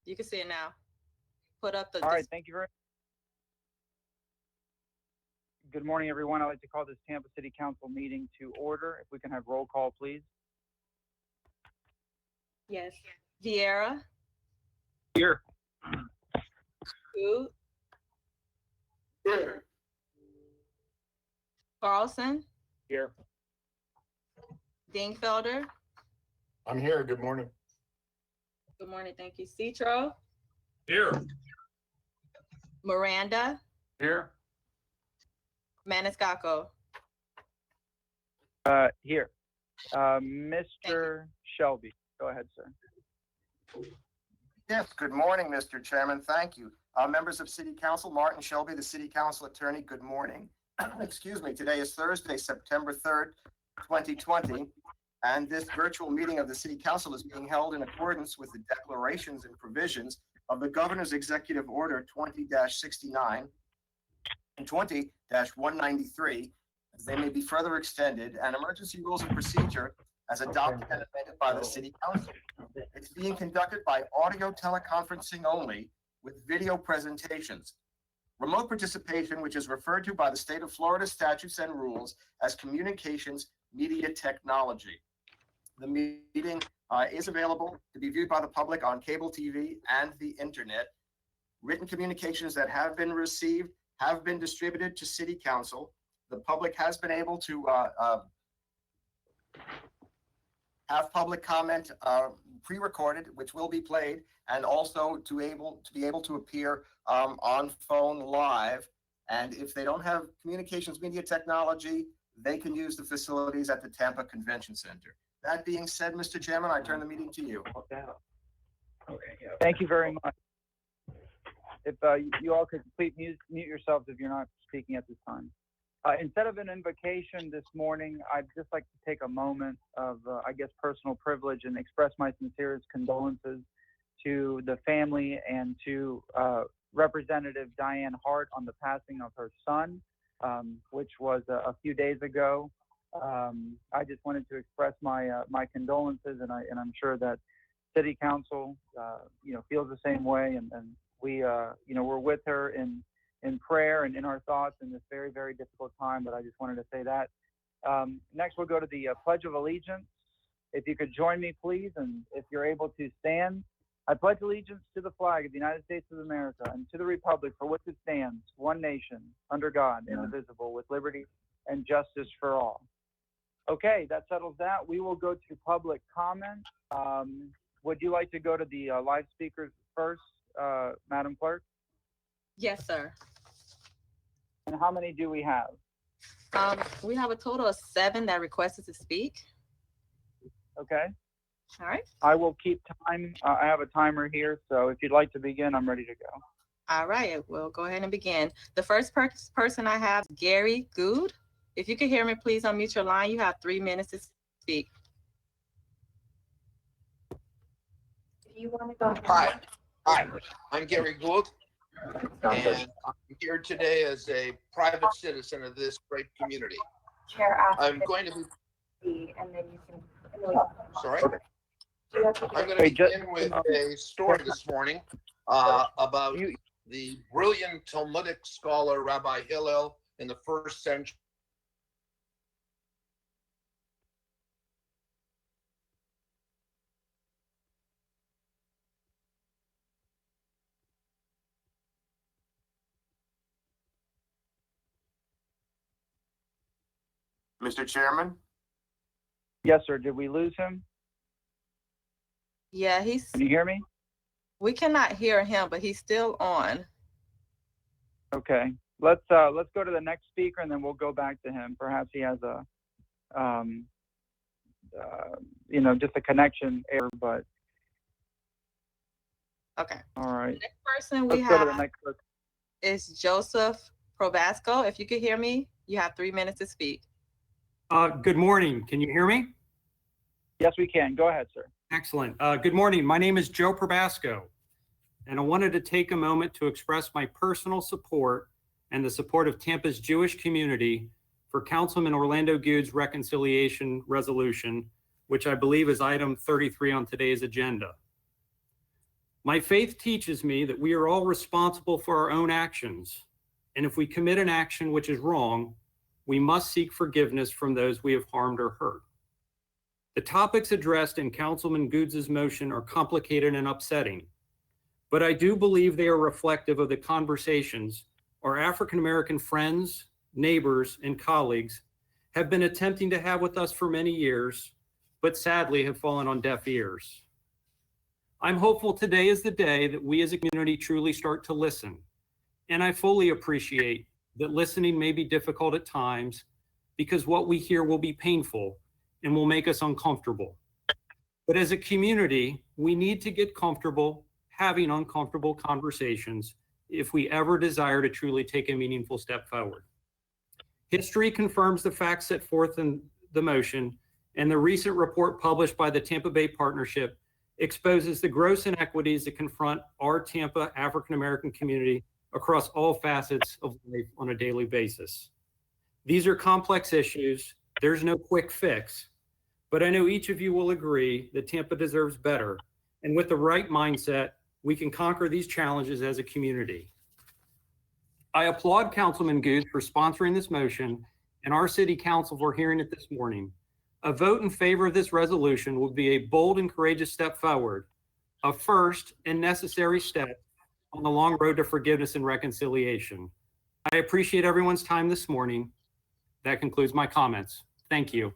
You can see it now. Put up the. All right, thank you very much. Good morning, everyone. I'd like to call this Tampa City Council meeting to order. If we can have roll call, please. Yes. Vieira. Here. Good. Here. Carlson. Here. Dingfelder. I'm here. Good morning. Good morning. Thank you. Citro. Here. Miranda. Here. Maniscalco. Here. Mr. Shelby, go ahead, sir. Yes, good morning, Mr. Chairman. Thank you. Members of City Council, Martin Shelby, the City Council Attorney, good morning. Excuse me, today is Thursday, September 3rd, 2020, and this virtual meeting of the City Council is being held in accordance with the declarations and provisions of the Governor's Executive Order 20-69 and 20-193, as they may be further extended, and emergency rules of procedure as adopted and amended by the City Council. It's being conducted by audio teleconferencing only with video presentations. Remote participation, which is referred to by the state of Florida statutes and rules as communications media technology. The meeting is available to be viewed by the public on cable TV and the internet. Written communications that have been received have been distributed to City Council. The public has been able to have public comment pre-recorded, which will be played, and also to be able to appear on phone live. And if they don't have communications media technology, they can use the facilities at the Tampa Convention Center. That being said, Mr. Chairman, I turn the meeting to you. Thank you very much. If you all could please mute yourselves if you're not speaking at this time. Instead of an invocation this morning, I'd just like to take a moment of, I guess, personal privilege and express my sincerest condolences to the family and to Representative Diane Hart on the passing of her son, which was a few days ago. I just wanted to express my condolences, and I'm sure that City Council, feels the same way, and we, we're with her in prayer and in our thoughts in this very, very difficult time, but I just wanted to say that. Next, we'll go to the Pledge of Allegiance. If you could join me, please, and if you're able to stand. I pledge allegiance to the flag of the United States of America and to the republic for which it stands, one nation, under God, indivisible, with liberty and justice for all. Okay, that settles that. We will go to public comment. Would you like to go to the live speakers first, Madam Clerk? Yes, sir. And how many do we have? We have a total of 7 that requested to speak. Okay. All right. I will keep time. I have a timer here, so if you'd like to begin, I'm ready to go. All right, we'll go ahead and begin. The first person I have is Gary Good. If you can hear me, please unmute your line. You have 3 minutes to speak. If you want to go. Hi, I'm Gary Gould, and I'm here today as a private citizen of this great community. Chair, I'm going to be, and then you can. Sorry? I'm going to begin with a story this morning about the brilliant Talmudic scholar Rabbi Hillel in the 1st century. Mr. Chairman? Yes, sir. Did we lose him? Yeah, Can you hear me? we cannot hear him, but he's still on. Okay. Let's go to the next speaker, and then we'll go back to him. Perhaps he has a, just a connection error, but. Okay. All right. The next person we Let's go to the have next person. is Joseph Probasco. If you could hear me, you have 3 minutes to speak. Good morning. Can you hear me? Yes, we can. Go ahead, sir. Excellent. Good morning. My name is Joe Probasco, and I wanted to take a moment to express my personal support and the support of Tampa's Jewish community for Councilman Orlando Good's reconciliation resolution, which I believe is item 33 on today's agenda. My faith teaches me that we are all responsible for our own actions, and if we commit an action which is wrong, we must seek forgiveness from those we have harmed or hurt. The topics addressed in Councilman Goods' motion are complicated and upsetting, but I do believe they are reflective of the conversations our African-American friends, neighbors, and colleagues have been attempting to have with us for many years, but sadly have fallen on deaf ears. I'm hopeful today is the day that we as a community truly start to listen, and I fully appreciate that listening may be difficult at times because what we hear will be painful and will make us uncomfortable. But as a community, we need to get comfortable having uncomfortable conversations if we ever desire to truly take a meaningful step forward. History confirms the facts set forth in the motion, and the recent report published by the Tampa Bay Partnership exposes the gross inequities that confront our Tampa African-American community across all facets of life on a daily basis. These are complex issues. There's no quick fix, but I know each of you will agree that Tampa deserves better. And with the right mindset, we can conquer these challenges as a community. I applaud Councilman Goods for sponsoring this motion and our city council for hearing it this morning. A vote in favor of this resolution would be a bold and courageous step forward, a first and necessary step on the long road to forgiveness and reconciliation. I appreciate everyone's time this morning. That concludes my comments. Thank you.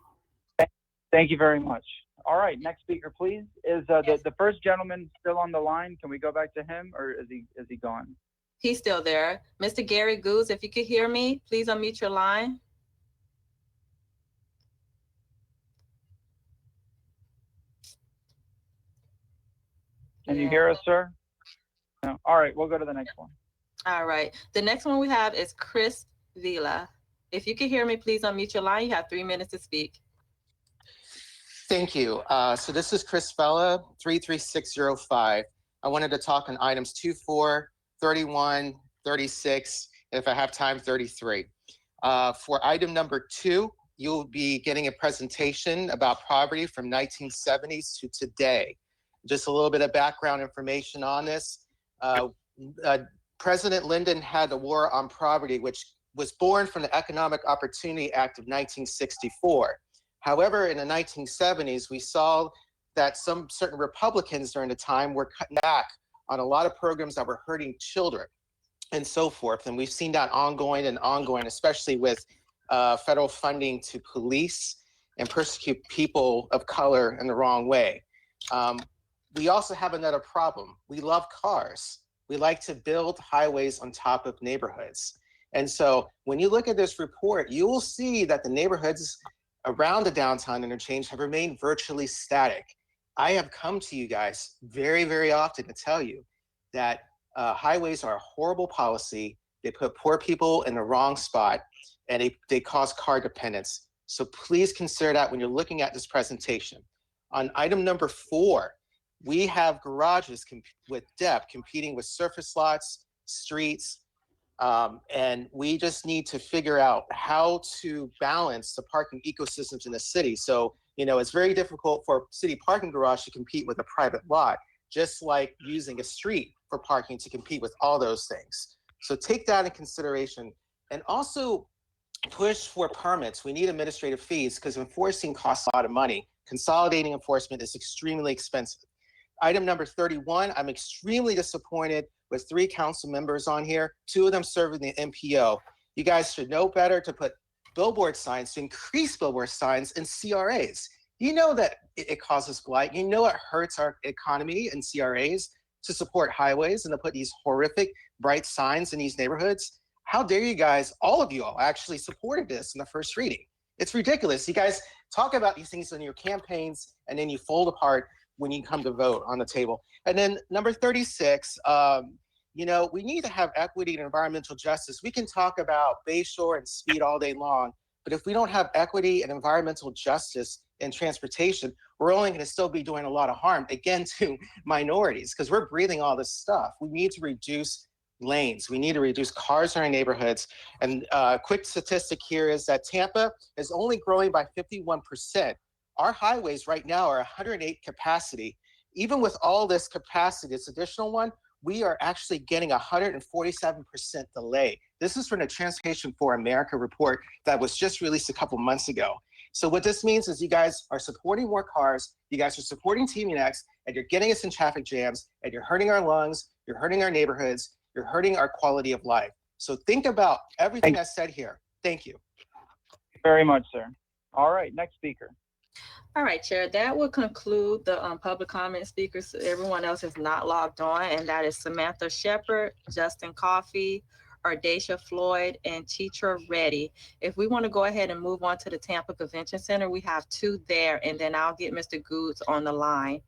Thank you very much. All right, next speaker, please. Is the first gentleman still on the line? Can we go back to him, or is he gone? He's still there. Mr. Gary Goods, if you could hear me, please unmute your line. Can you hear us, sir? No. All right, we'll go to the next one. All right. The next one we have is Chris Vila. If you can hear me, please unmute your line. You have 3 minutes to speak. Thank you. So this is Chris Vela, 33605. I wanted to talk on items 24, 31, 36, and if I have time, 33. For item number 2, you'll be getting a presentation about poverty from 1970s to today. Just a little bit of background information on this. President Lyndon had the War on Poverty, which was born from the Economic Opportunity Act of 1964. However, in the 1970s, we saw that some certain Republicans during the time were cutting back on a lot of programs that were hurting children and so forth. And we've seen that ongoing, especially with federal funding to police and persecute people of color in the wrong way. We also have another problem. We love cars. We like to build highways on top of neighborhoods. And so when you look at this report, you will see that the neighborhoods around the downtown interchange have remained virtually static. I have come to you guys very, very often to tell you that highways are a horrible policy. They put poor people in the wrong spot, and they cause car dependence. So please consider that when you're looking at this presentation. On item number 4, we have garages with depth competing with surface lots, streets, and we just need to figure out how to balance the parking ecosystems in the city. So, it's very difficult for a city parking garage to compete with a private lot, just like using a street for parking to compete with all those things. So take that in consideration, and also push for permits. We need administrative fees because enforcing costs a lot of money. Consolidating enforcement is extremely expensive. Item number 31, I'm extremely disappointed with 3 council members on here, 2 of them serving the MPO. You guys should know better to put billboard signs, to increase billboard signs in CRAs. You know that it causes blight. You know it hurts our economy and CRAs to support highways and to put these horrific bright signs in these neighborhoods. How dare you guys, all of you all actually supported this in the first reading. It's ridiculous. You guys talk about these things in your campaigns and then you fold apart when you come to vote on the table. And then number 36, we need to have equity and environmental justice. We can talk about Bayshore and speed all day long, but if we don't have equity and environmental justice in transportation, we're only going to still be doing a lot of harm, again, to minorities, because we're breathing all this stuff. We need to reduce lanes. We need to reduce cars in our neighborhoods. And a quick statistic here is that Tampa is only growing by 51%. Our highways right now are 108 capacity, Even with all this capacity, this additional one, we are actually getting 147% delay. This is from the Transportation for America report that was just released a couple months ago. So what this means is you guys are supporting more cars, you guys are supporting Team X, and you're getting us in traffic jams, and you're hurting our lungs, you're hurting our neighborhoods, you're hurting our quality of life. So think about everything I said here. Thank you. Very much, sir. All right, next speaker. All right, Chair, that will conclude the public comment speakers. Everyone else is not logged on, and that is Samantha Shepherd, Justin Coffey, Ardacia Floyd, and Teacher Reddy. If we want to go ahead and move on to the Tampa Convention Center, we have two there, and then I'll get Mr. Goods on the line.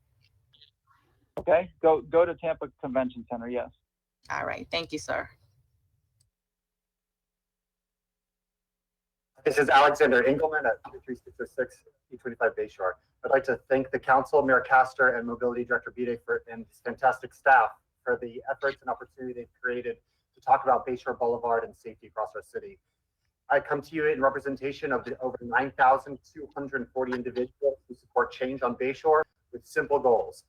Okay, go to Tampa Convention Center, yes. All right, thank you, sir. This is Alexander Engelman at 23606 E25 Bayshore. I'd like to thank the council, Mayor Castor, and Mobility Director Bide and his fantastic staff for the efforts and opportunity they've created to talk about Bayshore Boulevard and safety across our city. I come to you in representation of the over 9,240 individuals who support change on Bayshore with simple goals: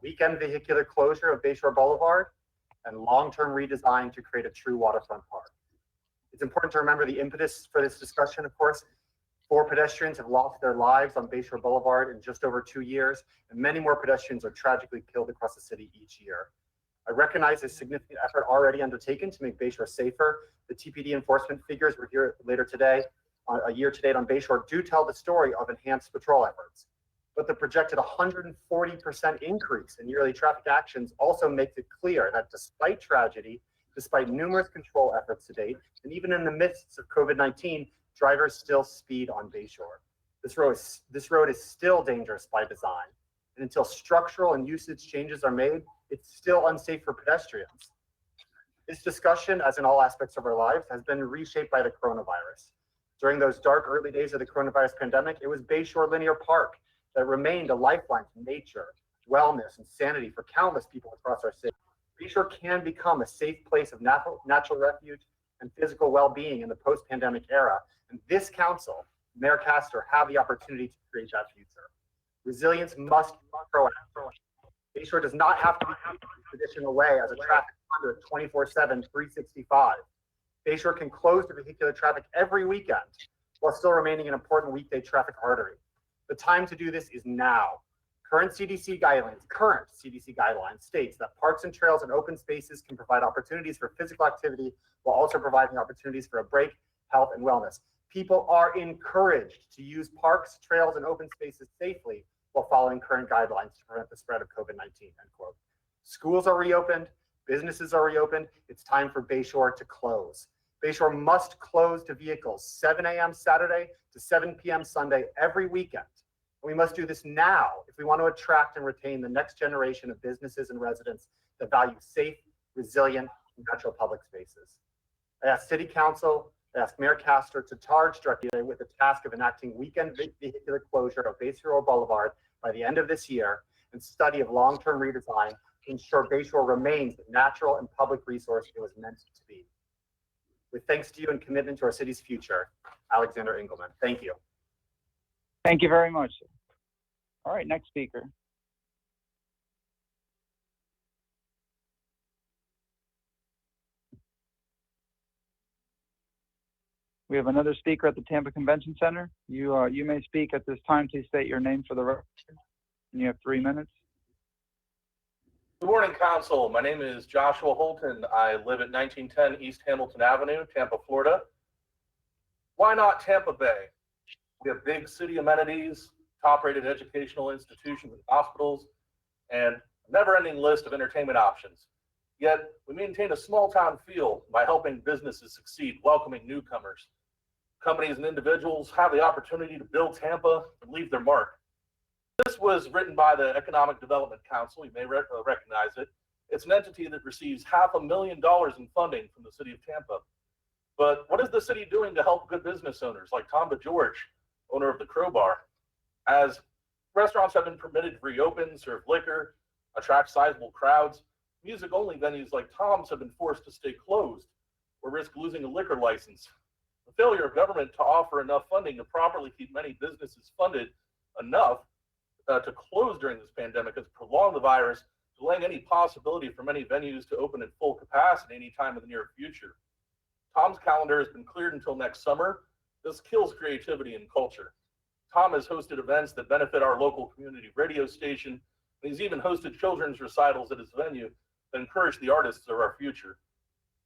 weekend vehicular closure of Bayshore Boulevard and long-term redesign to create a true waterfront park. It's important to remember the impetus for this discussion, of course. 4 pedestrians have lost their lives on Bayshore Boulevard in just over 2 years, and many more pedestrians are tragically killed across the city each year. I recognize the significant effort already undertaken to make Bayshore safer. The TPD enforcement figures we're here later today, a year to date on Bayshore, do tell the story of enhanced patrol efforts. But the projected 140% increase in yearly traffic actions also makes it clear that despite tragedy, despite numerous control efforts to date, and even in the midst of COVID-19, drivers still speed on Bayshore. This road is still dangerous by design. And until structural and usage changes are made, it's still unsafe for pedestrians. This discussion, as in all aspects of our lives, has been reshaped by the coronavirus. During those dark early days of the coronavirus pandemic, it was Bayshore Linear Park that remained a lifeline to nature, wellness, and sanity for countless people across our city. Bayshore can become a safe place of natural refuge and physical well-being in the post-pandemic era. And this council, Mayor Castor, have the opportunity to create that future. Resilience must be proactive. Bayshore does not have to be the traditional way as a traffic conduit 24/7, 365. Bayshore can close to vehicular traffic every weekend while still remaining an important weekday traffic artery. The time to do this is now. Current CDC guidelines states that parks and trails and open spaces can provide opportunities for physical activity while also providing opportunities for a break, health, and wellness. People are encouraged to use parks, trails, and open spaces safely while following current guidelines to prevent the spread of COVID-19, end quote. Schools are reopened, businesses are reopened. It's time for Bayshore to close. Bayshore must close to vehicles 7 a.m. Saturday to 7 p.m. Sunday every weekend. We must do this now if we want to attract and retain the next generation of businesses and residents that value safe, resilient, and natural public spaces. I ask City Council, I ask Mayor Castor to charge Director with the task of enacting weekend vehicular closure of Bayshore Boulevard by the end of this year and study of long-term redesign to ensure Bayshore remains the natural and public resource it was meant to be. With thanks to you and commitment to our city's future, Alexander Engelman. Thank you. Thank you very much. All right, next speaker. We have another speaker at the Tampa Convention Center. You may speak at this time. Please state your name for the record. And you have 3 minutes. Good morning, Council. My name is Joshua Holton. I live at 1910 East Hamilton Avenue, Tampa, Florida. Why not Tampa Bay? We have big city amenities, top-rated educational institutions and hospitals, and a never-ending list of entertainment options. Yet, we maintain a small-town feel by helping businesses succeed, welcoming newcomers. Companies and individuals have the opportunity to build Tampa and leave their mark. This was written by the Economic Development Council. You may recognize it. It's an entity that receives $500,000 in funding from the city of Tampa. But what is the city doing to help good business owners like Tom DeGeorge, owner of the Crowbar? As restaurants have been permitted to reopen, serve liquor, attract sizable crowds, music-only venues like Tom's have been forced to stay closed or risk losing a liquor license. The failure of government to offer enough funding to properly keep many businesses funded enough to close during this pandemic has prolonged the virus, delaying any possibility for many venues to open at full capacity anytime in the near future. Tom's calendar has been cleared until next summer. This kills creativity and culture. Tom has hosted events that benefit our local community radio station, and he's even hosted children's recitals at his venue that encourage the artists of our future.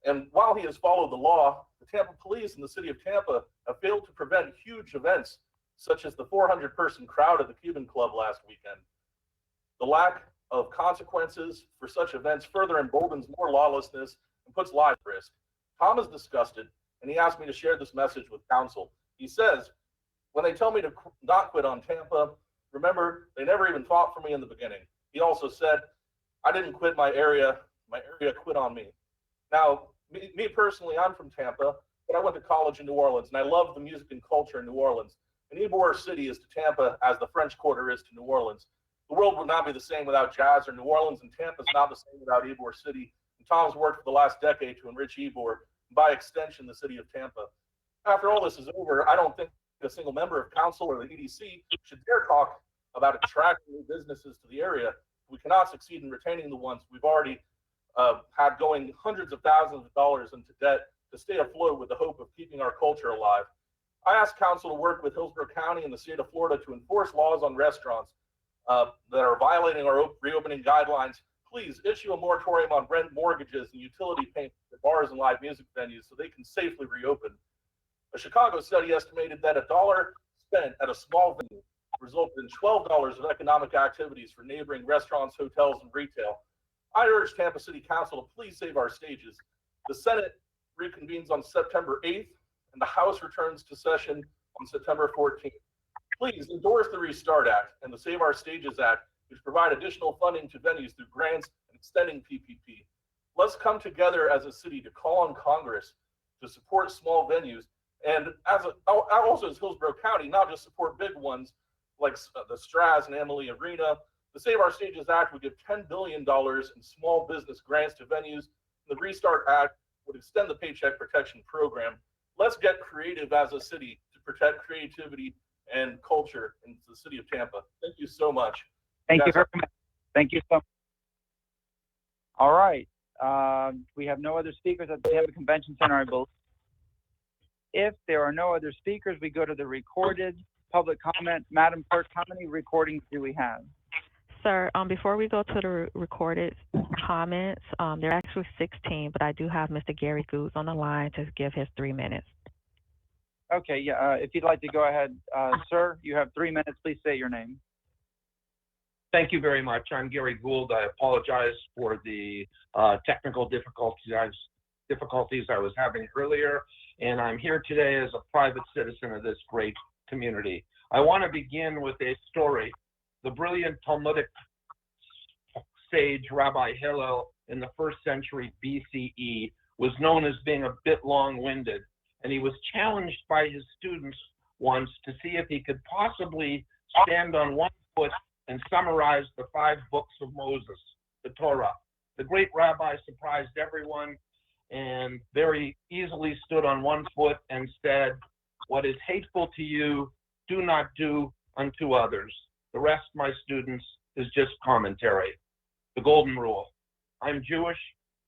And while he has followed the law, the Tampa police and the city of Tampa have failed to prevent huge events such as the 400-person crowd at the Cuban Club last weekend. The lack of consequences for such events further emboldens more lawlessness and puts lives at risk. Tom is disgusted, and he asked me to share this message with council. He says, when they tell me to not quit on Tampa, remember, they never even fought for me in the beginning. He also said, I didn't quit my area quit on me. Now, me personally, I'm from Tampa, but I went to college in New Orleans, and I love the music and culture in New Orleans. And Ybor City is to Tampa as the French Quarter is to New Orleans. The world would not be the same without jazz or New Orleans, and Tampa's not the same without Ybor City. And Tom's worked for the last decade to enrich Ybor, and by extension, the city of Tampa. After all this is over, I don't think a single member of council or the EDC should dare talk about attracting new businesses to the area. We cannot succeed in retaining the ones we've already had going hundreds of thousands of dollars into debt to stay afloat with the hope of keeping our culture alive. I asked council to work with Hillsborough County and the state of Florida to enforce laws on restaurants that are violating our reopening guidelines. Please issue a moratorium on rent mortgages and utility payments at bars and live music venues so they can safely reopen. A Chicago study estimated that $1 spent at a small venue resulted in $12 of economic activities for neighboring restaurants, hotels, and retail. I urge Tampa City Council to please save our stages. The Senate reconvenes on September 8th, and the House returns to session on September 14th. Please endorse the Restart Act and the Save Our Stages Act, which provide additional funding to venues through grants and extending PPP. Let's come together as a city to call on Congress to support small venues, and also as Hillsborough County, not just support big ones like the Straz and Emily Arena. The Save Our Stages Act would give $10 billion in small business grants to venues. The Restart Act would extend the Paycheck Protection Program. Let's get creative as a city to protect creativity and culture in the city of Tampa. Thank you so much. Thank you very much. Thank you so much. All right. We have no other speakers at the Tampa Convention Center, I believe. If there are no other speakers, we go to the recorded public comment. Madam Clerk, how many recordings do we have? Sir, before we go to the recorded comments, there are actually 16, but I do have Mr. Gary Goods on the line to give his 3 minutes. Okay, yeah, if you'd like to go ahead, sir, you have 3 minutes. Please say your name. Thank you very much. I'm Gary Gould. I apologize for the technical difficulties I was having earlier, and I'm here today as a private citizen of this great community. I want to begin with a story. The brilliant Talmudic sage Rabbi Hillel in the 1st century BCE was known as being a bit long-winded, and he was challenged by his students once to see if he could possibly stand on one foot and summarize the 5 books of Moses, the Torah. The great rabbi surprised everyone and very easily stood on one foot and said, "What is hateful to you, do not do unto others. The rest, my students, is just commentary." The golden rule. I'm Jewish,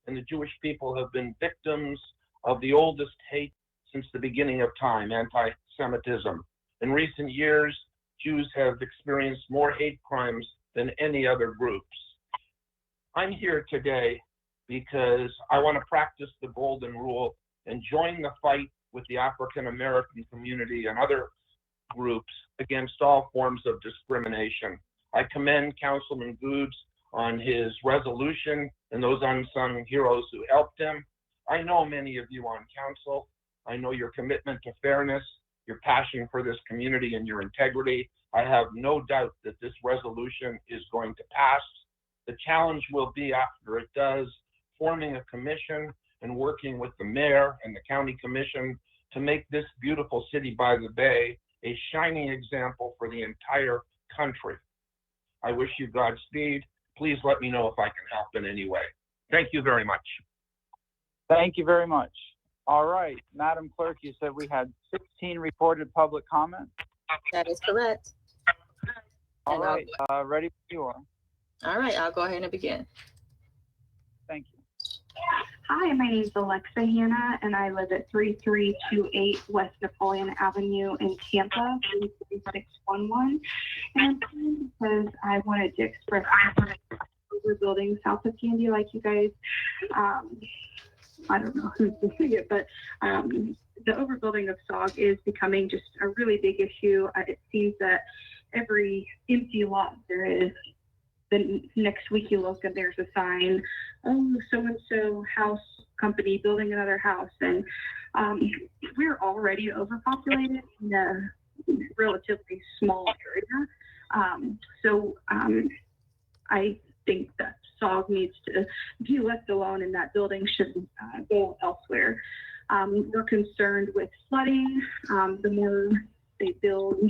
and the Jewish people have been victims of the oldest hate since the beginning of time, anti-Semitism. In recent years, Jews have experienced more hate crimes than any other groups. I'm here today because I want to practice the golden rule and join the fight with the African American community and other groups against all forms of discrimination. I commend Councilman Goods on his resolution and those unsung heroes who helped him. I know many of you on council. I know your commitment to fairness, your passion for this community, and your integrity. I have no doubt that this resolution is going to pass. The challenge will be, after it does, forming a commission and working with the mayor and the county commission to make this beautiful city by the bay a shining example for the entire country. I wish you Godspeed. Please let me know if I can help in any way. Thank you very much. Thank you very much. All right, Madam Clerk, you said we had 16 recorded public comments? That is correct. All And right, ready when you are. All right, I'll go ahead and begin. Thank you. Hi, my name is Alexa Hanna, and I live at 3328 West Napoleon Avenue in Tampa, 33611. And I'm calling because I wanted to express over building south of Candy, like you guys. I don't know who's doing it, but the overbuilding of SOG is becoming just a really big issue. It seems that every empty lot there is, the next week you look and there's a sign, oh, so-and-so house company building another house. And we're already overpopulated in a relatively small area. I think that SOG needs to be left alone and that building should go elsewhere. We're concerned with flooding. The more they build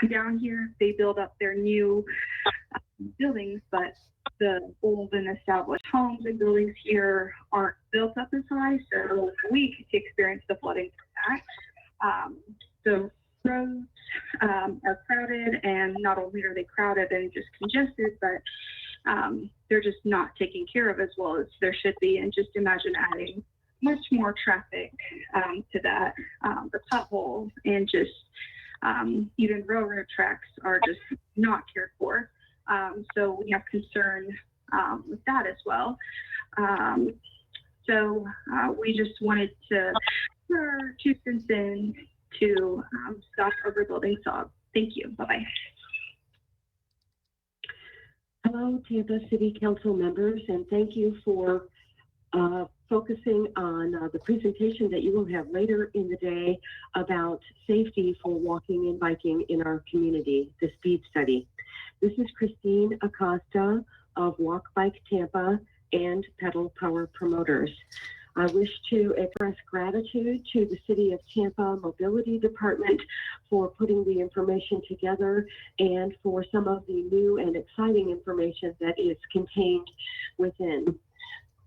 down here, they build up their new buildings, but the old and established homes and buildings here aren't built up as high, so we could experience the flooding from that. The roads are crowded, and not only are they crowded and just congested, but they're just not taken care of as well as there should be. And just imagine adding much more traffic to that. The potholes and just even railroad tracks are just not cared for. So we have concern with that as well. We just wanted to put our 2 cents in to stop overbuilding SOG. Thank you. Bye-bye. Hello, Tampa City Council members, and thank you for focusing on the presentation that you will have later in the day about safety for walking and biking in our community, the speed study. This is Christine Acosta of Walk Bike Tampa and Pedal Power Promoters. I wish to express gratitude to the City of Tampa Mobility Department for putting the information together and for some of the new and exciting information that is contained within.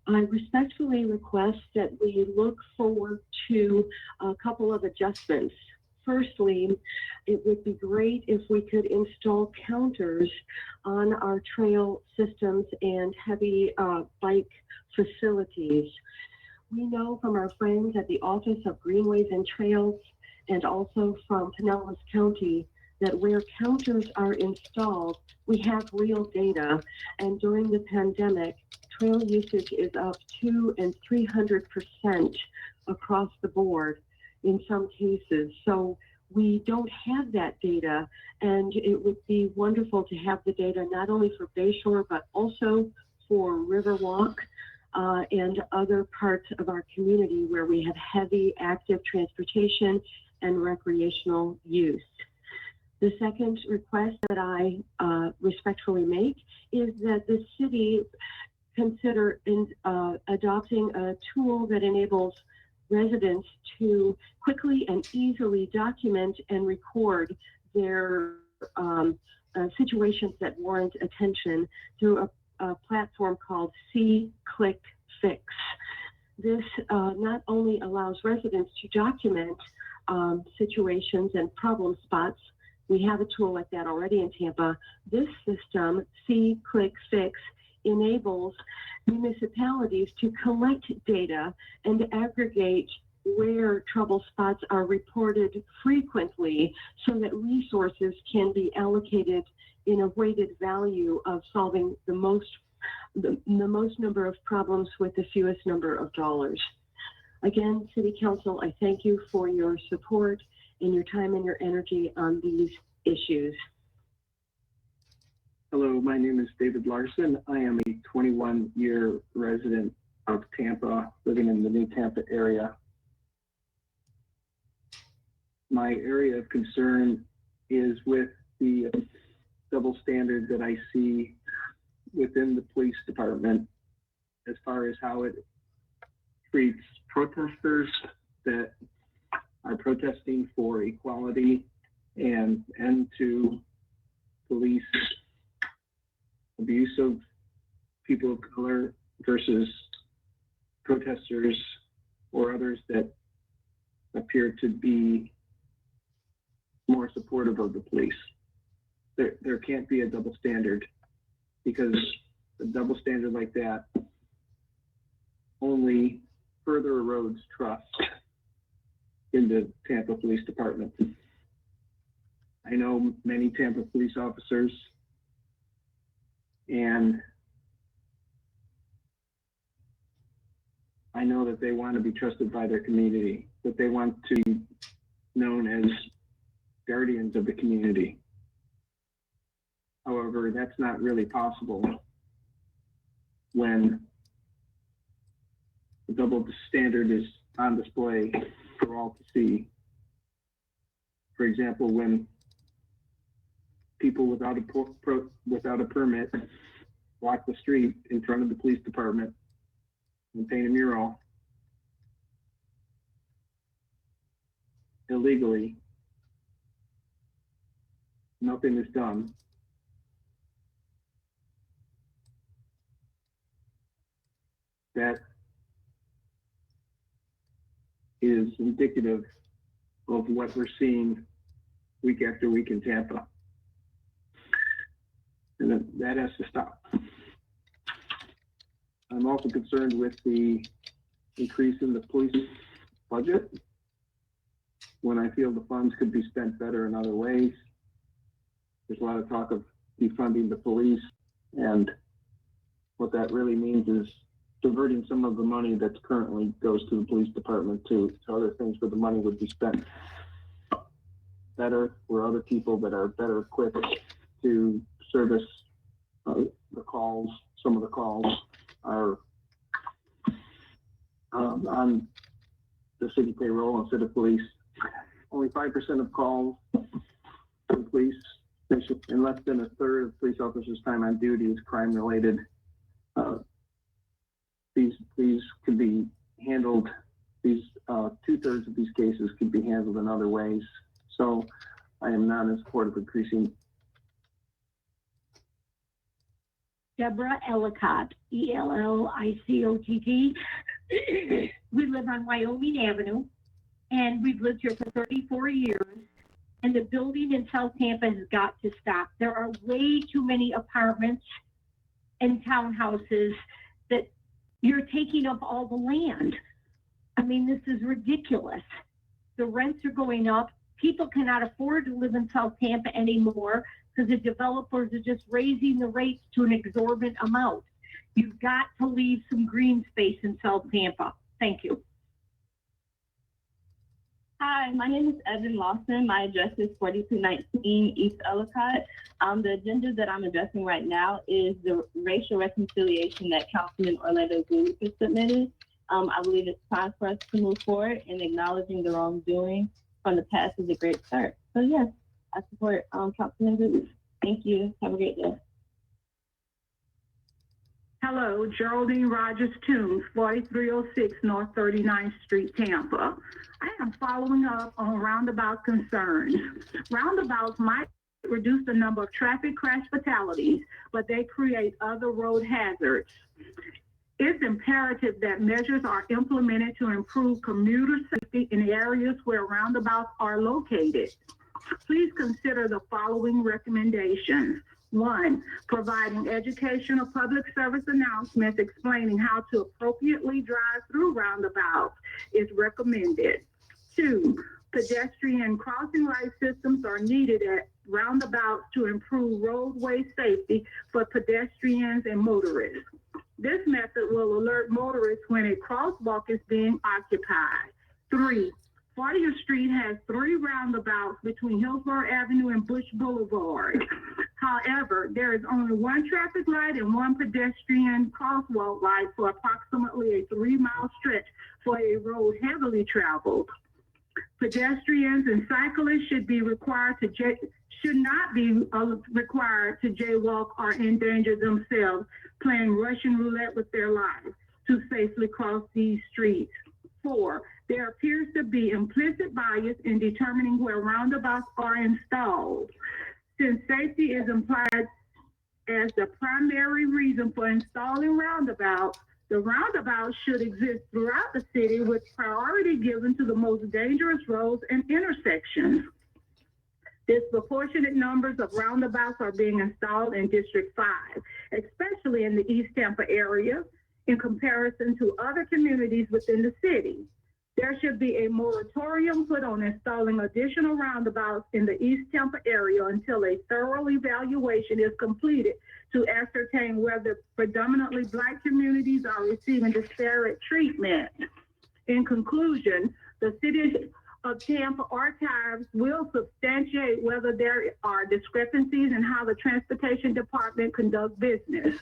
I respectfully request that we look forward to a couple of adjustments. Firstly, it would be great if we could install counters on our trail systems and heavy bike facilities. We know from our friends at the Office of Greenways and Trails and also from Pinellas County that where counters are installed, we have real data. And during the pandemic, trail usage is up 200% and 300% across the board in some cases. So we don't have that data, and it would be wonderful to have the data not only for Bayshore, but also for Riverwalk and other parts of our community where we have heavy active transportation and recreational use. The second request that I respectfully make is that the city consider adopting a tool that enables residents to quickly and easily document and record their situations that warrant attention through a platform called See-Click Fix. This not only allows residents to document situations and problem spots. We have a tool like that already in Tampa. This system, See-Click Fix, enables municipalities to collect data and aggregate where trouble spots are reported frequently so that resources can be allocated in a weighted value of solving the most number of problems with the fewest number of dollars. Again, City Council, I thank you for your support and your time and your energy on these issues. Hello, my name is David Larson. I am a 21-year resident of Tampa, living in the New Tampa area. My area of concern is with the double standard that I see within the police department as far as how it treats protesters that are protesting for equality and end to police abuse of people of color versus protesters or others that appear to be more supportive of the police. there can't be a double standard, because a double standard like that only further erodes trust in the Tampa Police Department. I know many Tampa police officers, and I know that they want to be trusted by their community, that they want to be known as guardians of the community. However, that's not really possible when the double standard is on display for all to see. For example, when people without a permit block the street in front of the police department and paint a mural illegally, nothing is done. That is indicative of what we're seeing week after week in Tampa. And that has to stop. I'm also concerned with the increase in the police budget, when I feel the funds could be spent better in other ways. There's a lot of talk of defunding the police, and what that really means is diverting some of the money that currently goes to the police department to other things where the money would be spent better, where other people that are better equipped to service the calls. Some of the calls are on the city payroll instead of police. Only 5% of calls to police, and less than a third of police officers' time on duty is crime related. These could be handled, these 2/3 of these cases could be handled in other ways. So I am not in support of increasing. Deborah Ellicott, ELLICOTT. We live on Wyoming Avenue, and we've lived here for 34 years. And the building in South Tampa has got to stop. There are way too many apartments and townhouses that you're taking up all the land. I mean, this is ridiculous. The rents are going up. People cannot afford to live in South Tampa anymore because the developers are just raising the rates to an exorbitant amount. You've got to leave some green space in South Tampa. Thank you. Hi, my name is Evan Lawson. My address is 4219 East Ellicott. The agenda that I'm addressing right now is the racial reconciliation that Councilman Orlando Gould has submitted. I believe it's time for us to move forward, and acknowledging the wrongdoing from the past is a great start. So yes, I support Councilman Gould. Thank you. Have a great day. Hello, Geraldine Rogers Toombs, 4306 North 39th Street, Tampa. I am following up on roundabout concerns. Roundabouts might reduce the number of traffic crash fatalities, but they create other road hazards. It's imperative that measures are implemented to improve commuter safety in areas where roundabouts are located. Please consider the following recommendations. 1, providing educational public service announcements explaining how to appropriately drive through roundabouts is recommended. 2, pedestrian crossing light systems are needed at roundabouts to improve roadway safety for pedestrians and motorists. This method will alert motorists when a crosswalk is being occupied. 3, Fauquier Street has 3 roundabouts between Hillsborough Avenue and Bush Boulevard. However, there is only 1 traffic light and 1 pedestrian crosswalk light for approximately a 3-mile stretch for a road heavily traveled. Pedestrians and cyclists should not be required to jaywalk or endanger themselves playing Russian roulette with their lives to safely cross these streets. 4, there appears to be implicit bias in determining where roundabouts are installed. Since safety is implied as the primary reason for installing roundabouts, the roundabouts should exist throughout the city with priority given to the most dangerous roads and intersections. Disproportionate numbers of roundabouts are being installed in District 5, especially in the East Tampa area, in comparison to other communities within the city. There should be a moratorium put on installing additional roundabouts in the East Tampa area until a thorough evaluation is completed to ascertain whether predominantly Black communities are receiving disparate treatment. In conclusion, the City of Tampa archives will substantiate whether there are discrepancies in how the Transportation Department conducts business.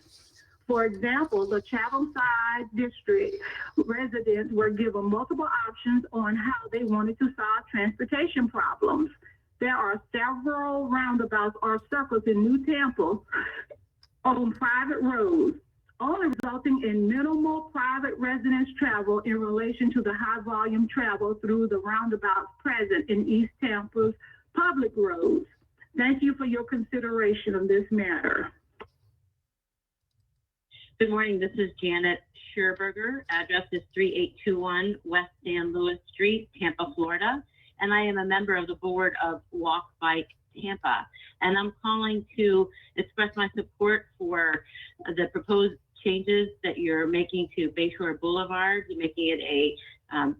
For example, the Chatham Side District residents were given multiple options on how they wanted to solve transportation problems. There are several roundabouts or circles in New Tampa on private roads, only resulting in minimal private residence travel in relation to the high volume travel through the roundabouts present in East Tampa's public roads. Thank you for your consideration of this matter. Good morning, this is Janet Scherberger. Address is 3821 West San Luis Street, Tampa, Florida. And I am a member of the board of Walk Bike Tampa. And I'm calling to express my support for the proposed changes that you're making to Bayshore Boulevard. You're making it a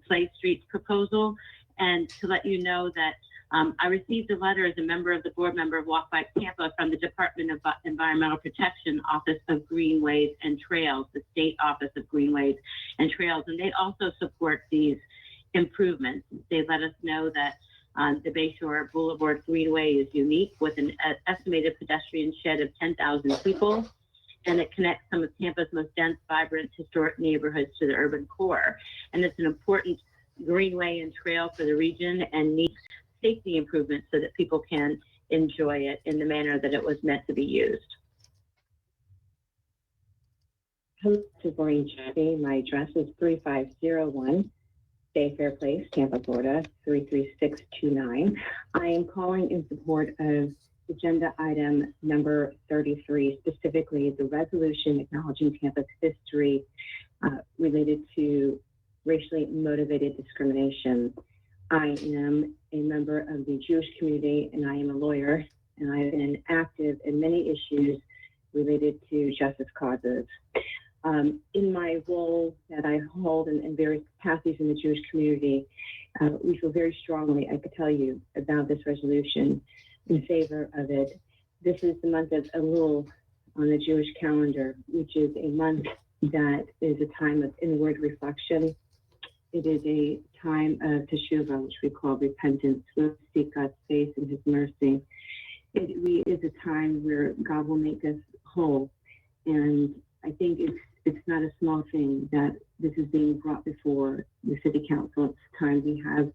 play streets proposal. And to let you know that I received a letter as a member of the board member of Walk Bike Tampa from the Department of Environmental Protection Office of Greenways and Trails, the State Office of Greenways and Trails, and they also support these improvements. They let us know that the Bayshore Boulevard Greenway is unique with an estimated pedestrian shed of 10,000 people, and it connects some of Tampa's most dense, vibrant, historic neighborhoods to the urban core. And it's an important greenway and trail for the region and needs safety improvements so that people can enjoy it in the manner that it was meant to be used. Hello, this is Maureen Chappie. My address is 3501 Bayfair Place, Tampa, Florida, 33629. I am calling in support of agenda item number 33, specifically the resolution acknowledging Tampa's history related to racially motivated discrimination. I am a member of the Jewish community and I am a lawyer, and I have been active in many issues related to justice causes. In my role that I hold in various capacities in the Jewish community, we feel very strongly, I could tell you, about this resolution in favor of it. This is the month of Elul on the Jewish calendar, which is a month that is a time of inward reflection. It is a time of teshuvah, which we call repentance. We'll seek God's face and his mercy. It is a time where God will make us whole. And I think it's not a small thing that this is being brought before the city council. It's time we have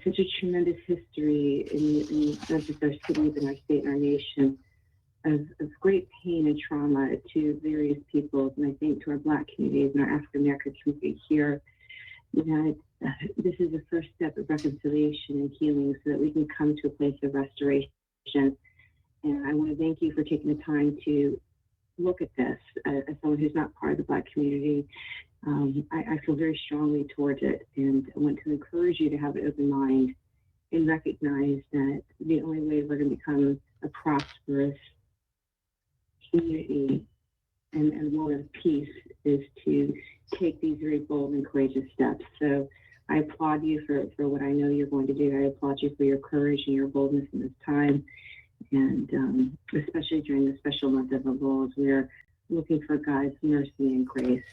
such a tremendous history in not just our city, but our state and our nation of great pain and trauma to various peoples. And I think to our Black communities and our African American community here, that this is the first step of reconciliation and healing so that we can come to a place of restoration. And I want to thank you for taking the time to look at this as someone who's not part of the Black community. I feel very strongly towards it, and I want to encourage you to have an open mind and recognize that the only way we're going to become a prosperous community and world of peace is to take these very bold and courageous steps. So I applaud you for what I know you're going to do. I applaud you for your courage and your boldness in this time, and especially during the special month of Elul, as we're looking for God's mercy and grace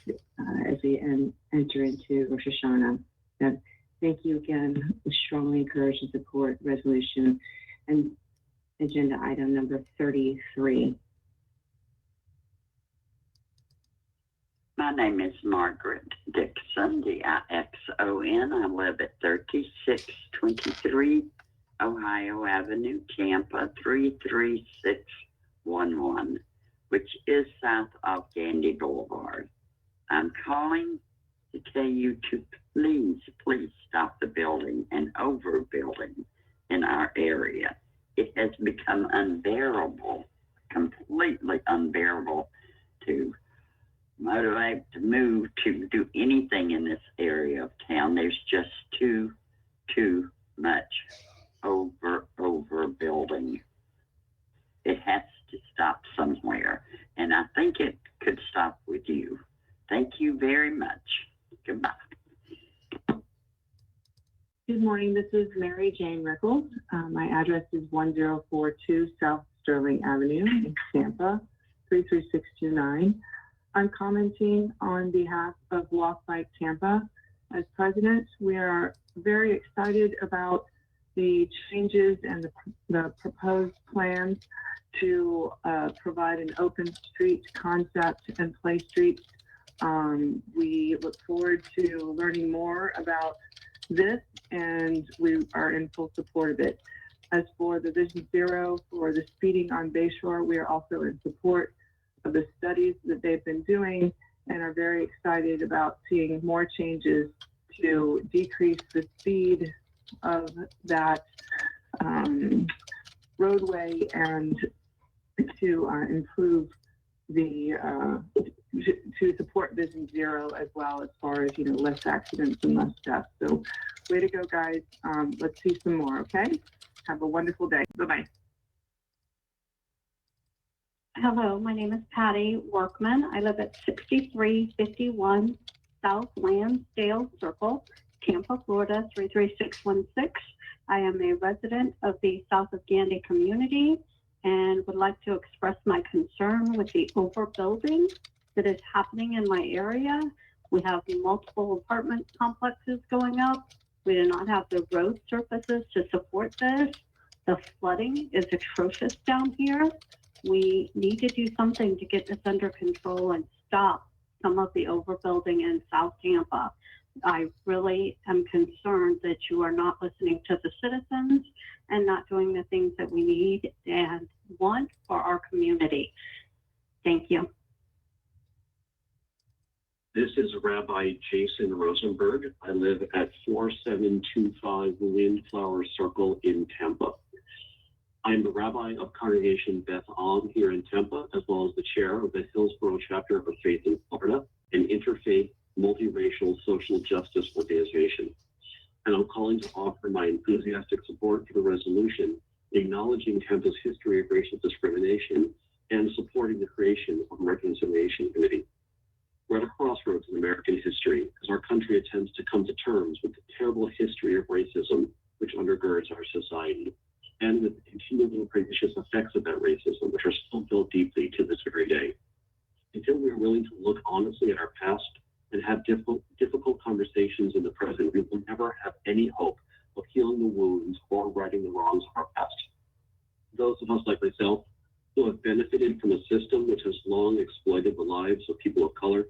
as we enter into Rosh Hashanah. Thank you again. We strongly encourage and support resolution and agenda item number 33. My name is Margaret Dixon, D-I-X-O-N. I live at 3623 Ohio Avenue, Tampa, 33611, which is south of Gandy Boulevard. I'm calling to tell you to please stop the building and overbuilding in our area. It has become unbearable, completely unbearable to motivate, to move, to do anything in this area of town. There's just too much overbuilding. Thank you very much. Goodbye. Good morning. This is Mary Jane Rickles. My address is 1042 South Sterling Avenue in Tampa, 33629. I'm commenting on behalf of Walk Bike Tampa. As president, we are very excited about the changes and the proposed plans to provide an open street concept and play streets. We look forward to learning more about this, and we are in full support of it. As for the Vision Zero for the speeding on Bayshore, we are also in support of the studies that they've been doing and are very excited about seeing more changes to decrease the speed of that roadway and to improve the to support Vision Zero as well, as far as less accidents and less deaths. So way to go, guys. Let's see some more. Okay, have a wonderful day. Bye-bye. Hello, my name is Patty Workman. I live at 6351 South Lansdale Circle, Tampa, Florida 33616. I am a resident of the South of Gandy community and would like to express my concern with the overbuilding that is happening in my area. We have multiple apartment complexes going up. We do not have the road surfaces to support this. The flooding is atrocious down here. We need to do something to get this under control and stop some of the overbuilding in South Tampa. I really am concerned that you are not listening to the citizens and not doing the things that we need and want for our community. Thank you. This is Rabbi Jason Rosenberg. I live at 4725 Windflower Circle in Tampa. I'm the rabbi of Congregation Beth Am here in Tampa, as well as the chair of the Hillsborough chapter of Faith in Florida, an interfaith, multiracial social justice organization. And I'm calling to offer my enthusiastic support for the resolution acknowledging Tampa's history of racial discrimination and supporting the creation of a reconciliation committee. We're at a crossroads in American history as our country attempts to come to terms with the terrible history of racism which undergirds our society, and with the continuing pernicious effects of that racism, which are still felt deeply to this very day. Until we are willing to look honestly at our past and have difficult conversations in the present, we will never have any hope of healing the wounds or righting the wrongs of our past. Those of us like myself who have benefited from a system which has long exploited the lives of people of color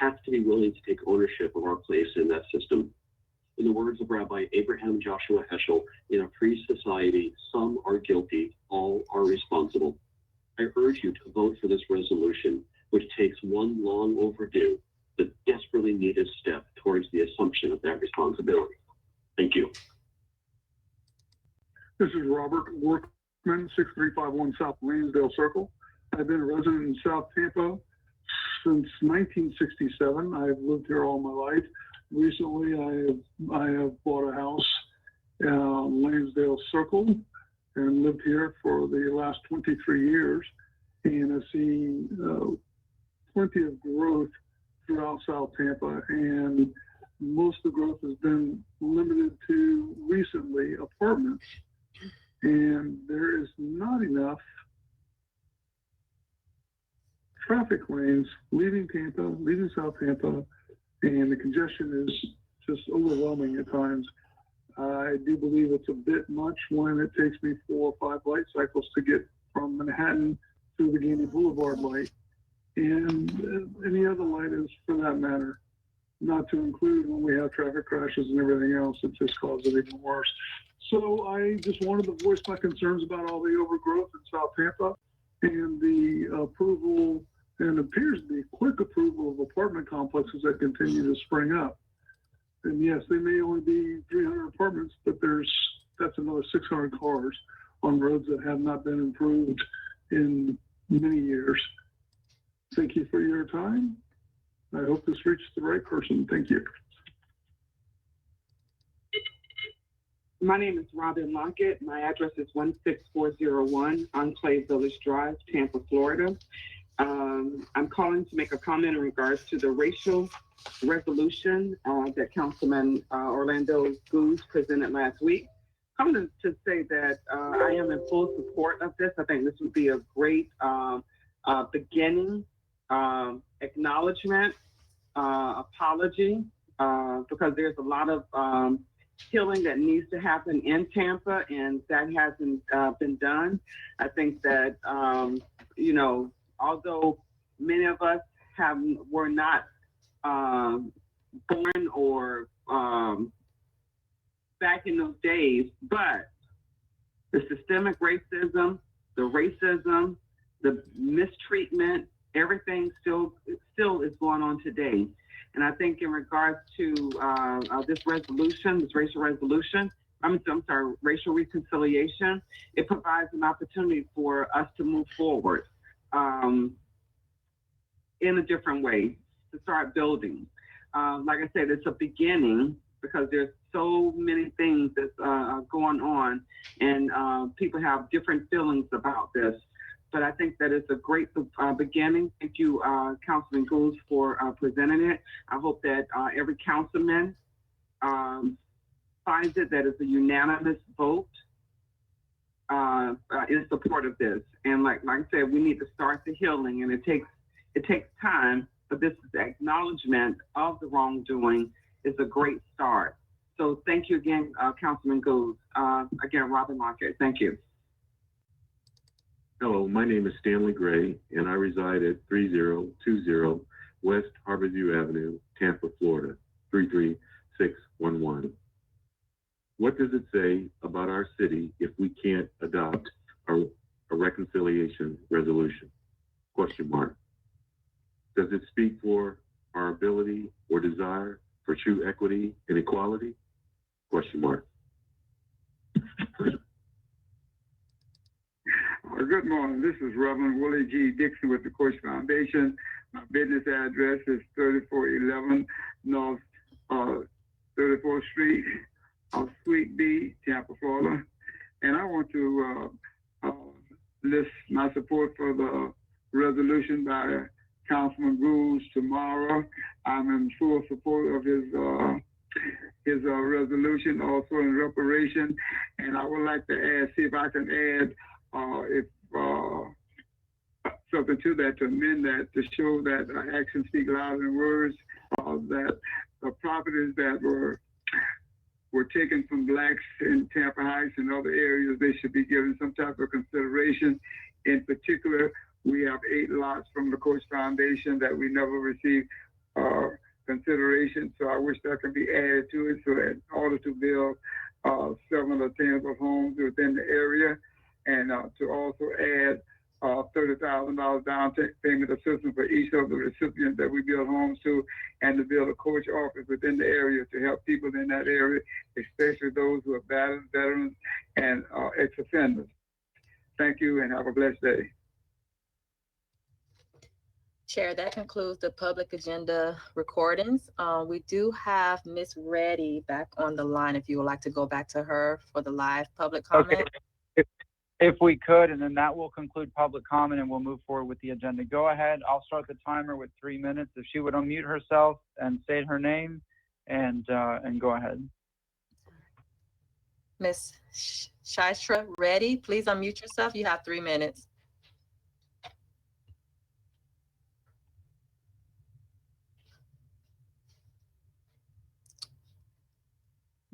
have to be willing to take ownership of our place in that system. In the words of Rabbi Abraham Joshua Heschel, in a free society, some are guilty, all are responsible. I urge you to vote for this resolution, which takes one long overdue, but desperately needed step towards the assumption of that responsibility. Thank you. This is Robert Workman, 6351 South Lansdale Circle. I've been a resident in South Tampa since 1967. I've lived here all my life. Recently, I have bought a house in Lansdale Circle and lived here for the last 23 years. And I've seen plenty of growth throughout South Tampa, and most of the growth has been limited to recently apartments. And there is not enough traffic lanes leaving Tampa, leaving South Tampa, and the congestion is just overwhelming at times. I do believe it's a bit much when it takes me 4 or 5 light cycles to get from Manhattan to the Gandy Boulevard light, and any other light is for that matter, not to include when we have traffic crashes and everything else. It just causes it even worse. So I just wanted to voice my concerns about all the overgrowth in South Tampa and the approval, and appears to be quick approval of apartment complexes that continue to spring up. And yes, they may only be 300 apartments, but that's another 600 cars on roads that have not been improved in many years. Thank you for your time. I hope this reaches the right person. Thank you. My name is Robin Lockett. My address is 16401 Enclave Village Drive, Tampa, Florida. I'm calling to make a comment in regards to the racial resolution that Councilman Orlando Goose presented last week. I'm going to say that I am in full support of this. I think this would be a great beginning, acknowledgement, apology, because there's a lot of healing that needs to happen in Tampa, and that hasn't been done. I think that, you know, although many of us were not born or back in those days, but the systemic racism, the mistreatment, everything still is going on today. And I think in regards to this resolution, this racial resolution, I'm sorry, racial reconciliation, it provides an opportunity for us to move forward in a different way, to start building. Like I said, it's a beginning because there's so many things that's going on, and people have different feelings about this. But I think that it's a great beginning. Thank you, Councilman Gould, for presenting it. I hope that every councilman finds it that it's a unanimous vote in support of this. And like I said, we need to start the healing, and it takes time, but this is the acknowledgement of the wrongdoing is a great start. So thank you again, Councilman Gould. Again, Robin Lockett, thank you. Hello, my name is Stanley Gray, and I reside at 3020 West Harborview Avenue, Tampa, Florida, 33611. What does it say about our city if we can't adopt a reconciliation resolution? Question mark. Does it speak for our ability or desire for true equity and equality? Question mark. Good morning. This is Reverend Willie G. Dixon with the Coach Foundation. My business address is 3411 North 34th Street, Suite B, Tampa, Florida. And I want to list my support for the resolution by Councilman Gould tomorrow. I'm in full support of his resolution, also in reparation. And I would like to add, see if I can add something to that, to amend that, to show that actions speak louder than words, that the properties that were taken from blacks in Tampa Heights and other areas, they should be given some type of consideration. In particular, we have 8 lots from the Coach Foundation that we never received consideration. So I wish that could be added to it, so that in order to build several attainable homes within the area, and to also add $30,000 down payment assistance for each of the recipients that we build homes to, and to build a coach office within the area to help people in that area, especially those who are battered, veterans, and ex-offenders. Thank you, and have a blessed day. Chair, that concludes the public agenda recordings. We do have Miss Reddy back on the line if you would like to go back to her for the live public comment. Okay. If we could, and then that will conclude public comment, and we'll move forward with the agenda. Go ahead. I'll start the timer with 3 minutes. If she would unmute herself and state her name, and go ahead. Miss Shaistra Reddy, please unmute yourself. You have 3 minutes.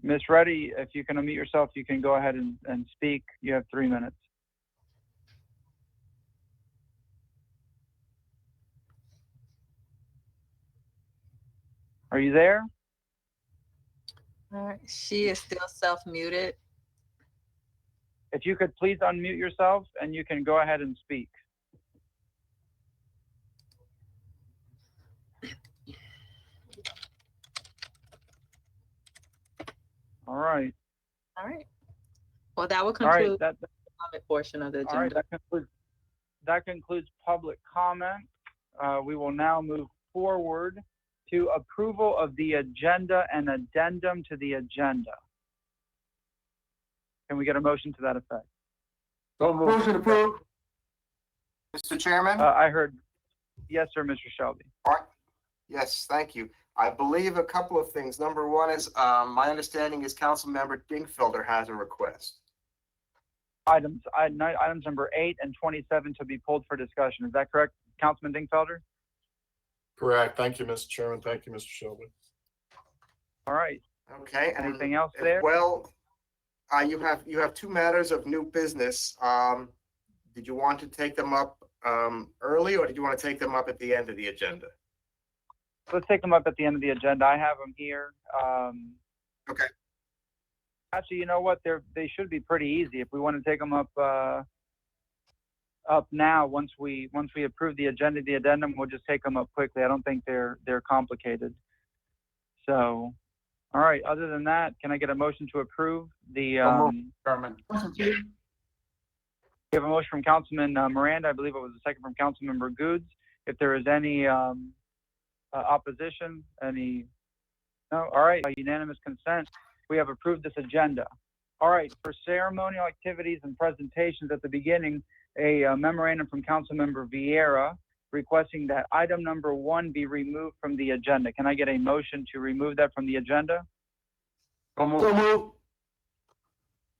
Miss Reddy, if you can unmute yourself, you can go ahead and speak. You have 3 minutes. Are you there? All right, she is still self-muted. If you could please unmute yourself, and you can go ahead and speak. All right. All right. Well, that will conclude the comment portion of the agenda. All right, that concludes public comment. We will now move forward to approval of the agenda and addendum to the agenda. Can we get a motion to that effect? Motion approved. Mr. Chairman? I heard Yes, sir, Mr. Shelby. All right. Yes, thank you. I believe a couple of things. Number one is, my understanding is Councilmember Dingfelder has a request. Items number 8 and 27 to be pulled for discussion. Is that correct, Councilman Dingfelder? Correct. Thank you, Mr. Chairman. Thank you, Mr. Shelby. All right. Okay. Anything else as there? Well, you have two matters of new business. Did you want to take them up early, or did you want to take them up at the end of the agenda? Let's take them up at the end of the agenda. I have them here. Okay. Actually, you know what? They should be pretty easy. If we want to take them up now, once we approve the agenda, the addendum, we'll just take them up quickly. I don't think they're complicated. So, all right. Other than that, can I get a motion to approve the? Chairman. We have a motion from Councilman Miranda. I believe it was a second from Councilmember Goods. If there is any opposition, any? No. All right. By unanimous consent, we have approved this agenda. All right. For ceremonial activities and presentations at the beginning, a memorandum from Councilmember Vieira requesting that item number 1 be removed from the agenda. Can I get a motion to remove that from the agenda? So move.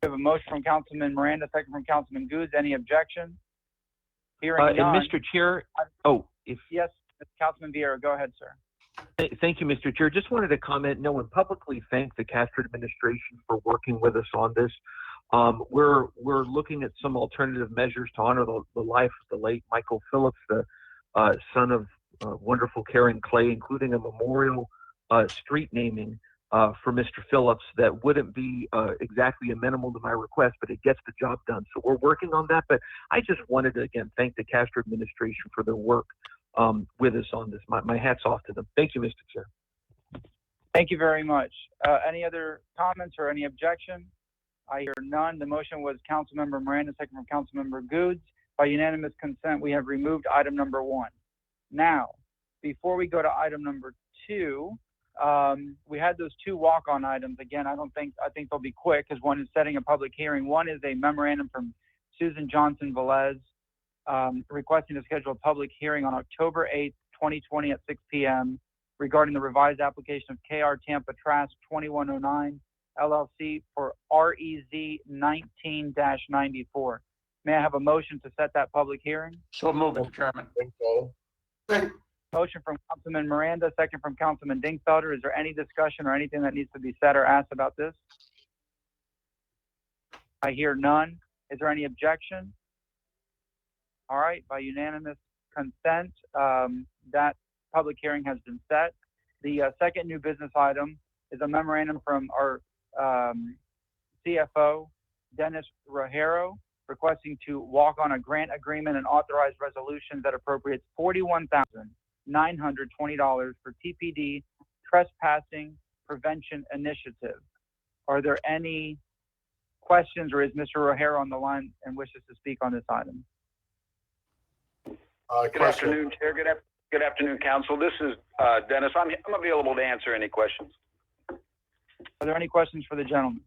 We have a motion from Councilman Miranda, second from Councilman Goods. Any objection? Hearing And none. Mr. Chair, Yes, Councilman Vieira, go ahead, sir. Thank you, Mr. Chair. Just wanted to comment, and publicly thank the Castro administration for working with us on this. We're looking at some alternative measures to honor the life of the late Michael Phillips, the son of wonderful Karen Clay, including a memorial street naming for Mr. Phillips that wouldn't be exactly amenable to my request, but it gets the job done. So we're working on that. But I just wanted to, again, thank the Castro administration for their work with us on this. My hat's off to them. Thank you, Mr. Chair. Thank you very much. Any other comments or any objection? I hear none. The motion was Councilmember Miranda, second from Councilmember Goods. By unanimous consent, we have removed item number 1. Now, before we go to item number 2, we had those 2 walk-on items. Again, I think they'll be quick because one is setting a public hearing. One is a memorandum from Susan Johnson Velez requesting to schedule a public hearing on October 8th, 2020 at 6 p.m. regarding the revised application of KR Tampa Trask 2109 LLC for REZ 19-94. May I have a motion to set that public hearing? So move, Mr. Chairman. Motion from Councilman Miranda, second from Councilman Dingfelder. Is there any discussion or anything that needs to be said or asked about this? I hear none. Is there any objection? All right, by unanimous consent, that public hearing has been set. The second new business item is a memorandum from our CFO, Dennis Rogero, requesting to walk on a grant agreement and authorize resolutions that appropriates $41,920 for TPD Trespassing Prevention Initiative. Are there any questions, or is Mr. Rogero on the line and wishes to speak on this item? Good afternoon, Chair. Good afternoon, Council. This is Dennis. I'm available to answer any questions. Are there any questions for the gentleman?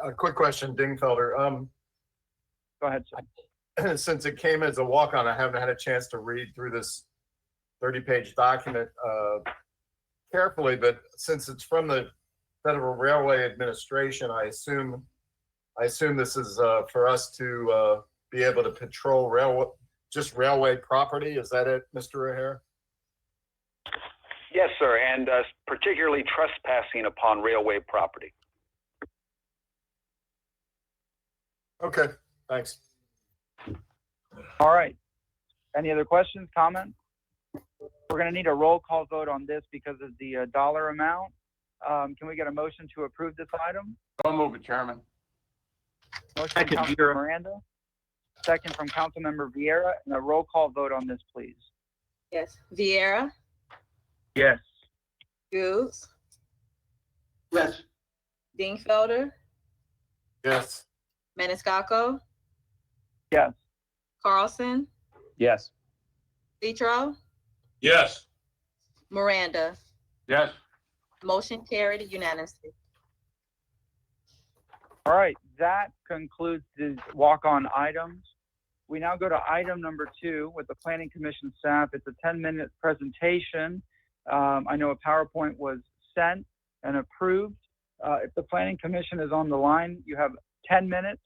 A quick question, Dingfelder. Go ahead, sir. Since it came as a walk-on, I haven't had a chance to read through this 30-page document carefully, but since it's from the Federal Railway Administration, I assume this is for us to be able to patrol railway property. Is that it, Mr. O'Hare? Yes, sir, and particularly trespassing upon railway property. Okay, thanks. All right. Any other questions, comments? We're going to need a roll call vote on this because of the dollar amount. Can we get a motion to approve this item? Don't move it, Chairman. Motion from Councilmember Miranda, second from Councilmember Vieira, and a roll call vote on this, please. Yes. Vieira, Yes. Goods, Yes. Dingfelder, Yes. Maniscalco, Yes. Carlson, Yes. Citro, Yes. Miranda. Yes. Motion carried unanimously. All right, that concludes the walk-on items. we now go to item number 2 with the Planning Commission staff. It's a 10-minute presentation. I know a PowerPoint was sent and approved. If the Planning Commission is on the line, you have 10 minutes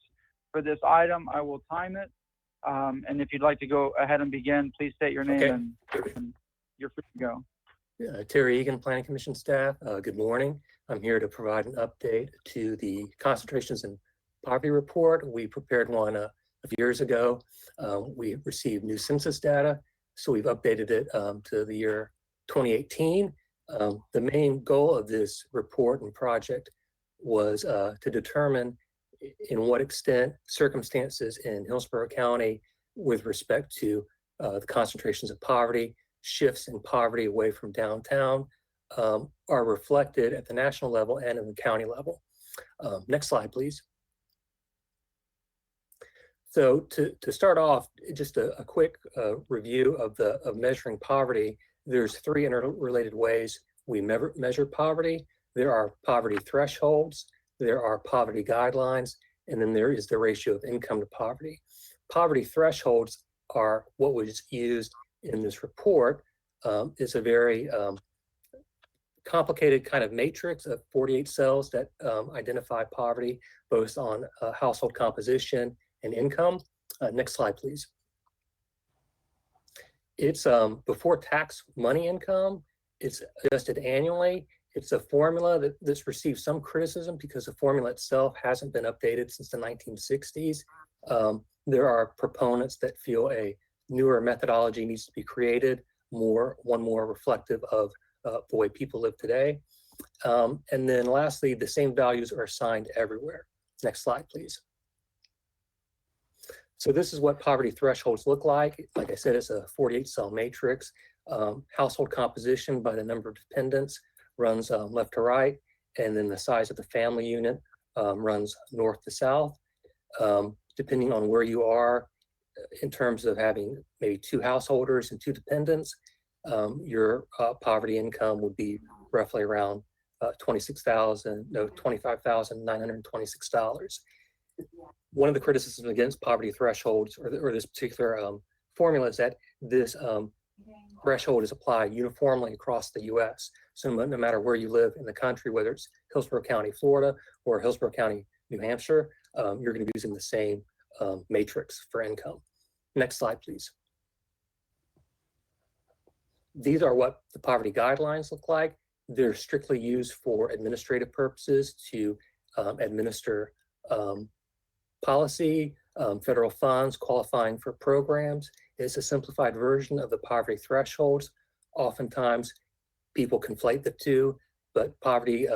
for this item. I will time it. And if you'd like to go ahead and begin, please state your name and you're free to go. Terry Egan, Planning Commission staff. Good morning. I'm here to provide an update to the concentrations in poverty report. We prepared one a few years ago. We received new census data, so we've updated it to the year 2018. The main goal of this report and project was to determine in what extent circumstances in Hillsborough County with respect to the concentrations of poverty, shifts in poverty away from downtown are reflected at the national level and in the county level. Next slide, please. So to start off, just a quick review of measuring poverty. There's 3 interrelated ways we measure poverty. There are poverty thresholds, there are poverty guidelines, and then there is the ratio of income to poverty. Poverty thresholds are what was used in this report. It's a very complicated kind of matrix of 48 cells that identify poverty both on household composition and income. Next slide, please. It's before tax money income. It's adjusted annually. It's a formula that's received some criticism because the formula itself hasn't been updated since the 1960s. There are proponents that feel a newer methodology needs to be created, one more reflective of the way people live today. And then lastly, the same values are assigned everywhere. Next slide, please. So this is what poverty thresholds look like. Like I said, it's a 48-cell matrix. Household composition by the number of dependents runs left to right, and then the size of the family unit runs north to south. Depending on where you are in terms of having maybe 2 householders and 2 dependents, your poverty income would be roughly around $25,926. One of the criticisms against poverty thresholds or this particular formula is that this threshold is applied uniformly across the U.S. So no matter where you live in the country, whether it's Hillsborough County, Florida, or Hillsborough County, New Hampshire, you're going to be using the same matrix for income. Next slide, please. These are what the poverty guidelines look like. They're strictly used for administrative purposes to administer policy, federal funds, qualifying for programs. It's a simplified version of the poverty thresholds. Oftentimes, people conflate the two, but poverty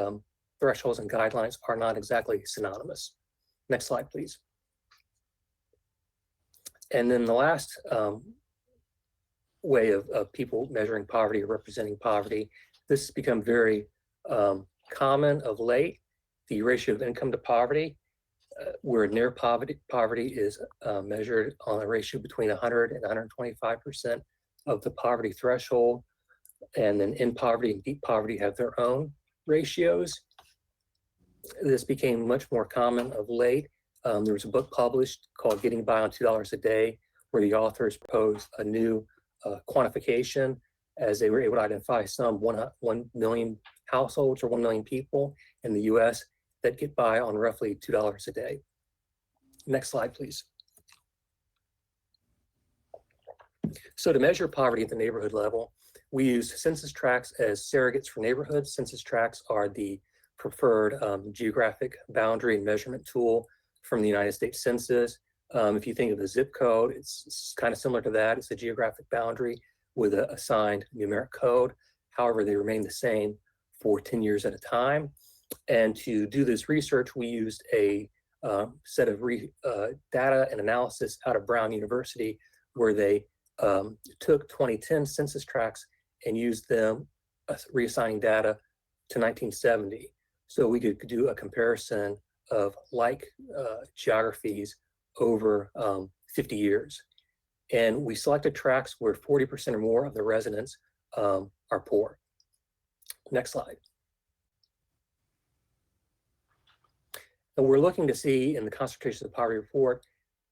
thresholds and guidelines are not exactly synonymous. Next slide, please. And then the last way of people measuring poverty or representing poverty, this has become very common of late, the ratio of income to poverty. Where near poverty is measured on a ratio between 100 and 125% of the poverty threshold. And then in poverty and deep poverty have their own ratios. This became much more common of late. There was a book published called Getting By on $2 a Day, where the authors posed a new quantification as they were able to identify some 1 million households or 1 million people in the US that get by on roughly $2 a day. Next slide, please. So to measure poverty at the neighborhood level, we use census tracts as surrogates for neighborhoods. Census tracts are the preferred geographic boundary and measurement tool from the United States Census. If you think of a zip code, it's kind of similar to that. It's a geographic boundary with an assigned numeric code. However, they remain the same for 10 years at a time. And to do this research, we used a set of data and analysis out of Brown University, where they took 2010 census tracts and used them reassigning data to 1970. So we could do a comparison of like geographies over 50 years. And we selected tracts where 40% or more of the residents are poor. Next slide. And we're looking to see in the concentrations of poverty report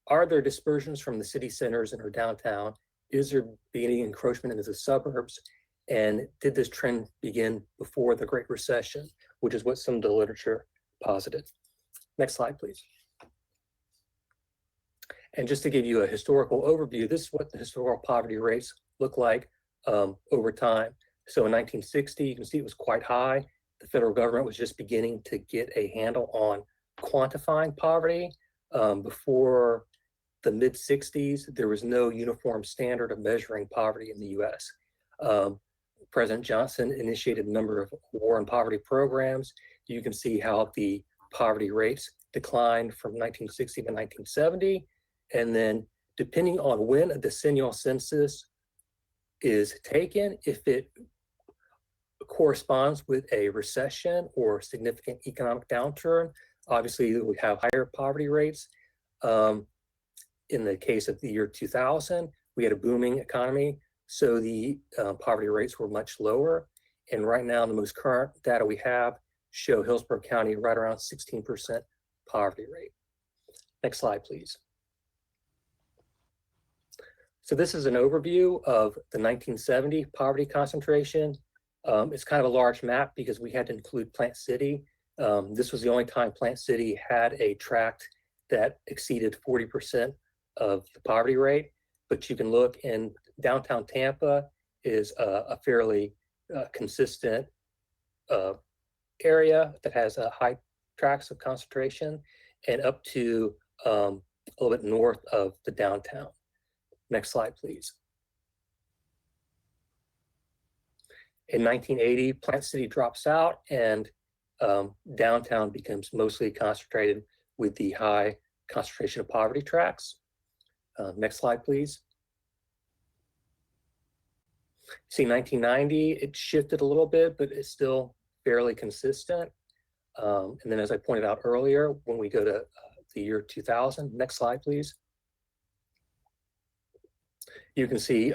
are there dispersions from the city centers and or downtown? Is there beginning encroachment into the suburbs? And did this trend begin before the Great Recession, which is what some of the literature posited? Next slide, please. And just to give you a historical overview, this is what the historical poverty rates look like over time. So in 1960, you can see it was quite high. The federal government was just beginning to get a handle on quantifying poverty. Before the mid 60s, there was no uniform standard of measuring poverty in the US. President Johnson initiated a number of war on poverty programs. You can see how the poverty rates declined from 1960 to 1970. And then depending on when a decennial census is taken, if it corresponds with a recession or significant economic downturn, obviously we have higher poverty rates. In the case of the year 2000, we had a booming economy, so the poverty rates were much lower. And right now, the most current data we have show Hillsborough County right around 16% poverty rate. Next slide, please. So this is an overview of the 1970 poverty concentration. It's kind of a large map because we had to include Plant City. This was the only time Plant City had a tract that exceeded 40% of the poverty rate. But you can look in downtown Tampa is a fairly consistent area that has high tracts of concentration, and up to a little bit north of the downtown. Next slide, please. In 1980, Plant City drops out and downtown becomes mostly concentrated with the high concentration of poverty tracts. Next slide, please. See, 1990, it shifted a little bit, but it's still fairly consistent. And then as I pointed out earlier, when we go to the year 2000, next slide, please. You can see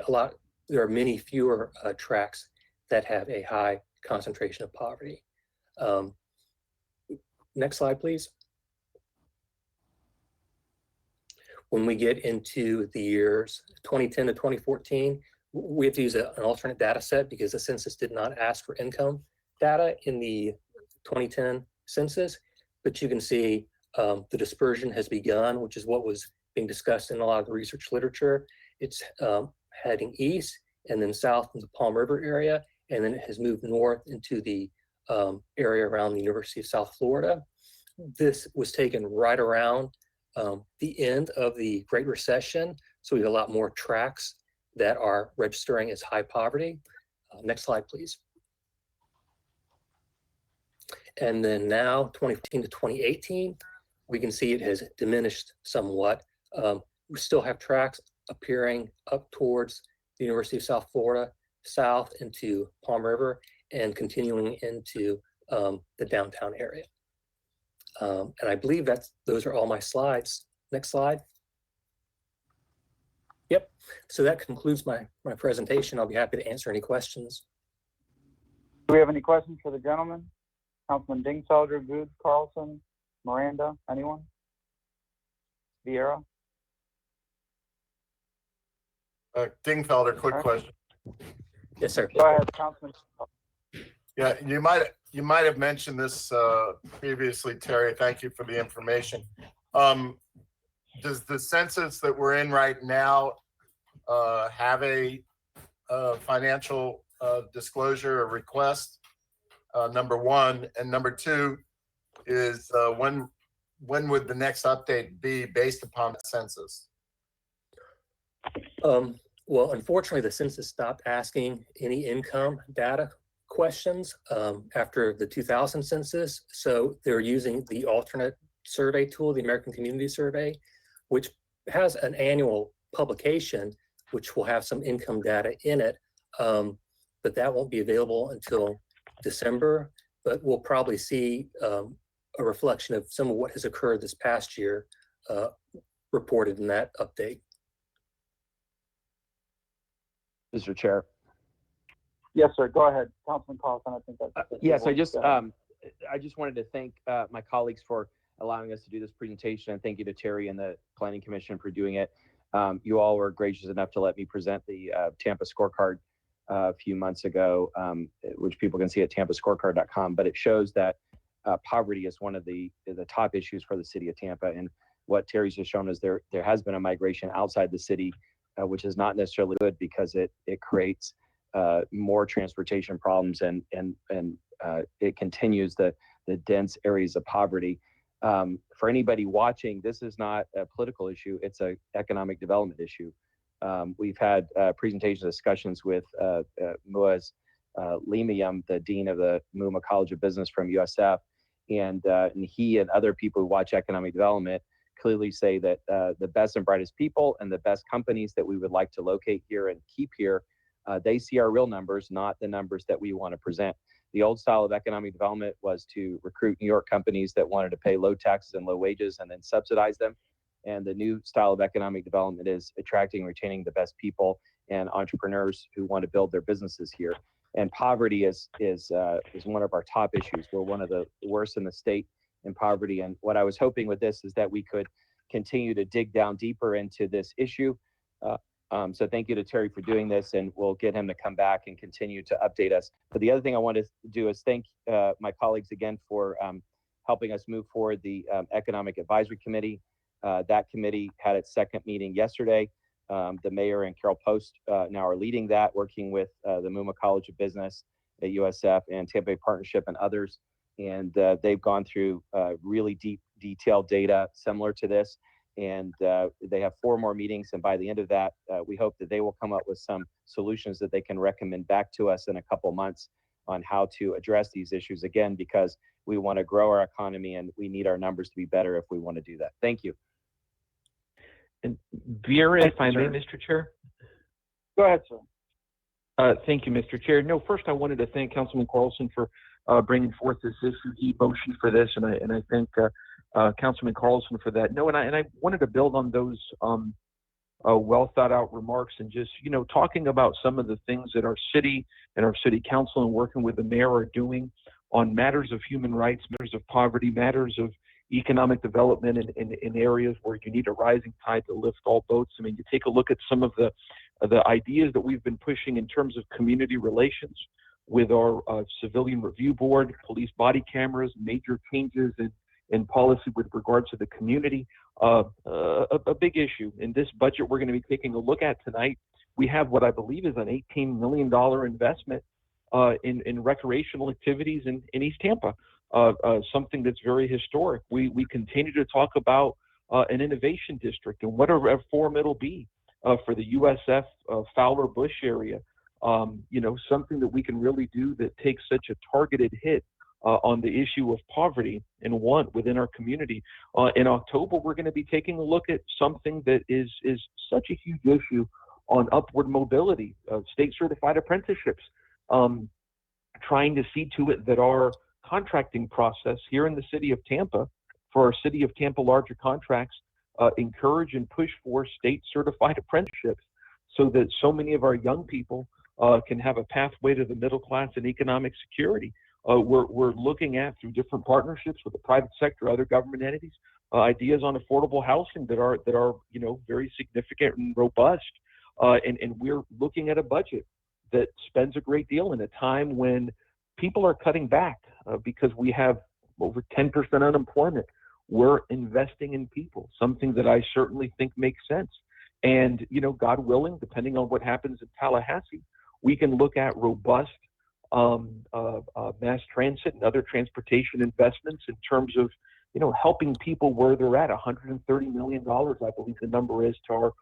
there are many fewer tracts that have a high concentration of poverty. Next slide, please. When we get into the years 2010 to 2014, we have to use an alternate data set because the census did not ask for income data in the 2010 census, but you can see the dispersion has begun, which is what was being discussed in a lot of the research literature. It's heading east and then south in the Palm River area, and then it has moved north into the area around the University of South Florida. This was taken right around the end of the Great Recession, so we have a lot more tracts that are registering as high poverty. Next slide, please. And then now, 2015 to 2018, we can see it has diminished somewhat. We still have tracts appearing up towards the University of South Florida, south into Palm River, and continuing into the downtown area. And I believe those are all my slides. Next slide. Yep, so that concludes my presentation. I'll be happy to answer any questions. Do we have any questions for the gentleman? Councilman Dingfelder, Good, Carlson, Miranda, anyone? Vieira? Dingfelder, quick question. Yes, sir. Go ahead, Councilman. Yeah, you might have mentioned this previously, Terry. Thank you for the information. Does the census that we're in right now have a financial disclosure or request? Number one, and number two is when would the next update be based upon the census? Well, unfortunately, the census stopped asking any income data questions after the 2000 census. So they're using the alternate survey tool, the American Community Survey, which has an annual publication, which will have some income data in it, but that won't be available until December. But we'll probably see a reflection of some of what has occurred this past year reported in that update. Mr. Chair. Yes, sir. Go ahead, Councilman Carlson. I think that's yes. I just wanted to thank my colleagues for allowing us to do this presentation. And thank you to Terry and the Planning Commission for doing it. You all were gracious enough to let me present the Tampa scorecard a few months ago, which people can see at tampascorecard.com. But it shows that poverty is one of the top issues for the city of Tampa. And what Terry's just shown is there has been a migration outside the city, which is not necessarily good because it creates more transportation problems and it continues the dense areas of poverty. For anybody watching, this is not a political issue; it's an economic development issue. We've had presentation discussions with Muaz Limayam, the dean of the Muma College of Business from USF, and he and other people who watch economic development clearly say that the best and brightest people and the best companies that we would like to locate here and keep here, they see our real numbers, not the numbers that we want to present. The old style of economic development was to recruit New York companies that wanted to pay low taxes and low wages and then subsidize them. And the new style of economic development is attracting and retaining the best people and entrepreneurs who want to build their businesses here. And poverty is one of our top issues. We're one of the worst in the state in poverty. And what I was hoping with this is that we could continue to dig down deeper into this issue. So thank you to Terry for doing this, and we'll get him to come back and continue to update us. But the other thing I want to do is thank my colleagues again for helping us move forward the Economic Advisory Committee. That committee had its second meeting yesterday. The mayor and Carol Post now are leading that, working with the Muma College of Business at USF and Tampa Bay Partnership and others. And they've gone through really deep, detailed data similar to this. And they have 4 more meetings. And by the end of that, we hope that they will come up with some solutions that they can recommend back to us in a couple months on how to address these issues again, because we want to grow our economy and we need our numbers to be better if we want to do that. Thank you. And Vera, if I may, Mr. Chair. Go ahead, sir. Thank you, Mr. Chair. No, first I wanted to thank Councilman Carlson for bringing forth this issue. He motioned for this, and I thank Councilman Carlson for that. No, and I wanted to build on those well thought out remarks and just, talking about some of the things that our city and our city council and working with the mayor are doing on matters of human rights, matters of poverty, matters of economic development in areas where you need a rising tide to lift all boats. I mean, you take a look at some of the ideas that we've been pushing in terms of community relations with our civilian review board, police body cameras, major changes in policy with regards to the community, a big issue. In this budget we're going to be taking a look at tonight, we have what I believe is an $18 million investment in recreational activities in East Tampa. Something that's very historic. We continue to talk about an innovation district and what a reform it'll be for the USF Fowler Bush area. Something that we can really do that takes such a targeted hit on the issue of poverty and want within our community. In October, we're going to be taking a look at something that is such a huge issue on upward mobility, state certified apprenticeships, trying to see to it that our contracting process here in the city of Tampa, for our city of Tampa larger contracts, encourage and push for state certified apprenticeships so that so many of our young people can have a pathway to the middle class and economic security. We're looking at, through different partnerships with the private sector, other government entities, ideas on affordable housing that are very significant and robust. And we're looking at a budget that spends a great deal in a time when people are cutting back because we have over 10% unemployment. We're investing in people, something that I certainly think makes sense. And, God willing, depending on what happens in Tallahassee, we can look at robust mass transit and other transportation investments in terms of, helping people where they're at. $130 million, I believe the number is, to our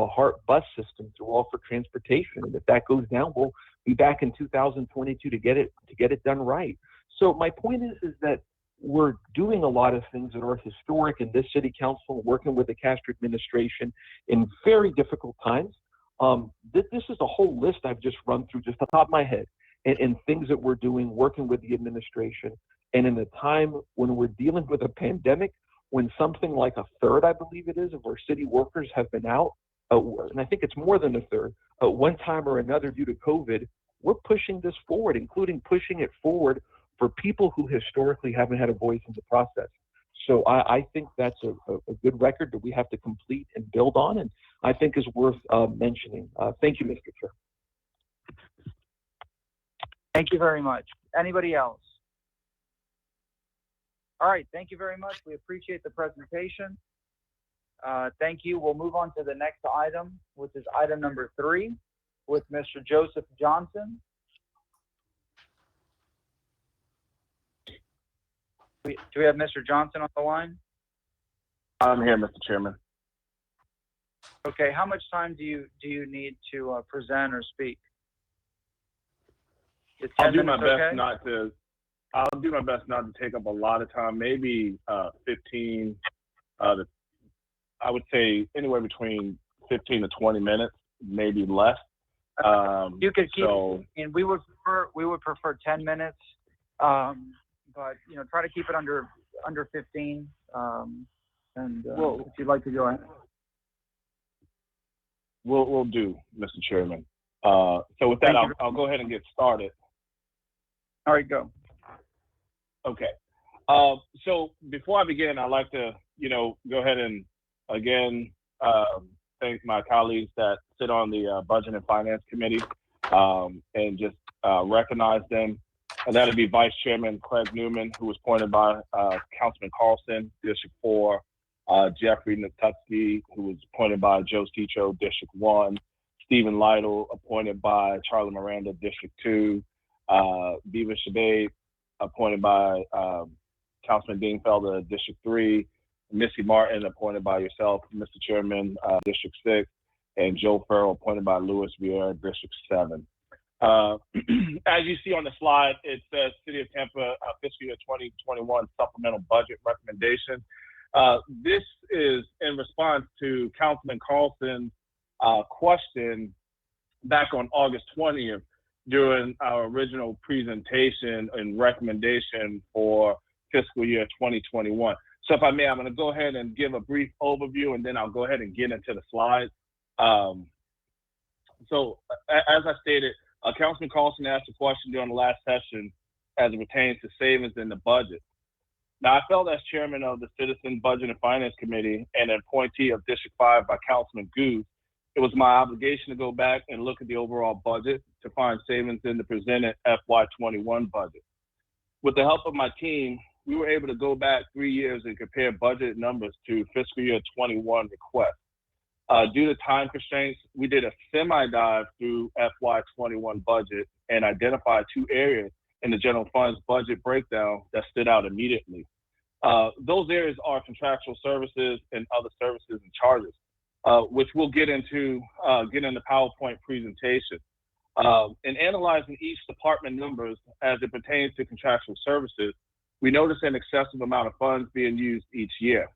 HART bus system through All for Transportation. And if that goes down, we'll be back in 2022 to get it done right. So my point is that we're doing a lot of things that are historic in this city council, working with the Castro administration in very difficult times. This is a whole list I've just run through just off the top of my head, and things that we're doing, working with the administration. And in a time when we're dealing with a pandemic, when something like a third, I believe it is, of our city workers have been out, and I think it's more than a third, one time or another due to COVID, we're pushing this forward, including pushing it forward for people who historically haven't had a voice in the process. So I think that's a good record that we have to complete and build on, and I think is worth mentioning. Thank you, Mr. Chair. Thank you very much. Anybody else? All right, thank you very much. We appreciate the presentation. Thank you. We'll move on to the next item, which is item number 3 with Mr. Joseph Johnson. Do we have Mr. Johnson on the line? I'm here, Mr. Chairman. Okay, how much time do you need to present or speak? Is 10 I'll do my minutes best okay? not to. I'll do my best not to take up a lot of time. Maybe 15. I would say anywhere between 15 to 20 minutes, maybe less. You could keep, and we would prefer 10 minutes, but you know, try to keep it under 15. Well, if you'd like to go ahead. We'll do, Mr. Chairman. So with that, I'll go ahead and get started. All right, go. Okay. So before I begin, I'd like to, go ahead and again thank my colleagues that sit on the Budget and Finance Committee and just recognize them. And that'll be Vice Chairman Craig Newman, who was appointed by Councilman Carlson, District 4, Jeffrey Natutsky, who was appointed by Joe Sticho, District 1, Stephen Lytle, appointed by Charlie Miranda, District 2, Beaver Shabade, appointed by Councilman Dean Felder, District 3, Missy Martin, appointed by yourself, Mr. Chairman, District 6, and Joe Farrell, appointed by Louis Vieira, District 7. As you see on the slide, it says City of Tampa fiscal year 2021 supplemental budget recommendation. This is in response to Councilman Carlson's question back on August 20th during our original presentation and recommendation for fiscal year 2021. So if I may, I'm going to go ahead and give a brief overview, and then I'll go ahead and get into the slides. So as I stated, Councilman Carlson asked a question during the last session as it pertains to savings in the budget. Now, I felt as chairman of the Citizen Budget and Finance Committee and an appointee of District 5 by Councilman Goose, it was my obligation to go back and look at the overall budget to find savings in the presented FY21 budget. With the help of my team, we were able to go back 3 years and compare budget numbers to fiscal year 21 requests. Due to time constraints, we did a semi-dive through FY21 budget and identified 2 areas in the general fund's budget breakdown that stood out immediately. Those areas are contractual services and other services and charges, which we'll get into in the PowerPoint presentation. In analyzing each department numbers as it pertains to contractual services, we noticed an excessive amount of funds being used each year.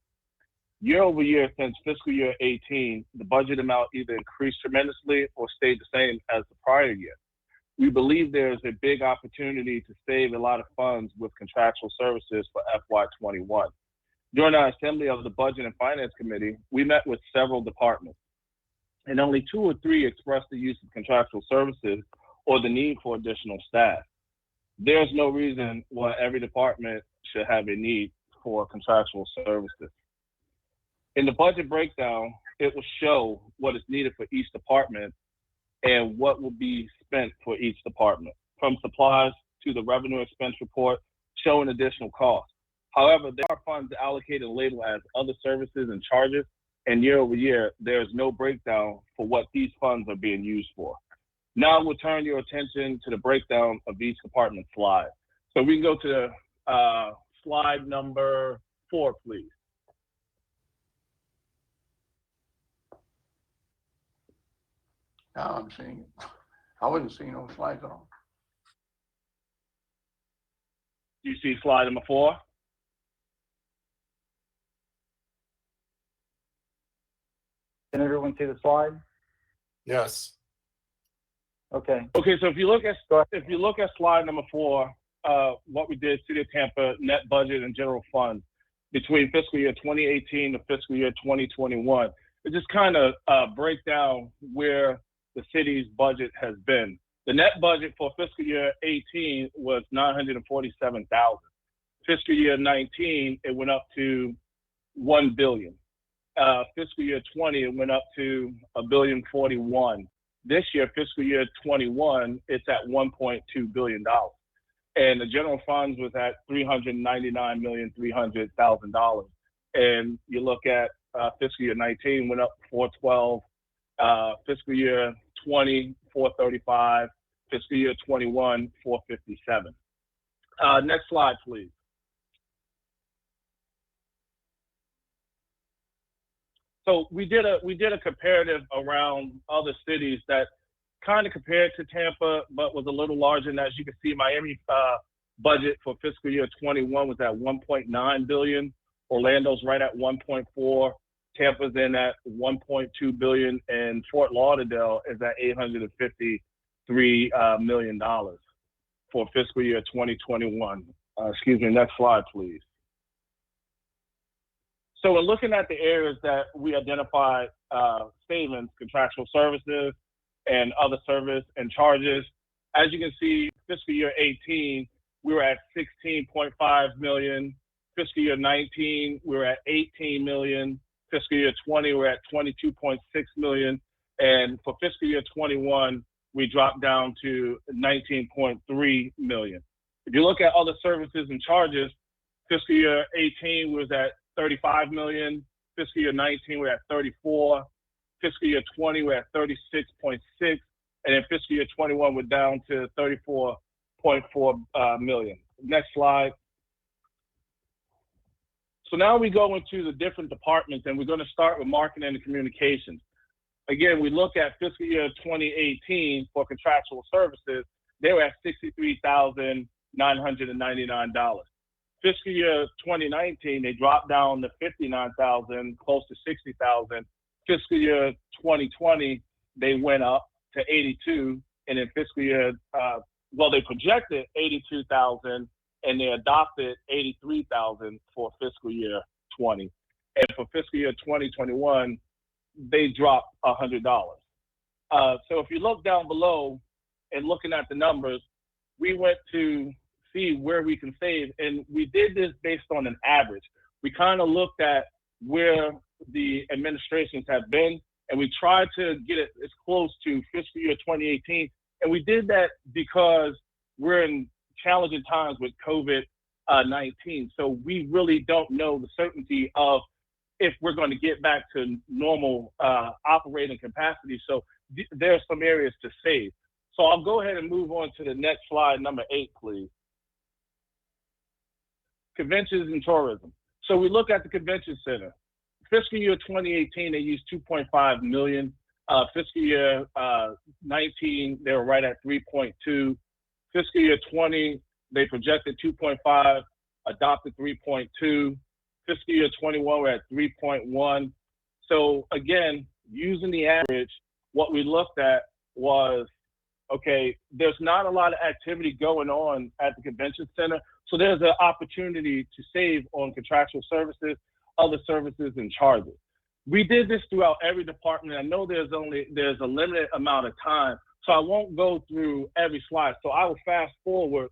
Year over year since fiscal year 18, the budget amount either increased tremendously or stayed the same as the prior year. We believe there is a big opportunity to save a lot of funds with contractual services for FY21. During our assembly of the Budget and Finance Committee, we met with several departments, and only 2 or 3 expressed the use of contractual services or the need for additional staff. There's no reason why every department should have a need for contractual services. In the budget breakdown, it will show what is needed for each department and what will be spent for each department, from supplies to the revenue expense report showing additional costs. However, there are funds allocated and labeled as other services and charges, and year over year, there is no breakdown for what these funds are being used for. Now we'll turn your attention to the breakdown of each department slide. So we can go to slide number 4, please. Now I'm seeing it. I wasn't seeing those slides at all. You see slide number 4? Can everyone see the slide? Yes. Okay. Okay, so if you look at slide number 4, what we did, City of Tampa net budget and general fund between fiscal year 2018 to fiscal year 2021, it just kind of break down where the city's budget has been. The net budget for fiscal year 18 was $947,000. Fiscal year 19, it went up to 1 billion. Fiscal year 20, it went up to $1.041 billion. This year, fiscal year 21, it's at $1.2 billion. And the general funds was at $399,300,000. And you look at fiscal year 19 went up 412, fiscal year 20, 435, fiscal year 21, 457. Next slide, please. So we did a comparative around other cities that kind of compared to Tampa, but was a little larger. And as you can see, Miami budget for fiscal year 21 was at 1.9 billion. Orlando's right at 1.4. Tampa's in at 1.2 billion, and Fort Lauderdale is at $853 million for fiscal year 2021. Excuse me, next slide, please. So in looking at the areas that we identified savings, contractual services, and other service and charges, as you can see, fiscal year 18, we were at 16.5 million. Fiscal year 19, we were at 18 million. Fiscal year 20, we're at 22.6 million. And for fiscal year 21, we dropped down to 19.3 million. If you look at other services and charges, fiscal year 18 was at 35 million. Fiscal year 19, we're at 34. Fiscal year 20, we're at 36.6. And then fiscal year 21, we're down to 34.4 million. Next slide. So now we go into the different departments, and we're going to start with marketing and communications. Again, we look at fiscal year 2018 for contractual services, they were at $63,999. Fiscal year 2019, they dropped down to $59,000, close to $60,000. Fiscal year 2020, they went up to 82, and in fiscal year, they projected 82,000, and they adopted 83,000 for fiscal year 20. And for fiscal year 2021, they dropped $100. So if you look down below and looking at the numbers, we went to see where we can save, and we did this based on an average. We kind of looked at where the administrations have been, and we tried to get it as close to fiscal year 2018. And we did that because we're in challenging times with COVID-19. So we really don't know the certainty of if we're going to get back to normal operating capacity. So there are some areas to save. So I'll go ahead and move on to the next slide, number 8, please. Conventions and tourism. So we look at the convention center. Fiscal year 2018, they used 2.5 million. Fiscal year 19, they were right at 3.2. Fiscal year 20, they projected 2.5, adopted 3.2. Fiscal year 21, we're at 3.1. So again, using the average, what we looked at was, okay, there's not a lot of activity going on at the convention center. So there's an opportunity to save on contractual services, other services, and charges. We did this throughout every department. I know there's a limited amount of time, so I won't go through every slide. So I will fast forward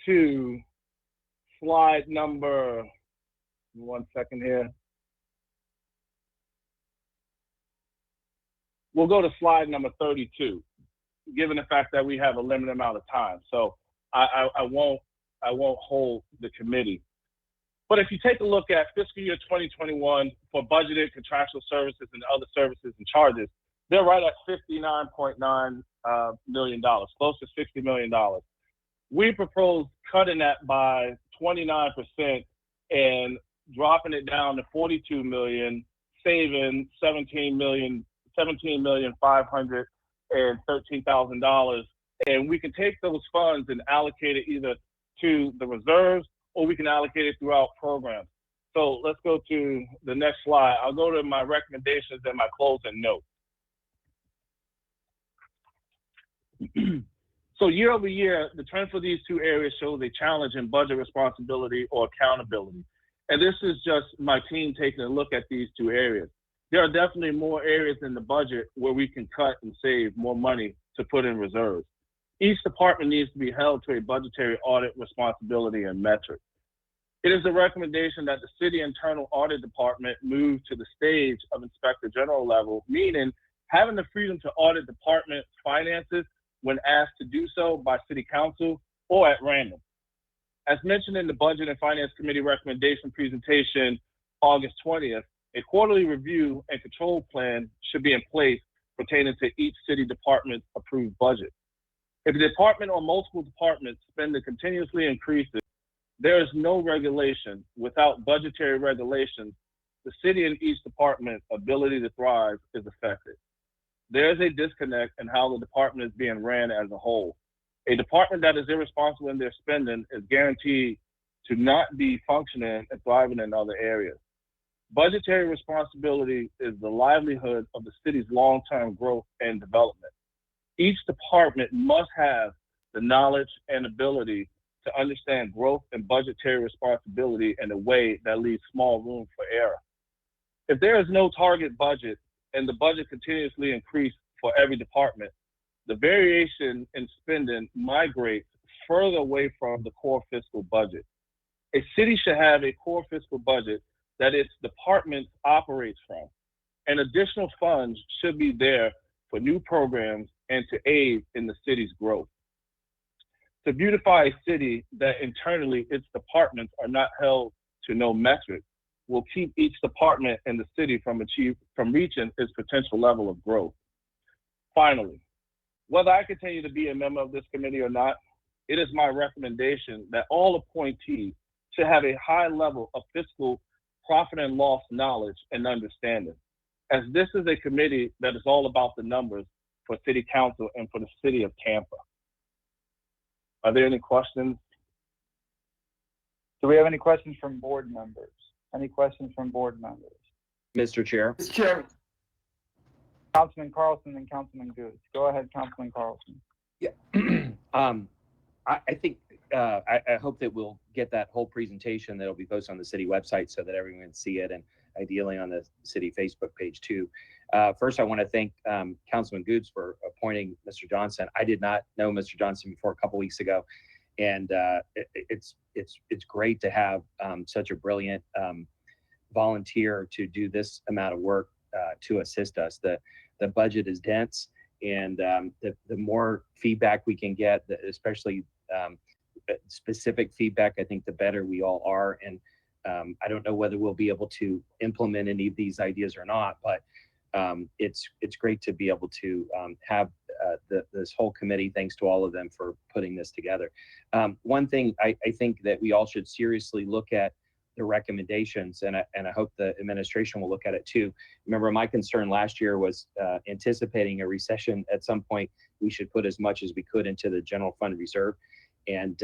to slide number, 1 second here. We'll go to slide number 32, given the fact that we have a limited amount of time. So I won't hold the committee. But if you take a look at fiscal year 2021 for budgeted contractual services and other services and charges, they're right at $59.9 million, close to $60 million. We propose cutting that by 29% and dropping it down to 42 million, saving $17,513,000. And we can take those funds and allocate it either to the reserves or we can allocate it throughout programs. So let's go to the next slide. I'll go to my recommendations and my closing note. So year over year, the trend for these two areas shows a challenge in budget responsibility or accountability. And this is just my team taking a look at these two areas. There are definitely more areas in the budget where we can cut and save more money to put in reserves. Each department needs to be held to a budgetary audit responsibility and metric. It is the recommendation that the city internal audit department move to the stage of inspector general level, meaning having the freedom to audit department finances when asked to do so by city council or at random. As mentioned in the Budget and Finance Committee recommendation presentation August 20th, a quarterly review and control plan should be in place pertaining to each city department's approved budget. If a department or multiple departments spend and continuously increases, there is no regulation. Without budgetary regulations, the city and each department's ability to thrive is affected. There is a disconnect in how the department is being ran as a whole. A department that is irresponsible in their spending is guaranteed to not be functioning and thriving in other areas. Budgetary responsibility is the livelihood of the city's long-term growth and development. Each department must have the knowledge and ability to understand growth and budgetary responsibility in a way that leaves small room for error. If there is no target budget and the budget continuously increases for every department, the variation in spending migrates further away from the core fiscal budget. A city should have a core fiscal budget that its department operates from, and additional funds should be there for new programs and to aid in the city's growth. To beautify a city that internally its departments are not held to no metric will keep each department in the city from reaching its potential level of growth. Finally, whether I continue to be a member of this committee or not, it is my recommendation that all appointees should have a high level of fiscal profit and loss knowledge and understanding, as this is a committee that is all about the numbers for City Council and for the city of Tampa. Are there any questions? Do we have any questions from board members? Any questions from board members? Mr. Chair. Mr. Chairman. Councilman Carlson and Councilman Goods. Go ahead, Councilman Carlson. Yeah. I think, I hope that we'll get that whole presentation that'll be posted on the city website so that everyone can see it, and ideally on the city Facebook page too. First, I want to thank Councilman Goods for appointing Mr. Johnson. I did not know Mr. Johnson before a couple weeks ago, and it's great to have such a brilliant volunteer to do this amount of work to assist us. The budget is dense, and the more feedback we can get, especially specific feedback, I think the better we all are. And I don't know whether we'll be able to implement any of these ideas or not, but it's great to be able to have this whole committee. Thanks to all of them for putting this together. One thing I think that we all should seriously look at the recommendations, and I hope the administration will look at it too. Remember, my concern last year was anticipating a recession at some point. We should put as much as we could into the general fund reserve. And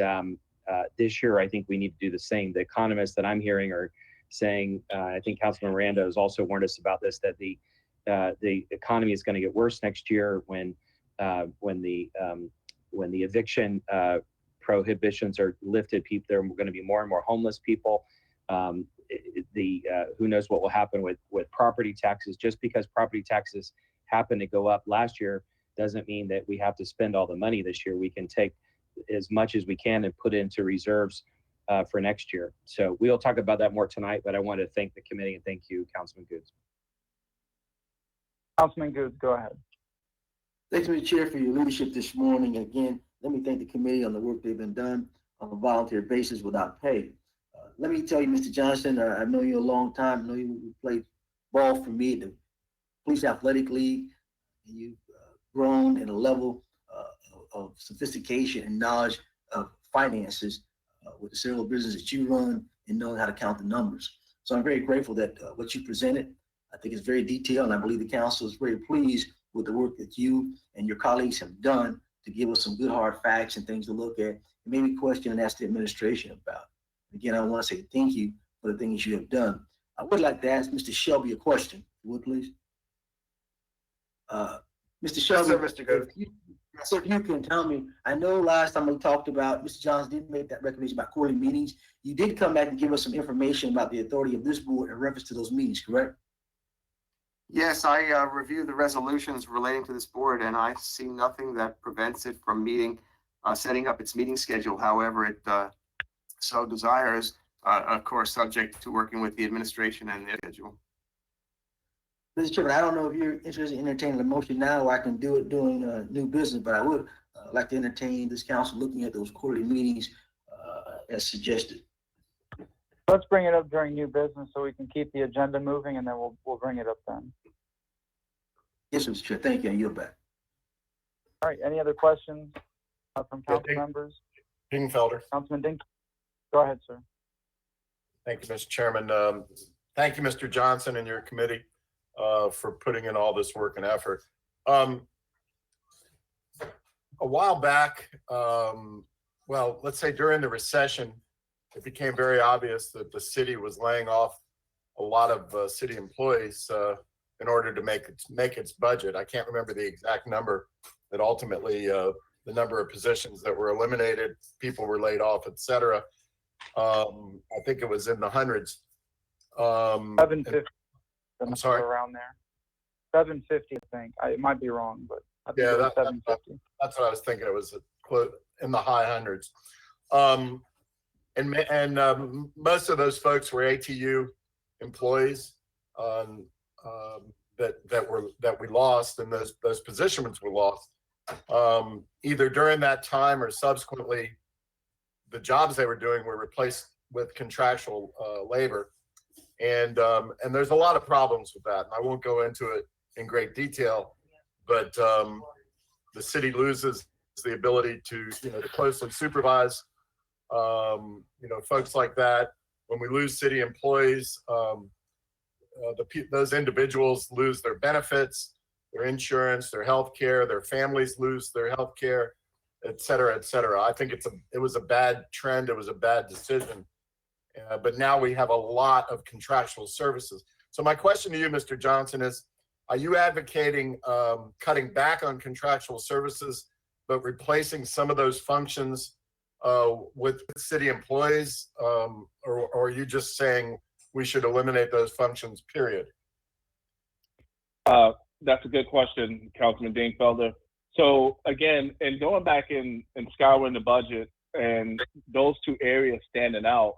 this year, I think we need to do the same. The economists that I'm hearing are saying, I think Councilman Miranda has also warned us about this, that the economy is going to get worse next year when the eviction prohibitions are lifted. There are going to be more and more homeless people. Who knows what will happen with property taxes. Just because property taxes happen to go up last year doesn't mean that we have to spend all the money this year. We can take as much as we can and put into reserves for next year. So we'll talk about that more tonight, but I want to thank the committee and thank you, Councilman Goods. Councilman Goods, go ahead. Thanks, Mr. Chair, for your leadership this morning. And again, let me thank the committee on the work they've been done on a volunteer basis without pay. Let me tell you, Mr. Johnson, I've known you a long time. I know you played ball for me at the Police Athletic League. And you've grown in a level of sophistication and knowledge of finances with the several business that you run and knowing how to count the numbers. So I'm very grateful that what you presented, I think is very detailed, and I believe the council is very pleased with the work that you and your colleagues have done to give us some good hard facts and things to look at, and maybe question and ask the administration about. Again, I want to say thank you for the things you have done. I would like to ask Mr. Shelby a question, if you would please. Mr. Shelby, Yes, sir, Mr. Good. if you can tell me, I know last time we talked about, Mr. Johnson did make that recommendation about quarterly meetings. You did come back and give us some information about the authority of this board in reference to those meetings, correct? Yes, I reviewed the resolutions relating to this board, and I see nothing that prevents it from setting up its meeting schedule however it so desires. of course, subject to working with the administration and their schedule. Mr. Chairman, I don't know if you're interested in entertaining a motion now, or I can do it during new business, but I would like to entertain this council looking at those quarterly meetings as suggested. Let's bring it up during new business so we can keep the agenda moving, and then we'll bring it up then. Yes, Mr. Chair. Thank you, and you're back. All right. Any other questions from council members? Dingfelder. Councilman Dink. Go ahead, sir. Thank you, Mr. Chairman. Thank you, Mr. Johnson and your committee for putting in all this work and effort. A while back, well, let's say during the recession, it became very obvious that the city was laying off a lot of city employees in order to make its budget. I can't remember the exact number, that ultimately the number of positions that were eliminated, people were laid off, et cetera. I think it was in the hundreds. 750. I'm sorry? Around there. 750, I think. I might be wrong, but I think Yeah, it was 750. That's what I was thinking. It was in the high hundreds. And most of those folks were ATU employees that we lost, and those positions were lost either during that time or subsequently. The jobs they were doing were replaced with contractual labor, and there's a lot of problems with that. And I won't go into it in great detail, but the city loses the ability to closely supervise folks like that. When we lose city employees, those individuals lose their benefits, their insurance, their health care, their families lose their health care, et cetera, et cetera. I think it was a bad trend. It was a bad decision. But now we have a lot of contractual services. So my question to you, Mr. Johnson, is, are you advocating cutting back on contractual services, but replacing some of those functions with city employees? Or are you just saying we should eliminate those functions, period? That's a good question, Councilman Dingfelder. So again, and going back and scouring the budget and those two areas standing out,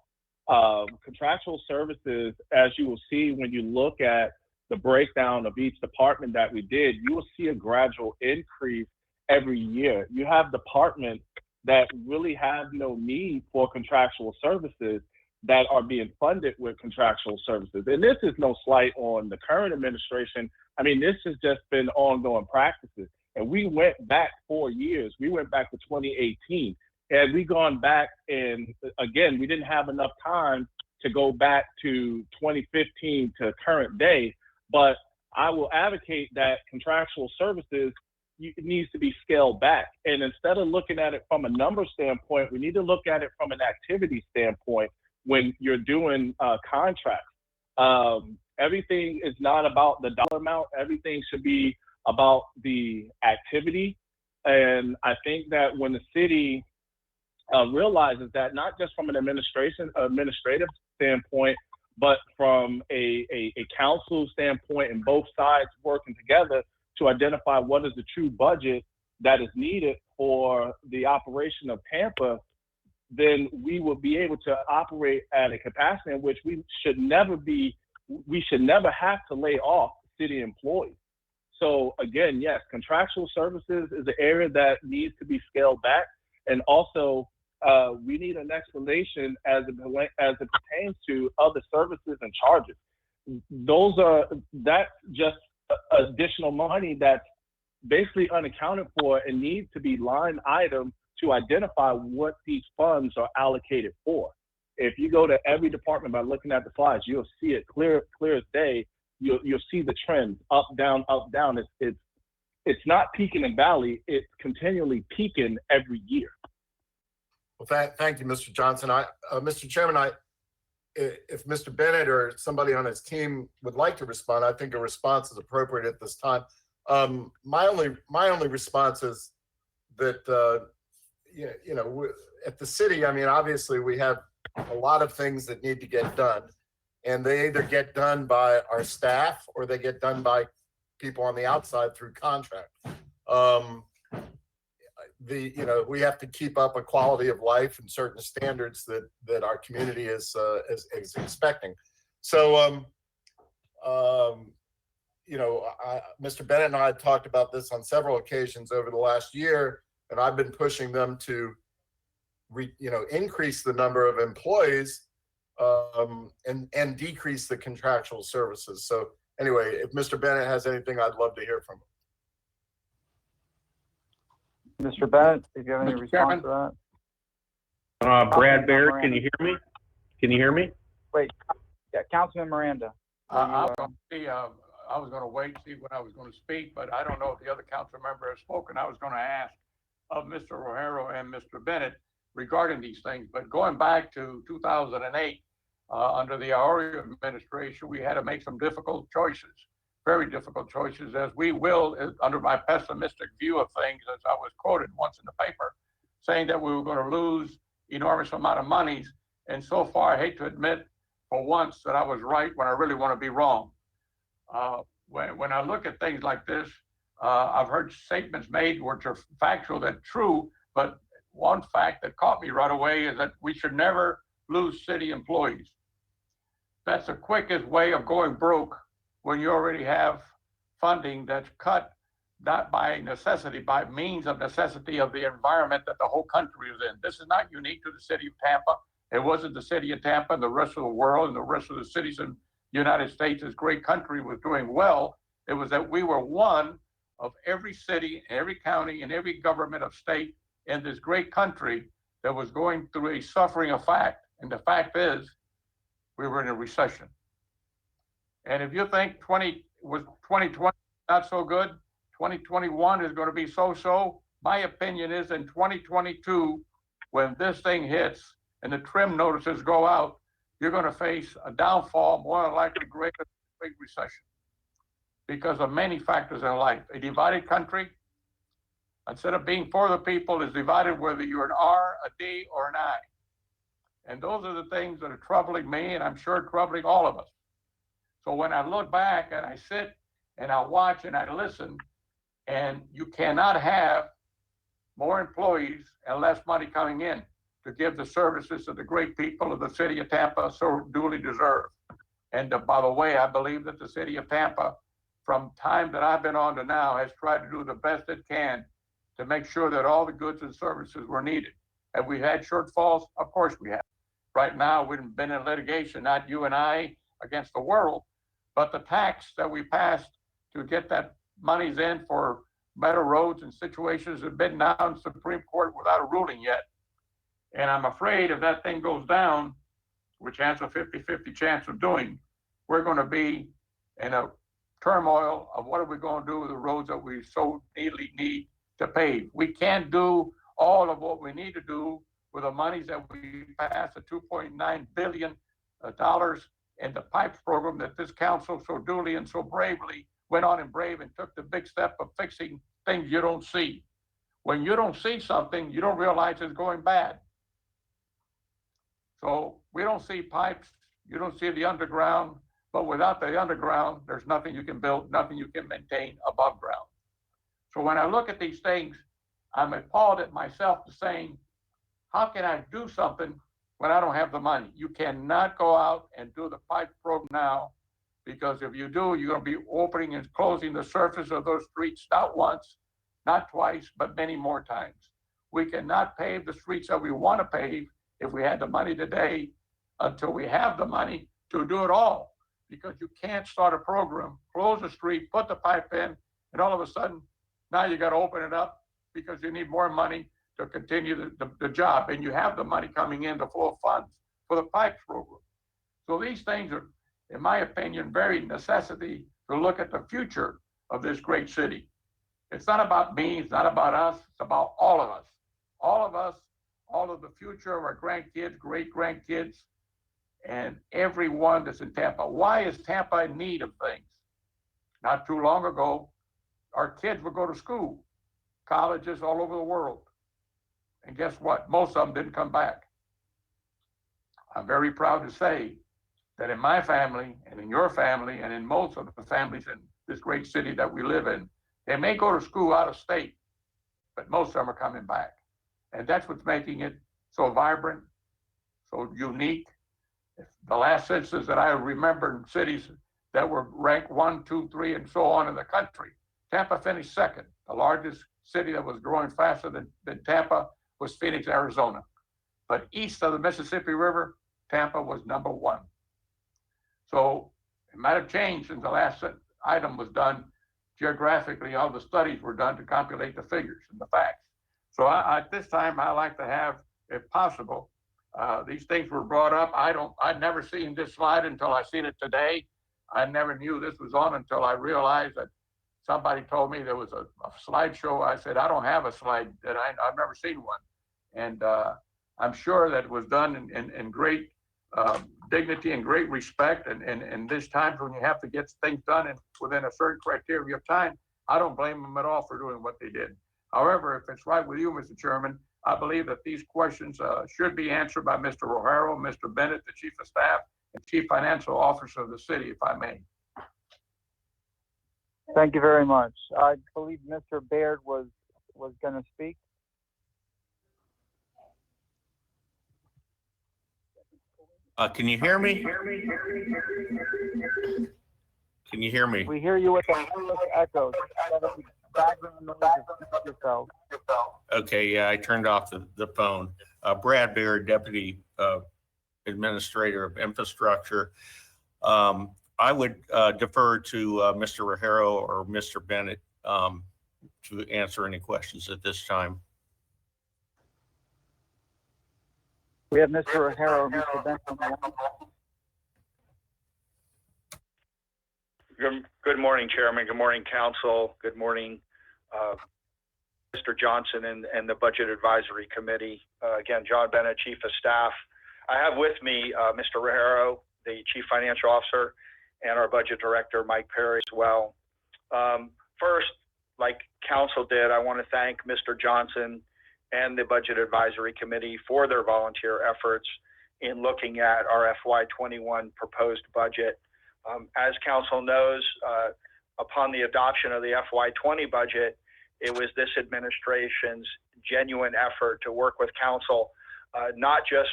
contractual services, as you will see when you look at the breakdown of each department that we did, you will see a gradual increase every year. You have departments that really have no need for contractual services that are being funded with contractual services. And this is no slight on the current administration. I mean, this has just been ongoing practices. And we went back 4 years. We went back to 2018. Had we gone back, and again, we didn't have enough time to go back to 2015 to current day, but I will advocate that contractual services needs to be scaled back. And instead of looking at it from a number standpoint, we need to look at it from an activity standpoint when you're doing contracts. Everything is not about the dollar amount. Everything should be about the activity. And I think that when the city realizes that, not just from an administrative standpoint, but from a council standpoint, and both sides working together to identify what is the true budget that is needed for the operation of Tampa, then we will be able to operate at a capacity in which we should never have to lay off city employees. So again, yes, contractual services is an area that needs to be scaled back. And also, we need an explanation as it pertains to other services and charges. That's just additional money that's basically unaccounted for and needs to be line item to identify what these funds are allocated for. If you go to every department by looking at the slides, you'll see it clear as day. You'll see the trends up, down, up, down. It's not peaking and valley. It's continually peaking every year. Well, thank you, Mr. Johnson. Mr. Chairman, if Mr. Bennett or somebody on his team would like to respond, I think a response is appropriate at this time. My only response is that at the city, I mean, obviously we have a lot of things that need to get done, and they either get done by our staff or they get done by people on the outside through contract. we have to keep up a quality of life and certain standards that our community is expecting. So, Mr. Bennett and I had talked about this on several occasions over the last year, and I've been pushing them to, increase the number of employees and decrease the contractual services. So anyway, if Mr. Bennett has anything, I'd love to hear from him. Mr. Bennett, if you have any Mr. response Chairman. to that. Brad Baird, Miranda. can you hear me? Can you hear me? Wait, yeah, Councilman Miranda. I was going to wait and see when I was going to speak, but I don't know if the other council member has spoken. I was going to ask of Mr. Rogero and Mr. Bennett regarding these things. But going back to 2008, under the Arroyo administration, we had to make some difficult choices, very difficult choices, as we will, under my pessimistic view of things, as I was quoted once in the paper, saying that we were going to lose enormous amount of monies. And so far, I hate to admit for once that I was right when I really want to be wrong. When I look at things like this, I've heard statements made which are factual, that true, but one fact that caught me right away is that we should never lose city employees. That's the quickest way of going broke when you already have funding that's cut, not by necessity, by means of necessity of the environment that the whole country is in. This is not unique to the city of Tampa. It wasn't the city of Tampa and the rest of the world and the rest of the cities in the United States, this great country was doing well. It was that we were one of every city, every county, and every government of state in this great country that was going through a suffering of fact. And the fact is, we were in a recession. And if you think 2020 not so good, 2021 is going to be so-so, my opinion is in 2022, when this thing hits and the trim notices go out, you're going to face a downfall, more than likely greater than a big recession, because of many factors in life. A divided country, instead of being for the people, is divided whether you're an R, a D, or an I. And those are the things that are troubling me, and I'm sure troubling all of us. So when I look back and I sit and I watch and I listen, and you cannot have more employees and less money coming in to give the services that the great people of the city of Tampa so duly deserve. And by the way, I believe that the city of Tampa, from time that I've been on to now, has tried to do the best it can to make sure that all the goods and services were needed. Have we had shortfalls? Of course we have. Right now, we've been in litigation, not you and I against the world, but the tax that we passed to get that monies in for better roads and situations have been now in Supreme Court without a ruling yet. And I'm afraid if that thing goes down, which has a 50-50 chance of doing, we're going to be in a turmoil of what are we going to do with the roads that we so need to pave. We can't do all of what we need to do with the monies that we passed, the $2.9 billion in the PIPES program that this council so duly and so bravely went on and brave and took the big step of fixing things you don't see. When you don't see something, you don't realize it's going bad. So we don't see pipes, you don't see the underground, but without the underground, there's nothing you can build, nothing you can maintain above ground. So when I look at these things, I'm appalled at myself to saying, how can I do something when I don't have the money? You cannot go out and do the pipe program now, because if you do, you're going to be opening and closing the surface of those streets, not once, not twice, but many more times. We cannot pave the streets that we want to pave if we had the money today until we have the money to do it all, because you can't start a program, close the street, put the pipe in, and all of a sudden, now you got to open it up because you need more money to continue the job, and you have the money coming in, the flow of funds for the pipes program. So these things are, in my opinion, very necessity to look at the future of this great city. It's not about me, it's not about us, it's about all of us. All of us, all of the future of our grandkids, great-grandkids, and everyone that's in Tampa. Why is Tampa in need of things? Not too long ago, our kids would go to school, colleges all over the world. And guess what? Most of them didn't come back. I'm very proud to say that in my family and in your family and in most of the families in this great city that we live in, they may go to school out of state, but most of them are coming back. And that's what's making it so vibrant, so unique. The last census that I remember in cities that were ranked 1, 2, 3, and so on in the country, Tampa finished second. The largest city that was growing faster than Tampa was Phoenix, Arizona. But east of the Mississippi River, Tampa was #1. So it might have changed since the last item was done. Geographically, all the studies were done to calculate the figures and the facts. So at this time, I like to have, if possible, these things were brought up. I'd never seen this slide until I seen it today. I never knew this was on until I realized that somebody told me there was a slideshow. I said, I don't have a slide, that I've never seen one. And I'm sure that it was done in great dignity and great respect. And this times when you have to get things done within a certain criteria of time, I don't blame them at all for doing what they did. However, if it's right with you, Mr. Chairman, I believe that these questions should be answered by Mr. O'Hara, Mr. Bennett, the Chief of Staff, and Chief Financial Officer of the city, if I may. Thank you very much. I believe Mr. Baird was going to speak. Can you hear me? Can you hear me? We hear you with the echoes. Background noise yourself. Okay, yeah, I turned off the phone. Brad Baird, Deputy Administrator of Infrastructure. I would defer to Mr. O'Hara or Mr. Bennett to answer any questions at this time. We have Mr. O'Hara or Mr. Bennett on the line. Good morning, Chairman. Good morning, Council. Good morning, Mr. Johnson and the Budget Advisory Committee. Again, John Bennett, Chief of Staff. I have with me Mr. O'Hara, the Chief Financial Officer, and our Budget Director, Mike Perry, as well. First, like Council did, I want to thank Mr. Johnson and the Budget Advisory Committee for their volunteer efforts in looking at our FY21 proposed budget. As Council knows, upon the adoption of the FY20 budget, it was this administration's genuine effort to work with Council, not just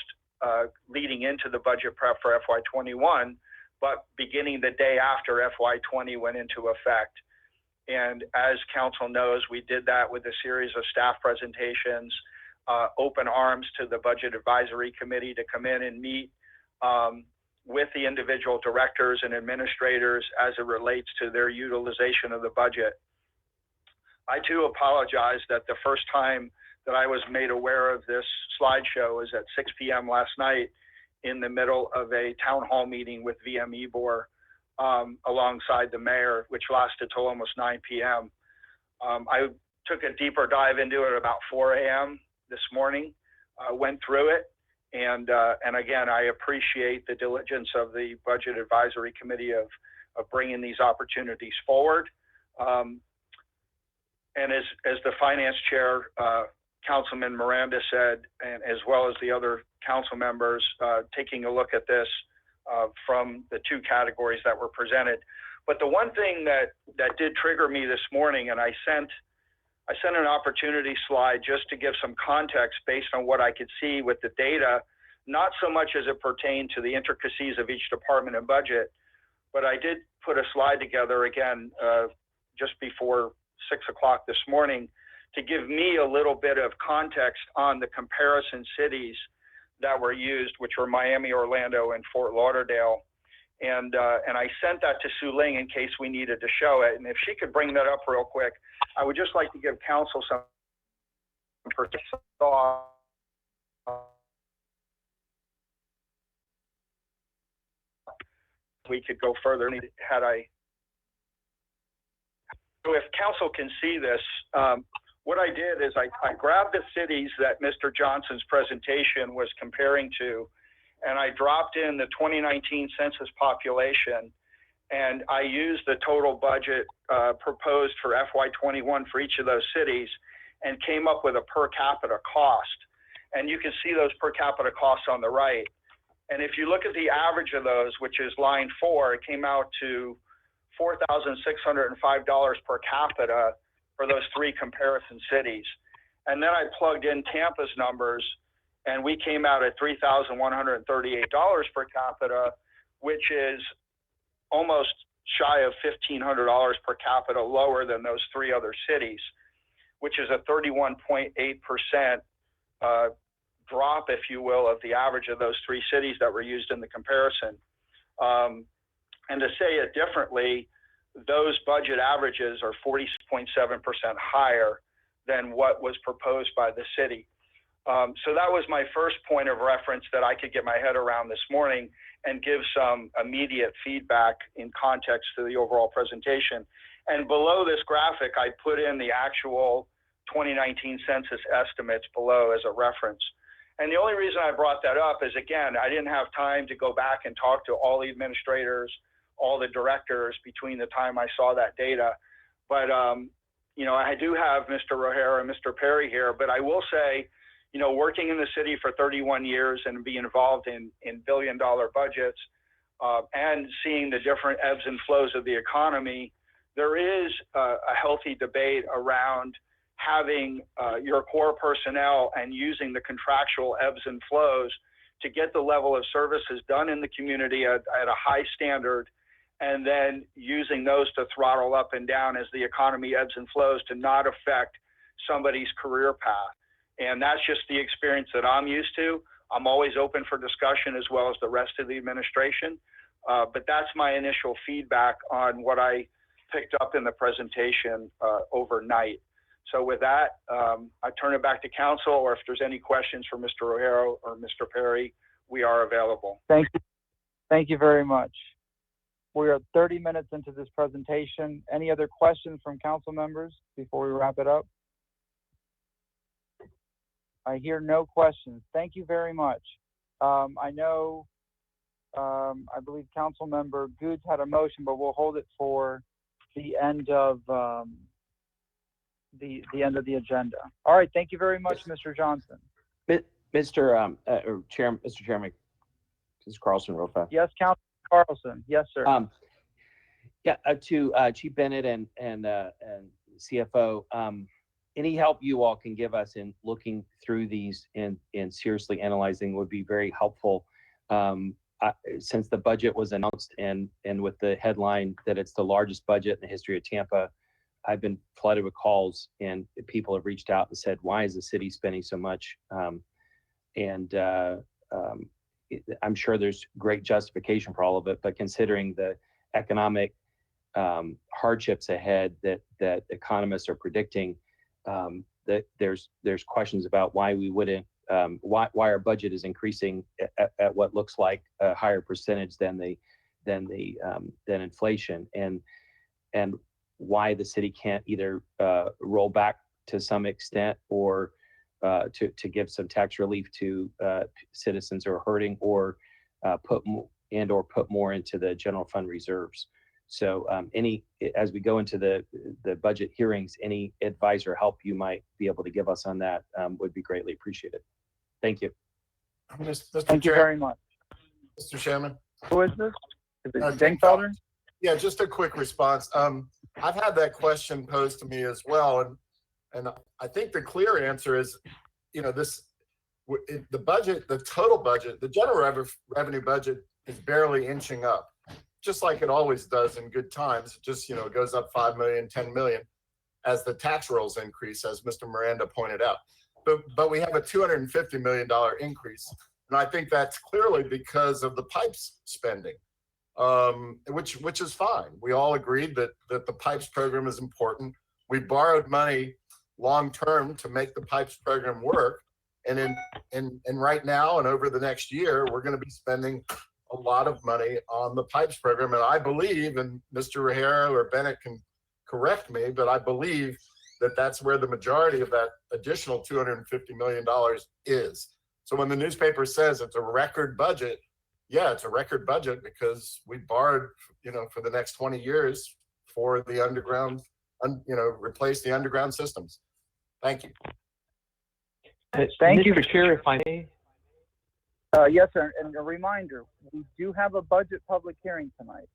leading into the budget prep for FY21, but beginning the day after FY20 went into effect. And as Council knows, we did that with a series of staff presentations, open arms to the Budget Advisory Committee to come in and meet with the individual directors and administrators as it relates to their utilization of the budget. I too apologize that the first time that I was made aware of this slideshow was at 6 p.m. last night in the middle of a town hall meeting with VM Ebor alongside the mayor, which lasted till almost 9 p.m. I took a deeper dive into it about 4 a.m. this morning, went through it, and again, I appreciate the diligence of the Budget Advisory Committee of bringing these opportunities forward. And as the Finance Chair, Councilman Miranda said, and as well as the other council members, taking a look at this from the two categories that were presented. But the one thing that did trigger me this morning, and I sent an opportunity slide just to give some context based on what I could see with the data, not so much as it pertained to the intricacies of each department and budget, but I did put a slide together again just before 6 o'clock this morning to give me a little bit of context on the comparison cities that were used, which were Miami, Orlando, and Fort Lauderdale. And I sent that to Sue Ling in case we needed to show it. And if she could bring that up real quick, I would just like to give council some thought. We could go further had I. So if council can see this, what I did is I grabbed the cities that Mr. Johnson's presentation was comparing to, and I dropped in the 2019 census population, and I used the total budget proposed for FY21 for each of those cities and came up with a per capita cost. And you can see those per capita costs on the right. And if you look at the average of those, which is line 4, it came out to $4,605 per capita for those three comparison cities. And then I plugged in Tampa's numbers, and we came out at $3,138 per capita, which is almost shy of $1,500 per capita lower than those three other cities, which is a 31.8% drop, if you will, of the average of those three cities that were used in the comparison. And to say it differently, those budget averages are 40.7% higher than what was proposed by the city. So that was my first point of reference that I could get my head around this morning and give some immediate feedback in context to the overall presentation. And below this graphic, I put in the actual 2019 census estimates below as a reference. And the only reason I brought that up is, again, I didn't have time to go back and talk to all the administrators, all the directors between the time I saw that data. But, you know, I do have Mr. Rohero and Mr. Perry here, but I will say, you know, working in the city for 31 years and being involved in billion-dollar budgets and seeing the different ebbs and flows of the economy, there is a healthy debate around having your core personnel and using the contractual ebbs and flows to get the level of services done in the community at a high standard, and then using those to throttle up and down as the economy ebbs and flows to not affect somebody's career path. And that's just the experience that I'm used to. I'm always open for discussion as well as the rest of the administration. But that's my initial feedback on what I picked up in the presentation overnight. So with that, I turn it back to council, or if there's any questions for Mr. Rohero or Mr. Perry, we are available. Thank you. Thank you very much. We are 30 minutes into this presentation. Any other questions from council members before we wrap it up? I hear no questions. Thank you very much. I know, I believe Council Member Goods had a motion, but we'll hold it for the end of the end of the agenda. All right. Thank you very much, Mr. Johnson. Mr. Chairman, this is Carlson, real fast. Yes, Councilman Carlson. Yes, sir. Yeah, to Chief Bennett and CFO, any help you all can give us in looking through these and seriously analyzing would be very helpful. Since the budget was announced and with the headline that it's the largest budget in the history of Tampa, I've been flooded with calls, and people have reached out and said, why is the city spending so much? I'm sure there's great justification for all of it, but considering the economic hardships ahead that economists are predicting, that there's questions about why we wouldn't, why our budget is increasing at what looks like a higher percentage than inflation, and why the city can't either roll back to some extent or to give some tax relief to citizens who are hurting, or put more into the general fund reserves. So as we go into the budget hearings, any advice or help you might be able to give us on that would be greatly appreciated. Thank you. Thank you very much. Mr. Chairman. Who is this? Is it Dingfelder? Yeah, just a quick response. I've had that question posed to me as well, and I think the clear answer is, you know, the budget, the total budget, the general revenue budget is barely inching up, just like it always does in good times. It just, you know, goes up 5 million, 10 million as the tax rolls increase, as Mr. Miranda pointed out. But we have a $250 million increase, and I think that's clearly because of the pipes spending. Which is fine. We all agreed that the pipes program is important. We borrowed money long term to make the pipes program work, and right now and over the next year, we're going to be spending a lot of money on the pipes program. And I believe, and Mr. Rohero or Bennett can correct me, but I believe that that's where the majority of that additional $250 million is. So when the newspaper says it's a record budget, yeah, it's a record budget because we borrowed, you know, for the next 20 years for the underground, you know, replace the underground systems. Thank you. Thank you. Mr. Chair, if I may. Yes, sir. And a reminder, we do have a budget public hearing tonight,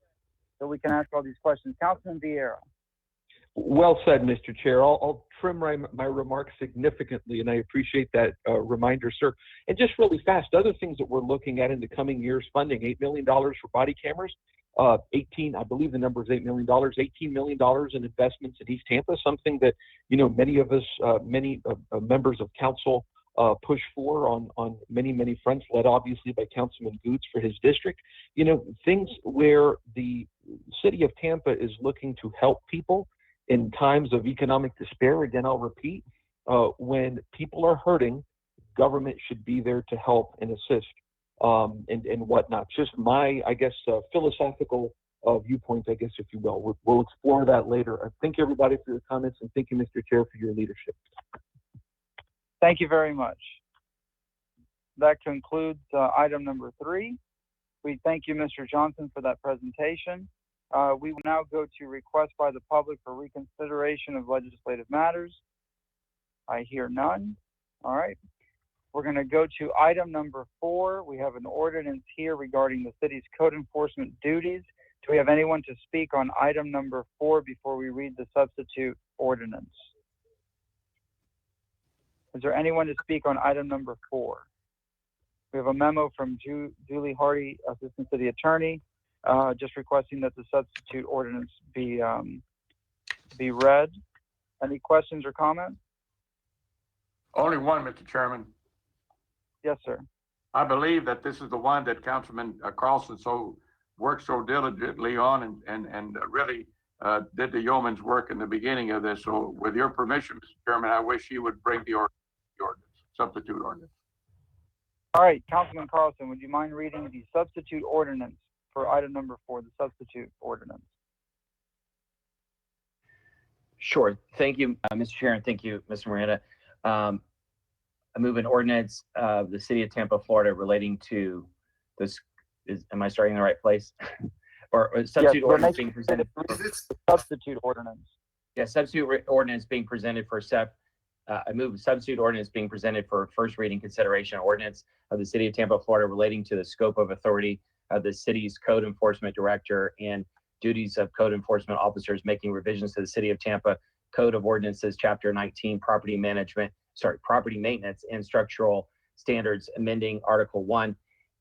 so we can ask all these questions. Councilman Vieira. Well said, Mr. Chair. I'll trim my remarks significantly, and I appreciate that reminder, sir. And just really fast, other things that we're looking at in the coming years, funding $8 million for body cameras, I believe the number is $8 million, $18 million in investments in East Tampa, something that, many of us, many members of council push for on many fronts, led obviously by Councilman Goots for his district. Things where the city of Tampa is looking to help people in times of economic despair. Again, I'll repeat, when people are hurting, government should be there to help and assist and whatnot. Just my, philosophical viewpoint, if you will. We'll explore that later. I thank everybody for your comments, and thank you, Mr. Chair, for your leadership. Thank you very much. That concludes item number 3. We thank you, Mr. Johnson, for that presentation. We will now go to requests by the public for reconsideration of legislative matters. I hear none. All right. We're going to go to item number 4. We have an ordinance here regarding the city's code enforcement duties. Do we have anyone to speak on item number 4 before we read the substitute ordinance? Is there anyone to speak on item number 4? We have a memo from Julie Hardy, Assistant City Attorney, just requesting that the substitute ordinance be read. Any questions or comments? Only one, Mr. Chairman. Yes, sir. I believe that this is the one that Councilman Carlson worked so diligently on and really did the yeoman's work in the beginning of this. So with your permission, Mr. Chairman, I wish he would bring the ordinance, substitute ordinance. All right, Councilman Carlson, would you mind reading the substitute ordinance for item number 4, the substitute ordinance? Sure. Thank you, Mr. Chair, and thank you, Mr. Miranda. I move an ordinance of the city of Tampa, Florida, relating to this. Am I starting in the right place? or substitute ordinance being presented. Substitute ordinance. Yeah, substitute ordinance being presented for I move substitute ordinance being presented for first reading consideration. Ordinance of the city of Tampa, Florida, relating to the scope of authority of the city's code enforcement director and duties of code enforcement officers, making revisions to the city of Tampa Code of Ordinances, Chapter 19, property maintenance and structural standards, amending Article 1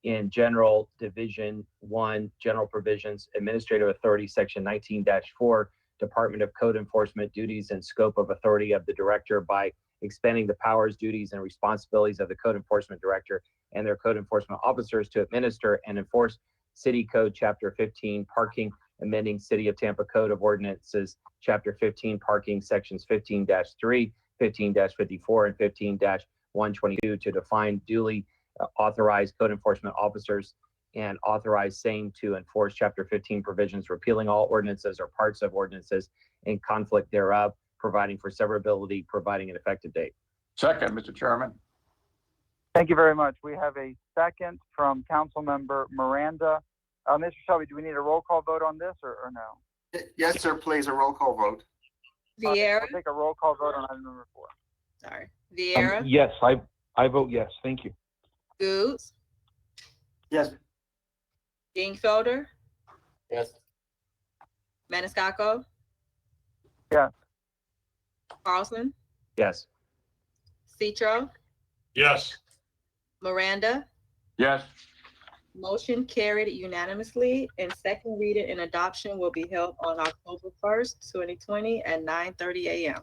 in General Division 1, General Provisions, Administrative Authority, Section 19-4, Department of Code Enforcement, duties and scope of authority of the director by expanding the powers, duties, and responsibilities of the code enforcement director and their code enforcement officers to administer and enforce City Code Chapter 15, parking, amending City of Tampa Code of Ordinances, Chapter 15, parking, sections 15-3, 15-54, and 15-122 to define duly authorized code enforcement officers and authorize same to enforce Chapter 15 provisions, repealing all ordinances or parts of ordinances in conflict thereof, providing for severability, providing an effective date. Second, Mr. Chairman. Thank you very much. We have a second from Councilmember Miranda. Mr. Shelby, do we need a roll call vote on this or no? Yes, sir, please, a roll call vote. Vieira? We'll take a roll call vote on item number 4. Sorry. Vieira? Yes, I vote yes. Thank you. Goods? Yes. Dingfelder? Yes. Maniscalco? Yes. Carlson? Yes. Citro? Yes. Miranda? Yes. Motion carried unanimously, and second reading and adoption will be held on October 1st, 2020 at 9:30 a.m.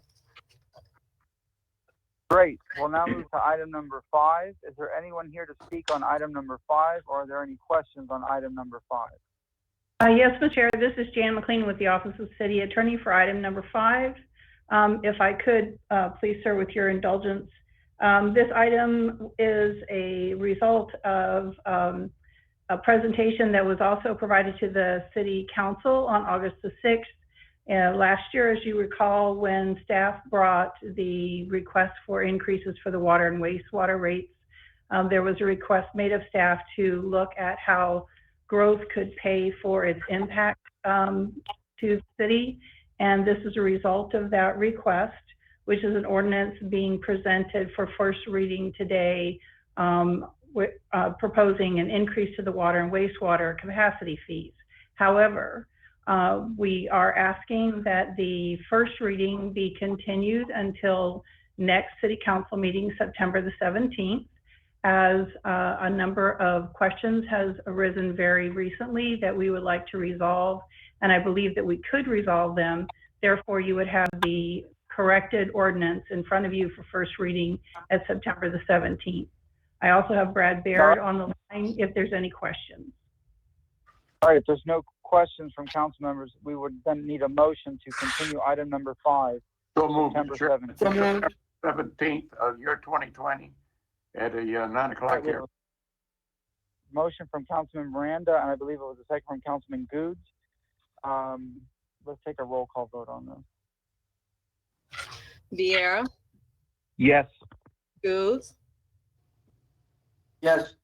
Great. We'll now move to item number 5. Is there anyone here to speak on item number 5, or are there any questions on item number 5? Yes, Mr. Chair, this is Jan McLean with the Office of City Attorney for item number 5. If I could, please, sir, with your indulgence. This item is a result of a presentation that was also provided to the City Council on August the 6th. Last year, as you recall, when staff brought the request for increases for the water and wastewater rates, there was a request made of staff to look at how growth could pay for its impact to the city. And this is a result of that request, which is an ordinance being presented for first reading today, proposing an increase to the water and wastewater capacity fees. However, We are asking that the first reading be continued until next city council meeting, September the 17th, as a number of questions has arisen very recently that we would like to resolve, and I believe that we could resolve them. Therefore, you would have the corrected ordinance in front of you for first reading at September the 17th. I also have Brad Baird on the line if there's any questions. All right, if there's no questions from council members, we would then need a motion to continue item number 5, So moved, September Chair. 7th. September 17th of year 2020 at a 9 o'clock here. Motion from Councilman Miranda, and I believe it was a second from Councilman Goods. Let's take a roll call vote on this. Vieira, Yes. Goods, Yes.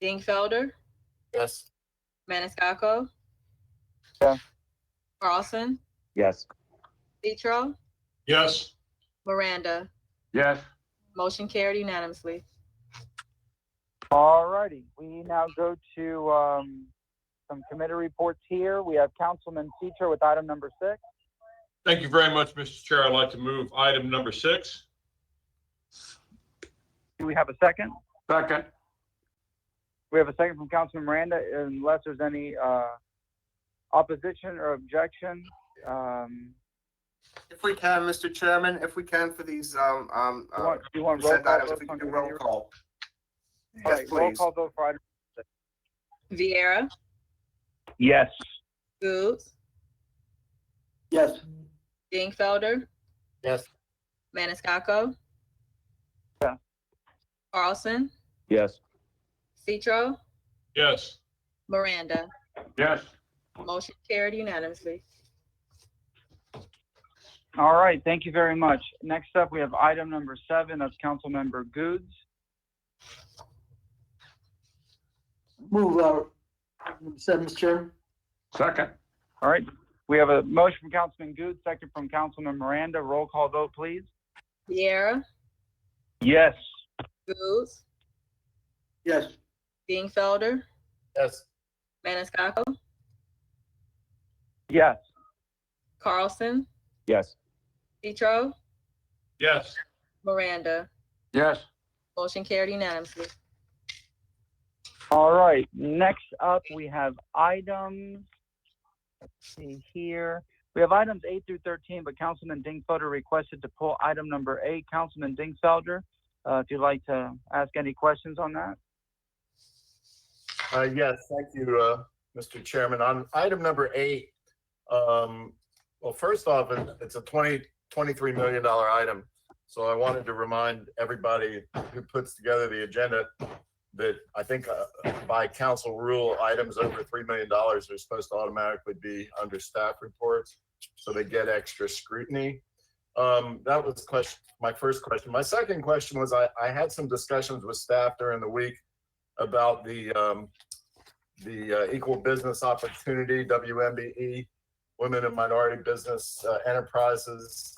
Dingfelder, Yes. Maniscalco, Yes. Carlson, Yes. Citro, Yes. Miranda. Yes. Motion carried unanimously. All righty, we now go to some committee reports here. We have Councilman Citro with item number 6. Thank you very much, Mr. Chair. I'd like to move item number 6. Do we have a second? Second. We have a second from Councilman Miranda, unless there's any opposition or objection. If we can, Mr. Chairman, if we can for these, Do you want roll consent call items, if votes we on can do committee? roll call. All Yes, right, roll please. call vote for item. Vieira, Yes. Goods, Yes. Dingfelder, Yes. Maniscalco, Yeah. Carlson, Yes. Citro, Yes. Miranda. Yes. Motion carried unanimously. All right, thank you very much. Next up, we have item number 7. That's Councilmember Goods. Move item number 7, Mr. Chairman. Second. All right, we have a motion from Councilman Goods, second from Councilman Miranda. Roll call vote, please. Vieira, Yes. Goods, Yes. Dingfelder, Yes. Maniscalco, Yes. Carlson, Yes. Citro, Yes. Miranda. Yes. Motion carried unanimously. All right, next up, we have items, let's see here. We have items 8 through 13, but Councilman Dingfelder requested to pull item number 8. Councilman Dingfelder, if you'd like to ask any questions on that. Yes, thank you, Mr. Chairman. On item number 8, well, first off, it's a $23 million item. So I wanted to remind everybody who puts together the agenda that I think by council rule, items over $3 million are supposed to automatically be under staff reports, so they get extra scrutiny. That was my first question. My second question was I had some discussions with staff during the week about the Equal Business Opportunity, WMBE, Women and Minority Business Enterprises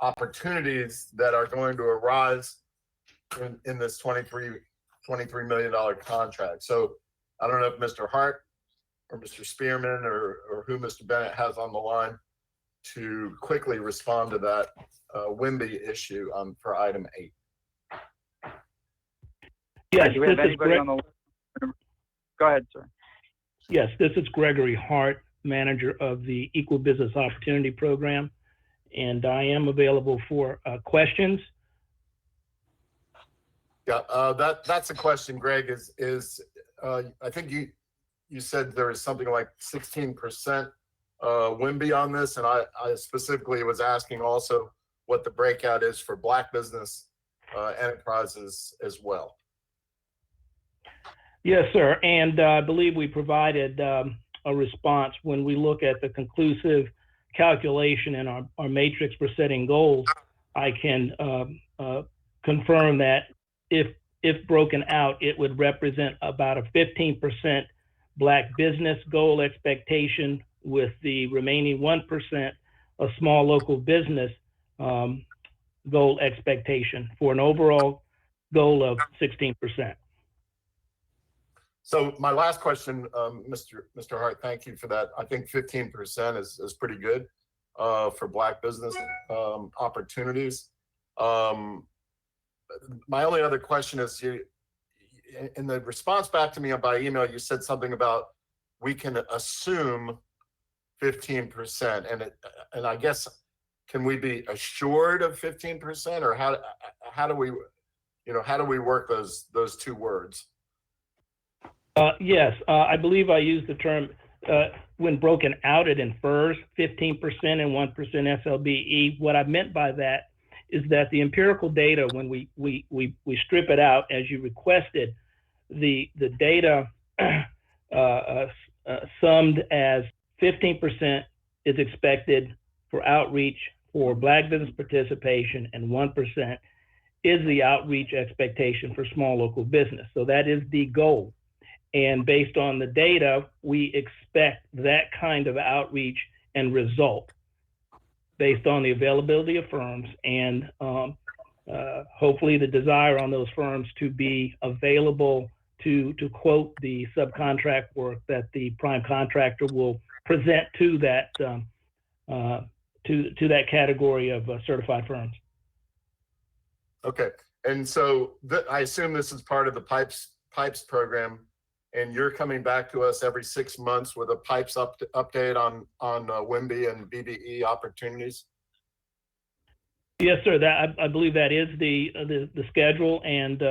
opportunities that are going to arise in this $23 million contract. So I don't know if Mr. Hart or Mr. Spearman or who Mr. Bennett has on the line to quickly respond to that WIMBY issue for item 8. Yes, Do we have anybody on the line? Go ahead, sir. Yes, this is Gregory Hart, manager of the Equal Business Opportunity Program, and I am available for questions. Yeah, that's a question, Greg. I think you said there was something like 16% WIMBY on this, and I specifically was asking also what the breakout is for Black business enterprises as well. Yes, sir, and I believe we provided a response when we look at the conclusive calculation in our matrix for setting goals. I can confirm that if broken out, it would represent about a 15% Black business goal expectation, with the remaining 1% a small local business goal expectation, for an overall goal of 16%. So my last question, Mr. Hart, thank you for that. I think 15% is pretty good for Black business opportunities. My only other question is, in the response back to me by email, you said something about we can assume 15%, and I guess, can we be assured of 15%, or how do we, how do we work those two words? Yes, I believe I used the term, when broken out, it infers 15% and 1% SLBE. What I meant by that is that the empirical data, when we strip it out as you requested, the data summed as 15% is expected for outreach for Black business participation, and 1% is the outreach expectation for small local business. So that is the goal. And based on the data, we expect that kind of outreach and result based on the availability of firms, and hopefully the desire on those firms to be available to quote the subcontract work that the prime contractor will present to that to that category of certified firms. Okay, and so I assume this is part of the PIPES program, and you're coming back to us every 6 months with a PIPES update on WIMBY and BBE opportunities? Yes, sir. That I believe that is the schedule, and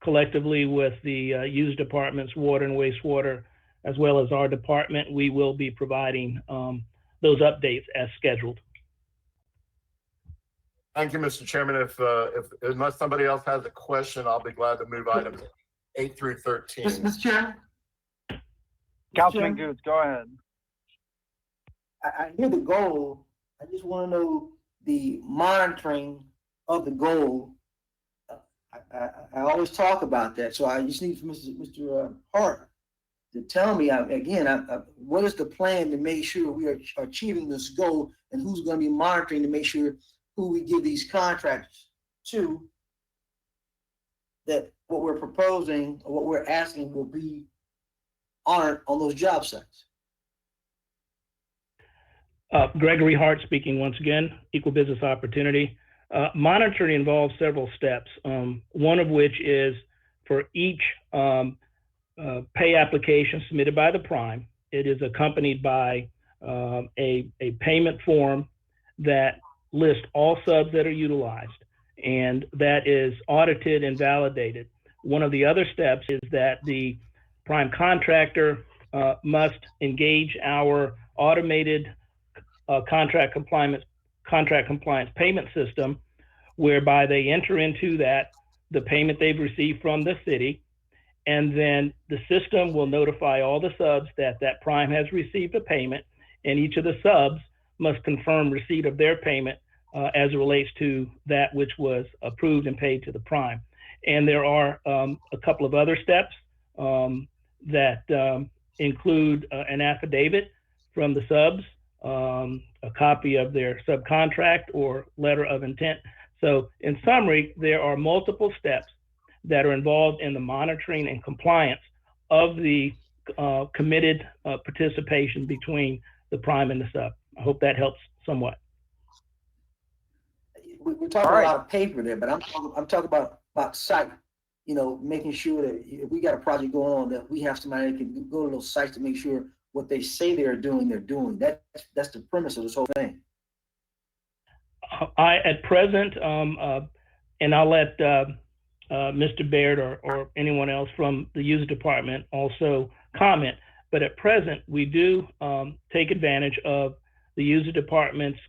collectively with the used departments, water and wastewater, as well as our department, we will be providing those updates as scheduled. Thank you, Mr. Chairman. If unless somebody else has a question, I'll be glad to move items 8 through 13. Mr. Chair? Councilman Goods, go ahead. I hear the goal. I just want to know the monitoring of the goal. I always talk about that, so I just need Mr. Hart to tell me again, what is the plan to make sure we are achieving this goal, and who's going to be monitoring to make sure who we give these contracts to, that what we're proposing or what we're asking will be honored on those job sites. Gregory Hart speaking once again, Equal Business Opportunity. Monitoring involves several steps, one of which is for each pay application submitted by the prime, it is accompanied by a payment form that lists all subs that are utilized, and that is audited and validated. One of the other steps is that the prime contractor must engage our automated contract compliance payment system, whereby they enter into that the payment they've received from the city, and then the system will notify all the subs that prime has received a payment, and each of the subs must confirm receipt of their payment as it relates to that which was approved and paid to the prime. And there are a couple of other steps that include an affidavit from the subs, a copy of their subcontract or letter of intent. So in summary, there are multiple steps that are involved in the monitoring and compliance of the committed participation between the prime and the sub. I hope that helps somewhat. We're talking a lot of paper there, but I'm talking about site, making sure that if we got a project going on, that we have somebody that can go to those sites to make sure what they say they're doing. That's the premise of this whole thing. At present, and I'll let Mr. Baird or anyone else from the user department also comment, but at present, we do take advantage of the user department's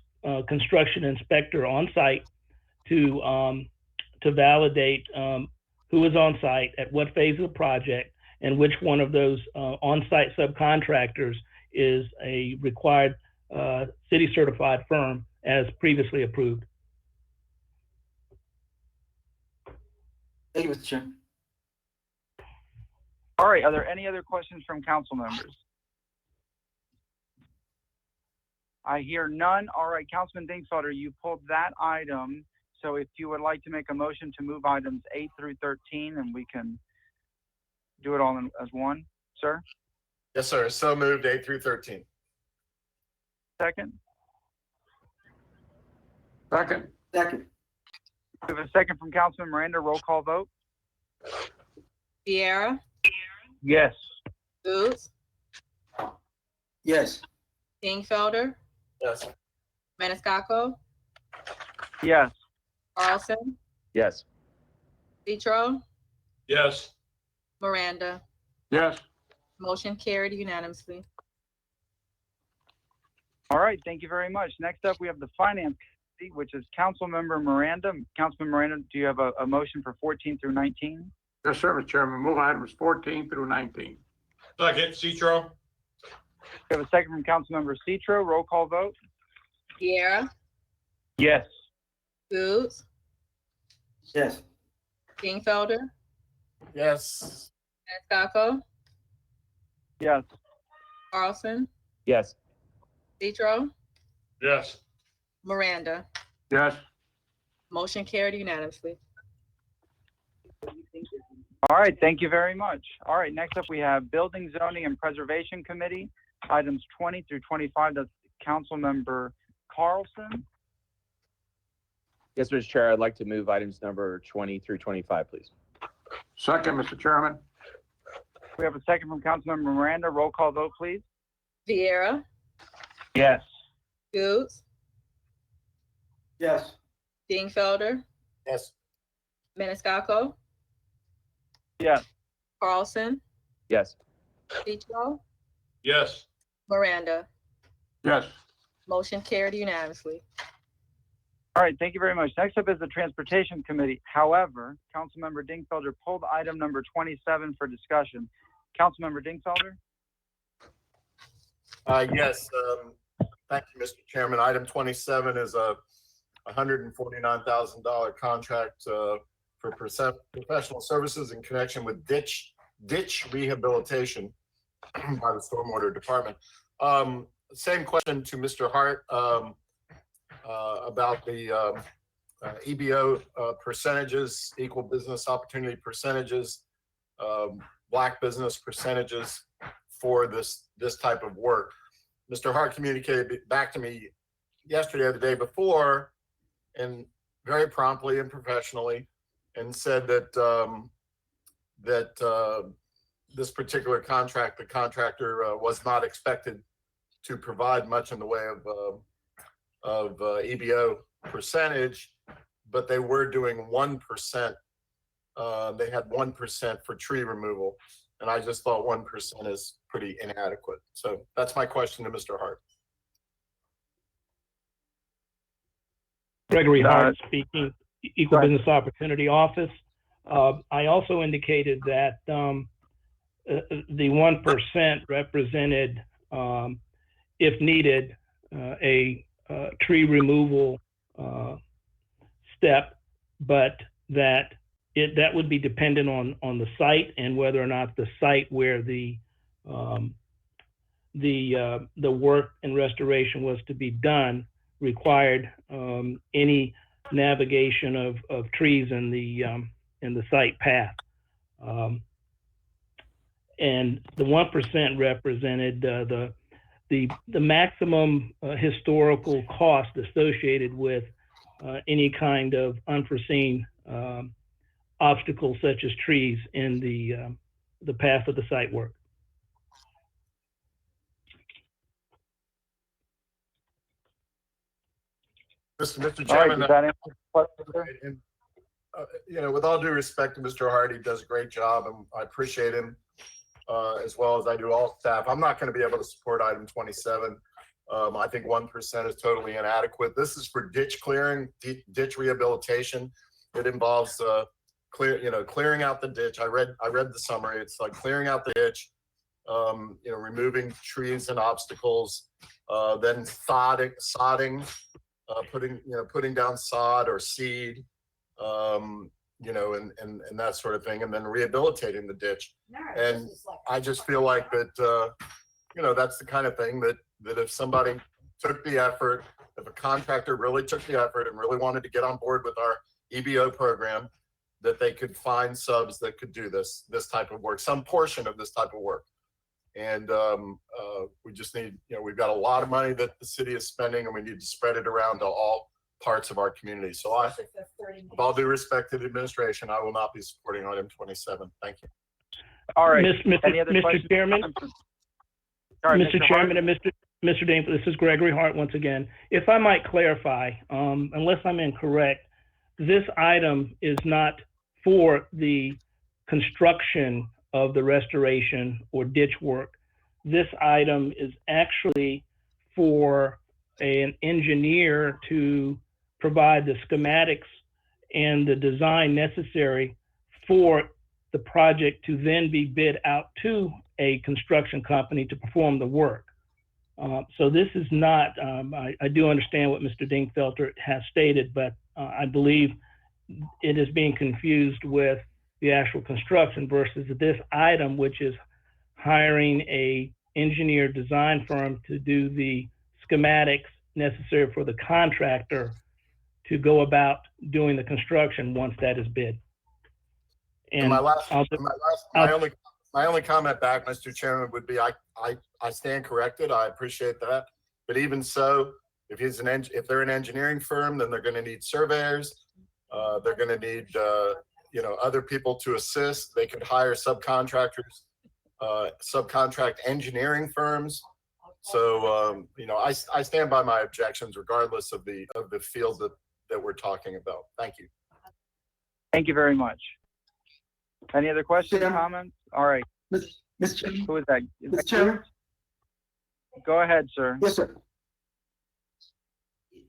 construction inspector on site to validate who is on site at what phase of the project, and which one of those on-site subcontractors is a required city certified firm as previously approved. Thank you, Mr. Chairman. All right, are there any other questions from council members? I hear none. All right, Councilman Dingswater, you pulled that item. So if you would like to make a motion to move items 8 through 13, and we can do it all as one. sir? Yes, sir. So moved 8 through 13. Second? Second. Second. We have a second from Councilman Miranda. Roll call vote. Viera, Yes. Booth, Yes. Dingfelder, Yes. Maniscalco, Yes. Carlson, Yes. Petro, Yes. Miranda. Yes. Motion carried unanimously. All right, thank you very much. Next up, we have the Finance Committee, which is Councilmember Miranda. Councilman Miranda, do you have a motion for 14 through 19? Yes, sir, Mr. Chairman. Move items 14 through 19. Second, Citro. We have a second from Councilmember Citro. Roll call vote. Viera, Yes. Booth, Yes. Dingfelder, Yes. Maniscalco, Yes. Carlson, Yes. Petro, Yes. Miranda. Yes. Motion carried unanimously. All right, thank you very much. All right, next up, we have Building, Zoning, and Preservation Committee, items 20 through 25. That's Councilmember Carlson. Yes, Mr. Chair, I'd like to move items number 20 through 25, please. Second, Mr. Chairman. We have a second from Councilmember Miranda. Roll call vote, please. Viera, Yes. Booth, Yes. Dingfelder, Yes. Maniscalco, Yes. Carlson, Yes. Petro, Yes. Miranda. Yes. Motion carried unanimously. All right, thank you very much. Next up is the Transportation Committee. However, Councilmember Dingfelder pulled item number 27 for discussion. Councilmember Dingfelder? Yes, thank you, Mr. Chairman. Item 27 is a $149,000 contract for professional services in connection with ditch rehabilitation by the Stormwater Department. Same question to Mr. Hart about the EBO percentages, equal business opportunity percentages, black business percentages for this type of work. Mr. Hart communicated back to me yesterday or the day before, and very promptly and professionally, and said that this particular contract, the contractor was not expected to provide much in the way of EBO percentage, but they were doing 1%. They had 1% for tree removal, and I just thought 1% is pretty inadequate. So that's my question to Mr. Hart. Gregory Hart speaking, Equal Business Opportunity Office. I also indicated that the 1% represented, if needed, a tree removal step, but that would be dependent on the site and whether or not the site where the work and restoration was to be done required any navigation of trees in the site path. And the 1% represented the maximum historical cost associated with any kind of unforeseen obstacles such as trees in the path of the site work. Mr. Chairman, does that answer the question? with all due respect to Mr. Hart, he does a great job, and I appreciate him as well as I do all staff. I'm not going to be able to support item 27. I think 1% is totally inadequate. This is for ditch clearing, ditch rehabilitation. It involves clearing out the ditch. I read the summary. It's like clearing out the ditch, removing trees and obstacles, then sodding, putting down sod or seed, and that sort of thing, and then rehabilitating the ditch. And I just feel like that, that's the kind of thing that if somebody took the effort, if a contractor really took the effort and really wanted to get on board with our EBO program, that they could find subs that could do this type of work, some portion of this type of work. And we just need, we've got a lot of money that the city is spending, and we need to spread it around to all parts of our community. So with all due respect to the administration, I will not be supporting item 27. Thank you. All right. Mr. Chairman, Sorry, Mr. Chairman and Mr. Dane, this is Gregory Hart once again. If I might clarify, unless I'm incorrect, this item is not for the construction of the restoration or ditch work. This item is actually for an engineer to provide the schematics and the design necessary for the project to then be bid out to a construction company to perform the work. So this is not, I do understand what Mr. Dingfelter has stated, but I believe it is being confused with the actual construction versus this item, which is hiring a engineer design firm to do the schematics necessary for the contractor to go about doing the construction once that is bid. And my only comment back, Mr. Chairman, would be I stand corrected. I appreciate that. But even so, if they're an engineering firm, then they're going to need surveyors. They're going to need other people to assist. They could hire subcontractors, subcontract engineering firms. So I stand by my objections regardless of the field that we're talking about. Thank you. Thank you very much. Any other questions, comments? All right. Mr. Chairman. Who is that? Mr. Chairman. Go ahead, sir. Yes, sir.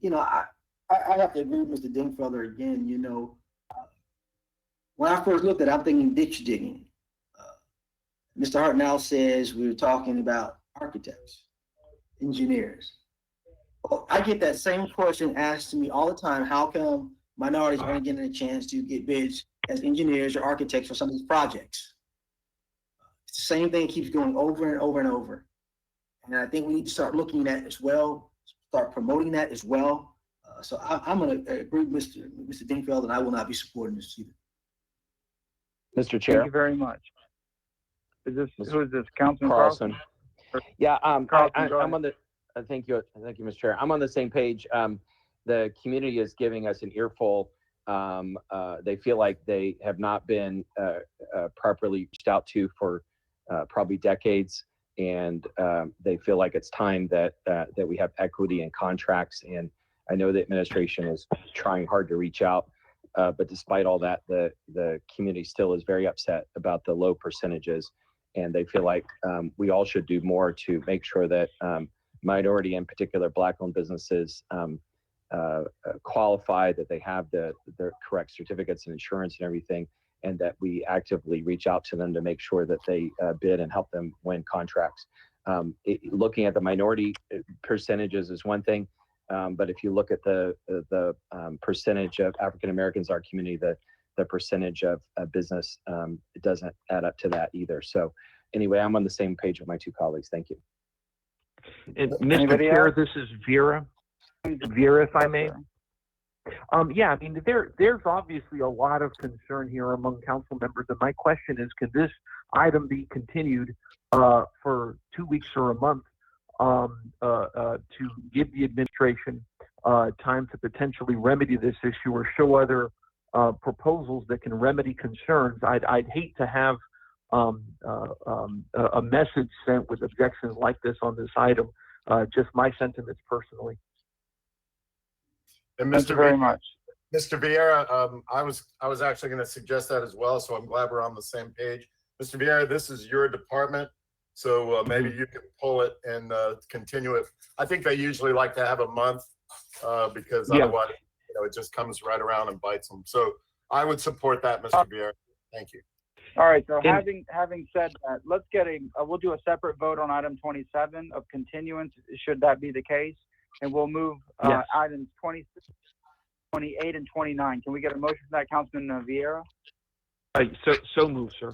I have to agree with Mr. Dingfelder again. When I first looked at it, I'm thinking ditch digging. Mr. Hart now says we were talking about architects, engineers. Well, I get that same question asked to me all the time. How come minorities aren't getting a chance to get bids as engineers or architects for some of these projects? It's the same thing keeps going over and over and over. And I think we need to start looking at it as well, start promoting that as well. So I'm going to agree with Mr. Dingfelder, and I will not be supporting this either. Mr. Chair. Thank you very much. Who is this? Councilman Carlson. Yeah, Carlson, I'm on the. Thank you, Mr. Chair. I'm on the same page. The community is giving us an earful. They feel like they have not been properly reached out to for probably decades, and they feel like it's time that we have equity in contracts. And I know the administration is trying hard to reach out, but despite all that, the community still is very upset about the low percentages, and they feel like we all should do more to make sure that minority, in particular Black-owned businesses, qualify, that they have the correct certificates and insurance and everything, and that we actively reach out to them to make sure that they bid and help them win contracts. Looking at the minority percentages is one thing, but if you look at the percentage of African Americans in our community, the percentage of business, it doesn't add up to that either. So anyway, I'm on the same page with my two colleagues. Thank you. And Mr. Chair, this is Vera. Vera, if I may. Yeah, I mean, there's obviously a lot of concern here among council members, and my question is, can this item be continued for 2 weeks or a month to give the administration time to potentially remedy this issue or show other proposals that can remedy concerns? I'd hate to have a message sent with objections like this on this item. Just my sentiments personally. And Thank you very much. Mr. Vieira, I was actually going to suggest that as well, so I'm glad we're on the same page. Mr. Vieira, this is your department, so maybe you can pull it and continue it. I think they usually like to have a month because otherwise, it just comes right around and bites them. So I would support that, Mr. Vieira. Thank you. All right. So having said that, let's get we'll do a separate vote on item 27 of continuance, should that be the case. And we'll move items 26, 28, and 29. Can we get a motion for that, Councilman Vieira? So move, sir.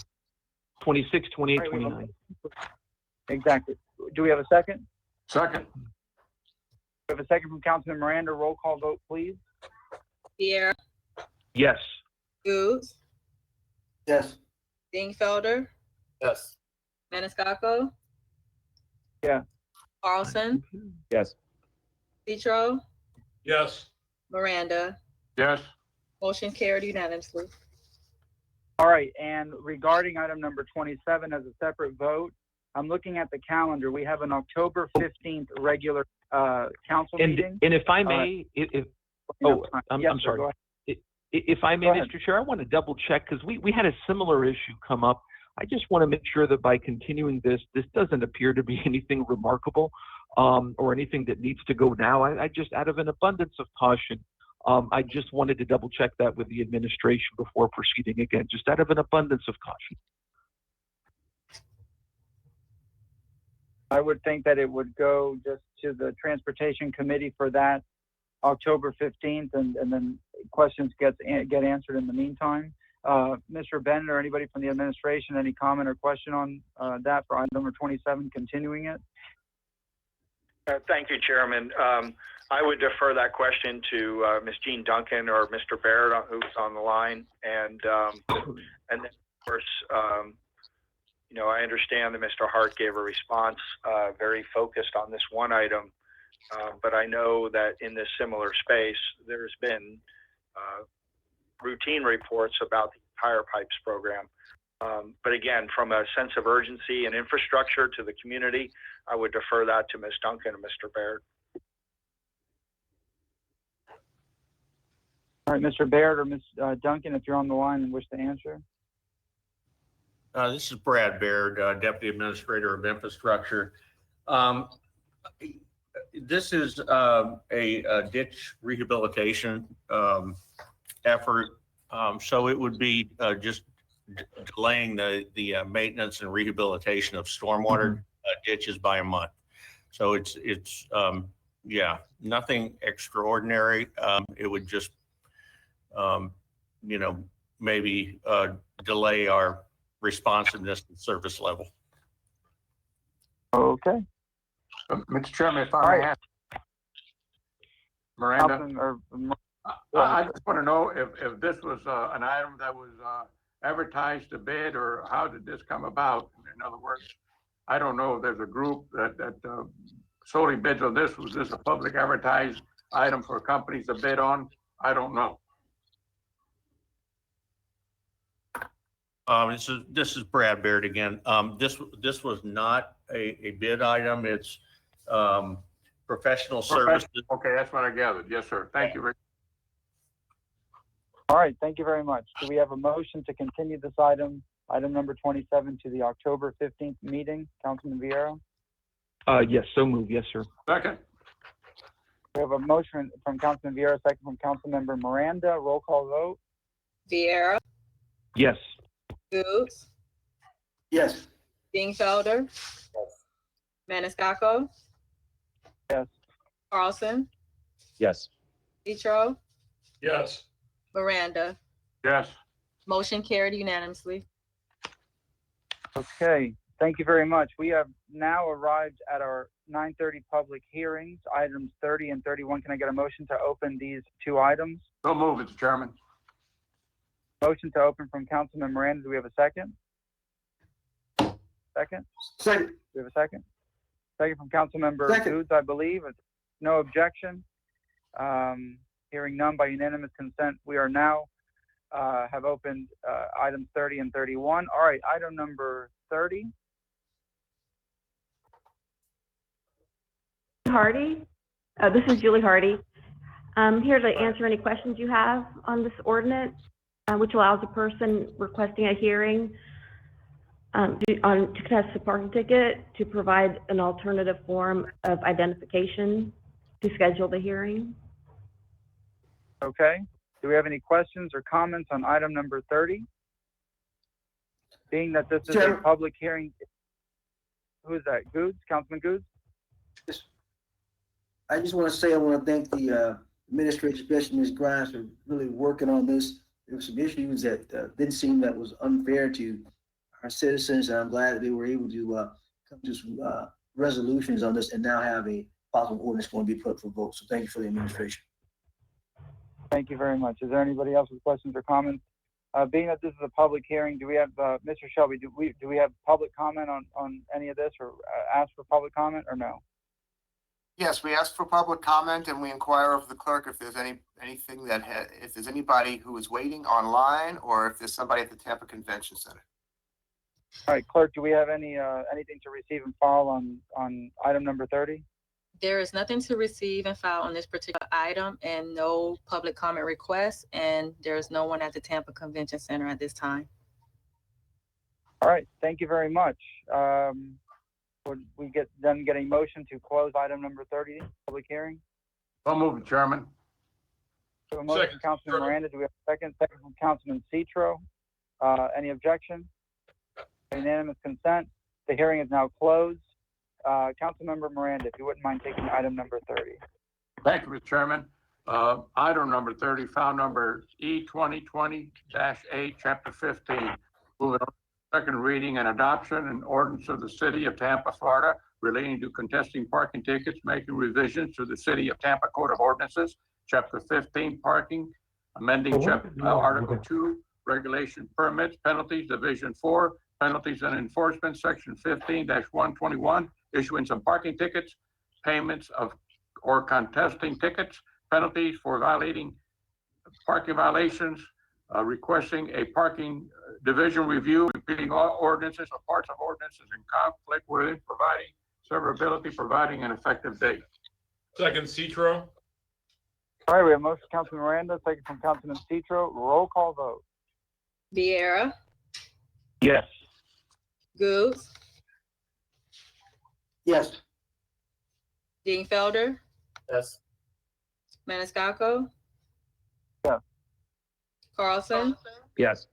26, 28, Right, 29. Exactly. Do we have a second? Second. We have a second from Councilman Miranda. Roll call vote, please. Vieira, Yes. Goose, Yes. Dingfelder, Yes. Maniscalco, Yeah. Carlson, Yes. Petro, Yes. Miranda. Yes. Motion carried unanimously. All right, and regarding item number 27 as a separate vote, I'm looking at the calendar. We have an October 15th regular council meeting. And if I may, I'm Yes, sir, sorry. go ahead. If I may, Go ahead. Mr. Chair, I want to double check because we had a similar issue come up. I just want to make sure that by continuing this doesn't appear to be anything remarkable or anything that needs to go now. I just, out of an abundance of caution, I just wanted to double check that with the administration before proceeding again, just out of an abundance of caution. I would think that it would go just to the Transportation Committee for that October 15th, and then questions get answered in the meantime. Mr. Bennett or anybody from the administration, any comment or question on that for item number 27, continuing it? Thank you, Chairman. I would defer that question to Ms. Jean Duncan or Mr. Baird, who's on the line, and then of course, you know, I understand that Mr. Hart gave a response very focused on this one item, but I know that in this similar space, there's been routine reports about the Tire Pipes program. But again, from a sense of urgency and infrastructure to the community, I would defer that to Ms. Duncan and Mr. Baird. All right, Mr. Baird or Ms. Duncan, if you're on the line and wish to answer. This is Brad Baird, Deputy Administrator of Infrastructure. This is a ditch rehabilitation effort, so it would be just delaying the maintenance and rehabilitation of stormwater ditches by a month. So it's yeah, nothing extraordinary. It would just you know, maybe delay our responsiveness and service level. Okay. Mr. Chairman, if I may ask, Miranda, I just want to know if this was an item that was advertised to bid, or how did this come about? In other words, I don't know if there's a group that solely bids on this. Was this a public advertised item for companies to bid on? I don't know. This is Brad Baird again. This was not a bid item. It's professional services. Okay, that's what I gathered. Yes, sir. Thank you, Rick. All right, thank you very much. Do we have a motion to continue this item number 27, to the October 15th meeting? Councilman Vieira? Yes, so moved. Yes, sir. Second. We have a motion from Councilman Vieira, second from Councilmember Miranda. Roll call vote. Vieira, Yes. Goods, Yes. Dingfelder, Maniscalco, Yes. Carlson, Yes. Petro, Yes. Miranda. Yes. Motion carried unanimously. Okay, thank you very much. We have now arrived at our 9:30 public hearings, items 30 and 31. Can I get a motion to open these two items? So move, Mr. Chairman. Motion to open from Councilman Miranda. Do we have a second? Second? Second. Do we have a second? Second from Councilmember Second. Goods, I believe. No objection. Hearing none by unanimous consent, we are now have opened items 30 and 31. All right, item number 30. Hardy. This is Julie Hardy. I'm here to answer any questions you have on this ordinance, which allows a person requesting a hearing to contest a parking ticket to provide an alternative form of identification to schedule the hearing. Okay. Do we have any questions or comments on item number 30? Being that this is a public hearing, who is that? Goods? Councilman Goods? I just want to say I want to thank the administrator, especially Ms. Grimes, for really working on this. There were some issues that didn't seem that was unfair to our citizens, and I'm glad that they were able to come to some resolutions on this and now have a possible ordinance going to be put for vote. So thank you for the administration. Thank you very much. Is there anybody else with questions or comments Being that this is a public hearing, do we have, Mr. Shelby, do we have public comment on any of this, or ask for public comment, or no? Yes, we ask for public comment and we inquire of the clerk if there's anything that, if there's anybody who is waiting online or if there's somebody at the Tampa Convention Center. All right, clerk, do we have anything to receive and file on item number 30? There is nothing to receive and file on this particular item and no public comment requests, and there's no one at the Tampa Convention Center at this time. All right, thank you very much. Would we get a motion to close item number 30, public hearing? So moved, Chairman. So a motion from Councilman Miranda. Do we have a second? Second from Councilman Citro. Any objection? Unanimous consent. The hearing is now closed. Councilmember Miranda, if you wouldn't mind taking item number 30. Thank you, Mr. Chairman. Item number 30, file number E2020-8, Chapter 15. Moving on. Second reading and adoption and ordinance of the City of Tampa, Florida, relating to contesting parking tickets, making revisions to the City of Tampa Code of Ordinances, Chapter 15, parking, amending Article 2, regulation permits, penalties, Division 4, penalties and enforcement, Section 15-121, issuance of parking tickets, payments of or contesting tickets, penalties for violating parking violations, requesting a parking division review, repealing all ordinances or parts of ordinances in conflict with, providing severability, providing an effective date. Second, Citro. All right, we have a motion from Councilman Miranda, second from Councilman Citro. Roll call vote. Vieira, Yes. Goose, Yes. Dingfelder, Yes. Maniscalco, Yeah. Carlson, Yes.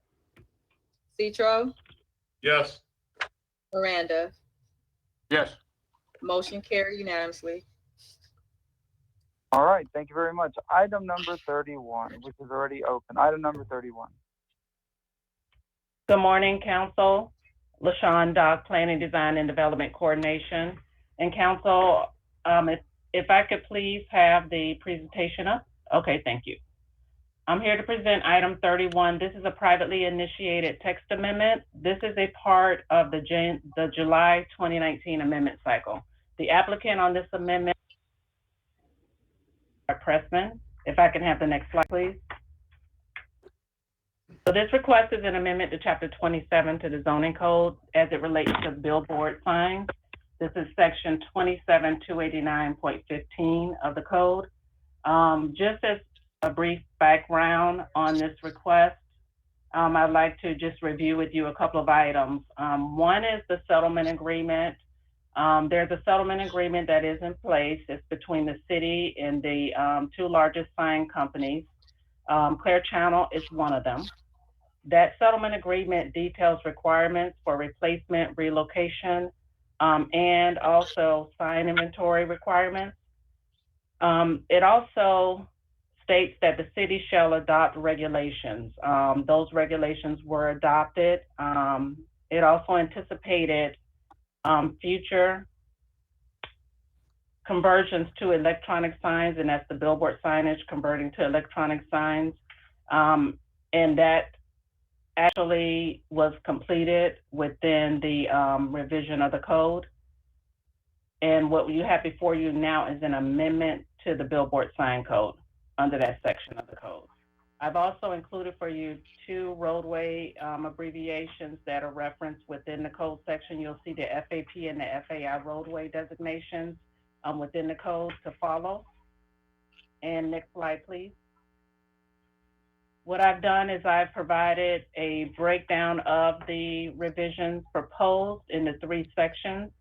Citro, Yes. Miranda. Yes. Motion carried unanimously. All right, thank you very much. Item number 31, which is already open. Item number 31. Good morning, Council. LaShawn Dock, Planning, Design, and Development Coordination. And Council, if I could please have the presentation up. Okay, thank you. I'm here to present item 31. This is a privately initiated text amendment. This is a part of the July 2019 amendment cycle. The applicant on this amendment, Pressman. If I can have the next slide, please. So this request is an amendment to Chapter 27 to the zoning code as it relates to billboard signs. This is Section 27289.15 of the code. Just as a brief background on this request, I'd like to just review with you a couple of items. One is the settlement agreement. There's a settlement agreement that is in place. It's between the city and the two largest sign companies. Clear Channel is one of them. That settlement agreement details requirements for replacement, relocation, and also sign inventory requirements. It also states that the city shall adopt regulations. Those regulations were adopted. It also anticipated future conversions to electronic signs, and that's the billboard signage converting to electronic signs. And that actually was completed within the revision of the code. And what you have before you now is an amendment to the billboard sign code under that section of the code. I've also included for you two roadway abbreviations that are referenced within the code section. You'll see the FAP and the FAI roadway designations within the code to follow. And next slide, please. What I've done is I've provided a breakdown of the revisions proposed in the three sections.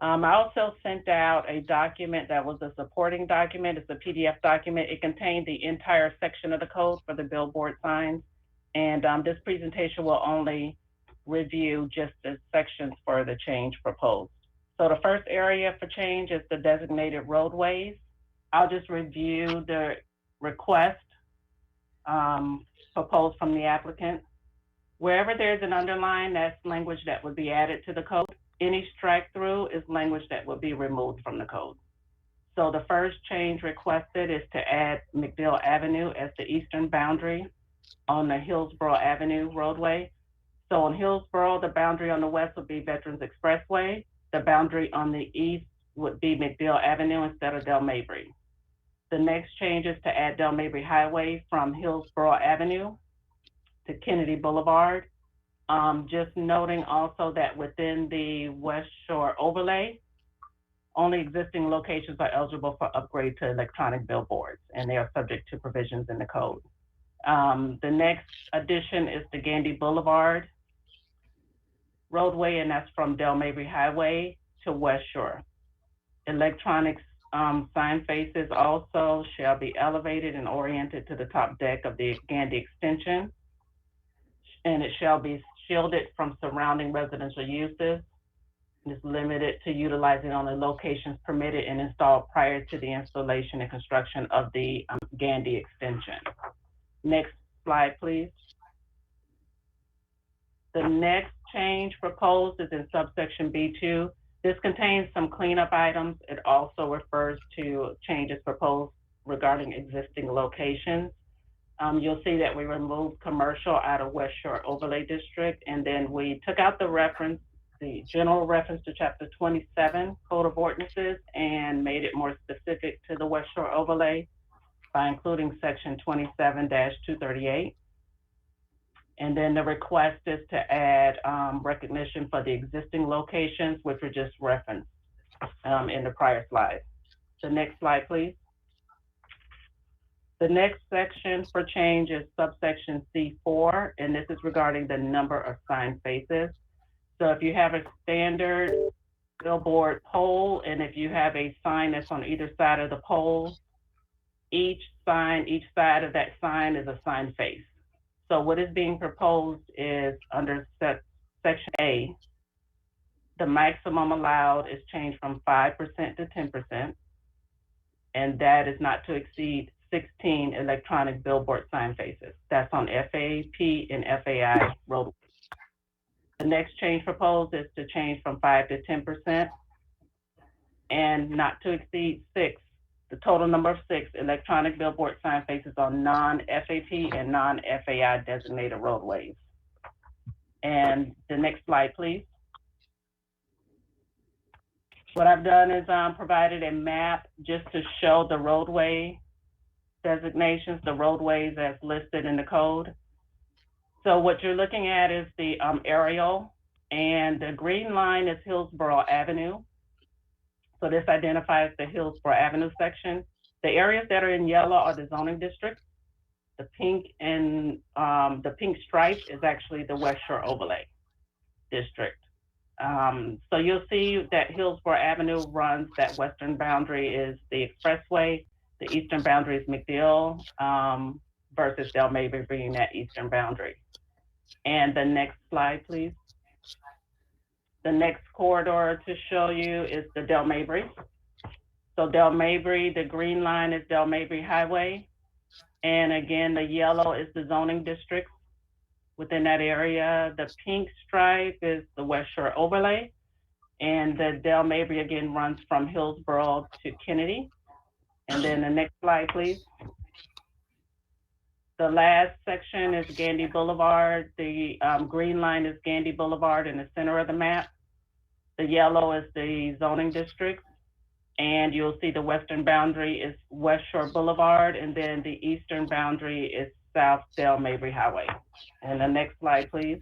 I also sent out a document that was a supporting document. It's a PDF document. It contained the entire section of the code for the billboard signs. And this presentation will only review just the sections for the change proposed. So the first area for change is the designated roadways. I'll just review the request proposed from the applicant. Wherever there's an underline, that's language that would be added to the code. Any strike through is language that would be removed from the code. So the first change requested is to add McDill Avenue as the eastern boundary on the Hillsborough Avenue roadway. So on Hillsborough, the boundary on the west would be Veterans Expressway. The boundary on the east would be McDill Avenue instead of Del Mabry. The next change is to add Del Mabry Highway from Hillsborough Avenue to Kennedy Boulevard. Just noting also that within the West Shore overlay, only existing locations are eligible for upgrade to electronic billboards, and they are subject to provisions in the code. The next addition is the Gandy Boulevard roadway, and that's from Del Mabry Highway to West Shore. Electronic sign faces also shall be elevated and oriented to the top deck of the Gandy extension, and it shall be shielded from surrounding residential uses. It's limited to utilizing only locations permitted and installed prior to the installation and construction of the Gandy extension. Next slide, please. The next change proposed is in subsection B2. This contains some cleanup items. It also refers to changes proposed regarding existing locations. You'll see that we removed commercial out of West Shore Overlay District, and then we took out the general reference to Chapter 27 Code of Ordinances and made it more specific to the West Shore Overlay by including Section 27-238. And then the request is to add recognition for the existing locations, which were just referenced in the prior slide. The next slide, please. The next section for change is subsection C4, and this is regarding the number of sign faces. So if you have a standard billboard pole, and if you have a sign that's on either side of the pole, each side of that sign is a sign face. So what is being proposed is under section A, the maximum allowed is changed from 5% to 10%, and that is not to exceed 16 electronic billboard sign faces. That's on FAP and FAI roadways. The next change proposed is to change from 5 to 10% and not to exceed 6, the total number of 6 electronic billboard sign faces on non-FAP and non-FAI designated roadways. And the next slide, please. What I've done is provided a map just to show the roadway designations, the roadways as listed in the code. So what you're looking at is the aerial, and the green line is Hillsborough Avenue. So this identifies the Hillsborough Avenue section. The areas that are in yellow are the zoning districts. The pink and the pink stripe is actually the West Shore Overlay District. So you'll see that Hillsborough Avenue runs, that western boundary is the expressway, the eastern boundary is McDill versus Del Mabry being that eastern boundary. And the next slide, please. The next corridor to show you is the Del Mabry. So Del Mabry, the green line is Del Mabry Highway. And again, the yellow is the zoning district within that area. The pink stripe is the West Shore Overlay. And the Del Mabry again runs from Hillsborough to Kennedy. And then the next slide, please. The last section is Gandy Boulevard. The green line is Gandy Boulevard in the center of the map. The yellow is the zoning district. And you'll see the western boundary is West Shore Boulevard, and then the eastern boundary is South Del Mabry Highway. And the next slide, please.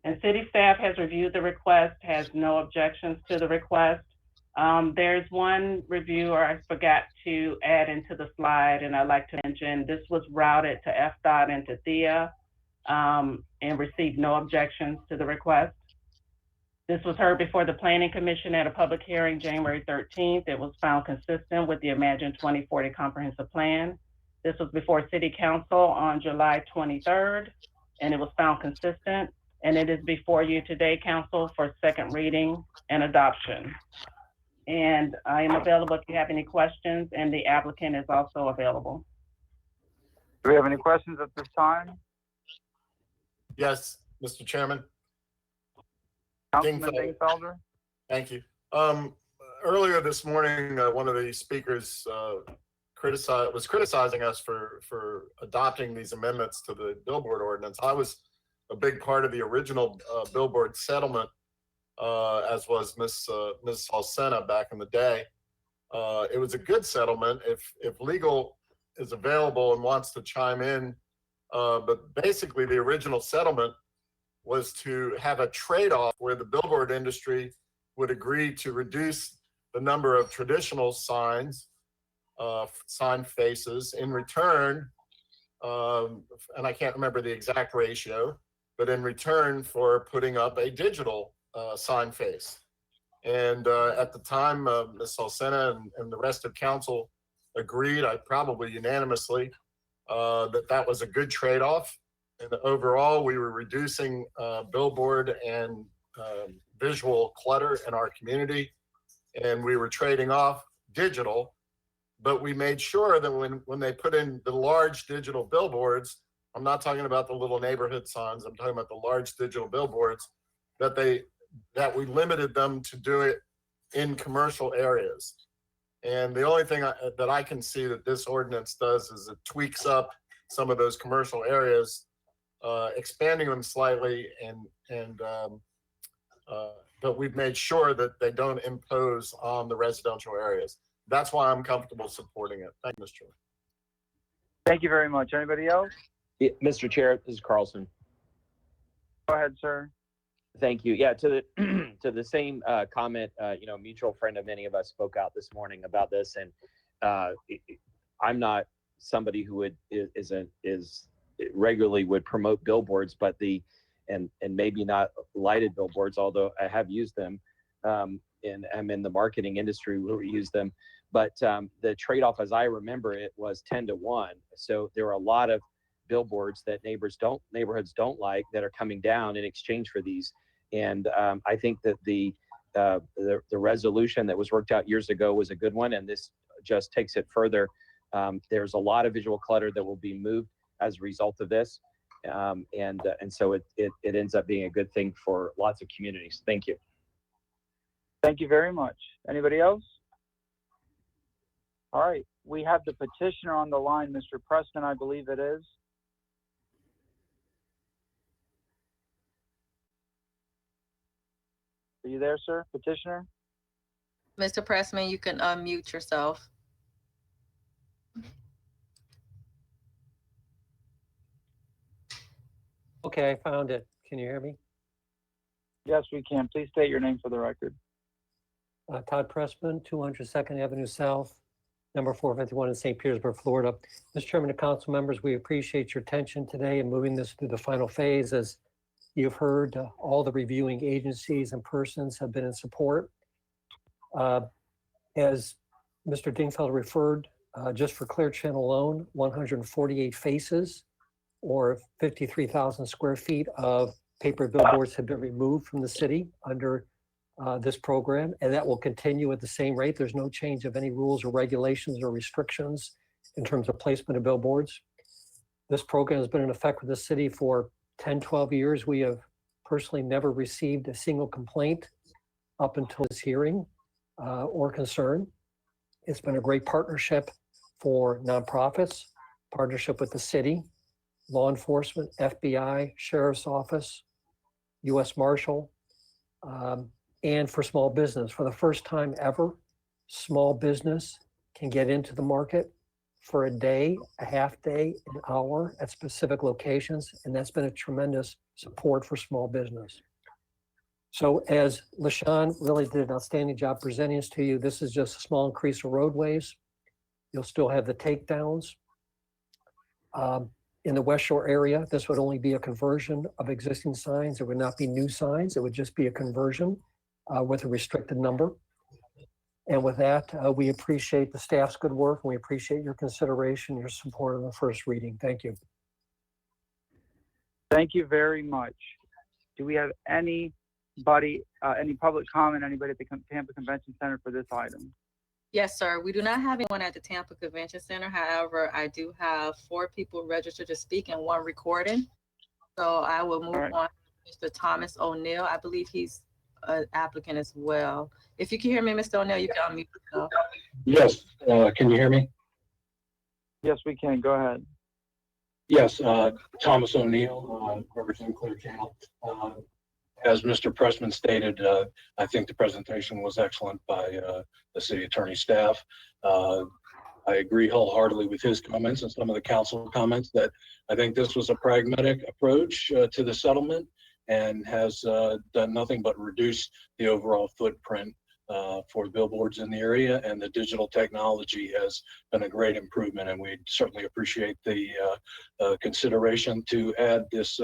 And city staff has reviewed the request, has no objections to the request. There's one review I forgot to add into the slide, and I'd like to mention this was routed to FDOT and to THEA and received no objections to the request. This was heard before the Planning Commission at a public hearing January 13th. It was found consistent with the Imagine 2040 Comprehensive Plan. This was before City Council on July 23rd, and it was found consistent. And it is before you today, Council, for second reading and adoption. And I am available if you have any questions, and the applicant is also available. Do we have any questions at this time? Yes, Mr. Chairman. Councilman Dingfelder? Thank you. Earlier this morning, one of the speakers was criticizing us for adopting these amendments to the billboard ordinance. I was a big part of the original billboard settlement, as was Ms. Halsena back in the day. It was a good settlement if legal is available and wants to chime in. But basically, the original settlement was to have a trade-off where the billboard industry would agree to reduce the number of traditional signs, sign faces in return, and I can't remember the exact ratio, but in return for putting up a digital sign face. And at the time, Ms. Halsena and the rest of council agreed, probably unanimously, that was a good trade-off. And overall, we were reducing billboard and visual clutter in our community, and we were trading off digital. But we made sure that when they put in the large digital billboards, I'm not talking about the little neighborhood signs, I'm talking about the large digital billboards, that we limited them to do it in commercial areas. And the only thing that I can see that this ordinance does is it tweaks up some of those commercial areas, expanding them slightly, but we've made sure that they don't impose on the residential areas. That's why I'm comfortable supporting it. Thank you, Mr. Chairman. Thank you very much. Anybody else? Yeah, Mr. Chair, this is Carlson. Go ahead, sir. Thank you. Yeah, to the to the same comment, a mutual friend of many of us spoke out this morning about this, and I'm not somebody who is regularly would promote billboards, but and maybe not lighted billboards, although I have used them, and I'm in the marketing industry where we use them. But the trade-off, as I remember it, was 10-1. So there are a lot of billboards that neighborhoods don't like that are coming down in exchange for these. And I think that the resolution that was worked out years ago was a good one, and this just takes it further. There's a lot of visual clutter that will be moved as a result of this, and so it ends up being a good thing for lots of communities. Thank you. Thank you very much. Anybody else? All right, we have the petitioner on the line, Mr. Preston, I believe it is. Are you there, sir, petitioner? Mr. Pressman, you can unmute yourself. Okay, I found it. Can you hear me? Yes, we can. Please state your name for the record. Todd Pressman, 202nd Avenue South, number 451 in St. Petersburg, Florida. Mr. Chairman and council members, we appreciate your attention today in moving this through the final phase. As you've heard, all the reviewing agencies and persons have been in support. As Mr. Dingfeld referred, just for Clear Channel alone, 148 faces or 53,000 square feet of paper billboards have been removed from the city under this program, and that will continue at the same rate. There's no change of any rules or regulations or restrictions in terms of placement of billboards. This program has been in effect with the city for 10, 12 years. We have personally never received a single complaint up until this hearing or concern. It's been a great partnership for nonprofits, partnership with the city, law enforcement, FBI, Sheriff's Office, U.S. Marshal, and for small business. For the first time ever, small business can get into the market for a day, a half day, an hour at specific locations, and that's been a tremendous support for small business. So as LaShawn really did an outstanding job presenting this to you, this is just a small increase of roadways. You'll still have the takedowns. In the West Shore area, this would only be a conversion of existing signs. It would not be new signs. It would just be a conversion with a restricted number. And with that, we appreciate the staff's good work, and we appreciate your consideration, your support on the first reading. Thank you. Thank you very much. Do we have anybody, any public comment, anybody at the Tampa Convention Center for this item? Yes, sir. We do not have anyone at the Tampa Convention Center. However, I do have 4 people registered to speak and 1 recording. So I will move on to Mr. Thomas O'Neill. I believe he's an applicant as well. If you can hear me, Mr. O'Neill, you can unmute yourself. Yes, can you hear me? Yes, we can. Go ahead. Yes, Thomas O'Neill, representing Clear Channel. As Mr. Pressman stated, I think the presentation was excellent by the city attorney staff. I agree wholeheartedly with his comments and some of the council comments that I think this was a pragmatic approach to the settlement and has done nothing but reduce the overall footprint for billboards in the area, and the digital technology has been a great improvement, and we certainly appreciate the consideration to add this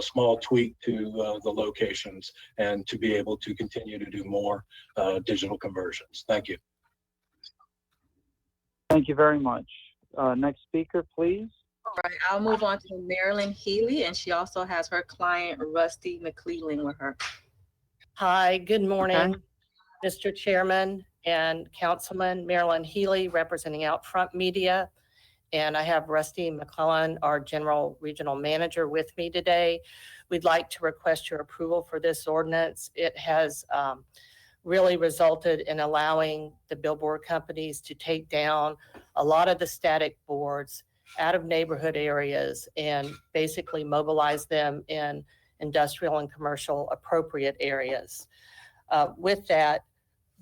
small tweak to the locations and to be able to continue to do more digital conversions. Thank you. Thank you very much. Next speaker, please. All right, I'll move on to Marilyn Healy, and she also has her client Rusty McClellan with her. Hi, good morning, Mr. Chairman and Councilman. Marilyn Healy, representing Outfront Media. And I have Rusty McClellan, our General Regional Manager, with me today. We'd like to request your approval for this ordinance. It has really resulted in allowing the billboard companies to take down a lot of the static boards out of neighborhood areas and basically mobilize them in industrial and commercial appropriate areas. With that,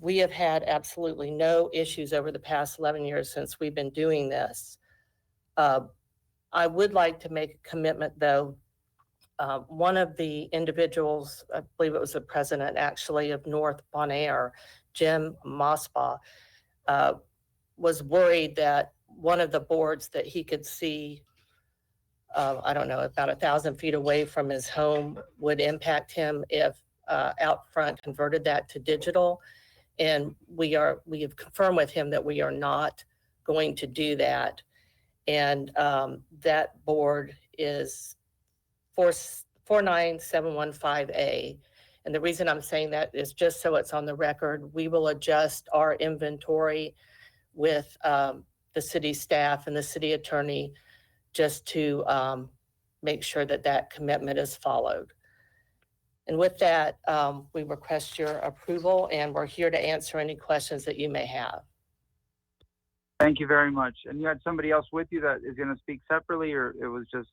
we have had absolutely no issues over the past 11 years since we've been doing this. I would like to make a commitment, though. One of the individuals, I believe it was the president actually of North Bonaire, Jim Mospa, was worried that one of the boards that he could see, I don't know, about 1,000 feet away from his home would impact him if Outfront converted that to digital. And we have confirmed with him that we are not going to do that. And that board is 49715A. And the reason I'm saying that is just so it's on the record. We will adjust our inventory with the city staff and the city attorney just to make sure that that commitment is followed. And with that, we request your approval, and we're here to answer any questions that you may have. Thank you very much. And you had somebody else with you that is going to speak separately, or it was just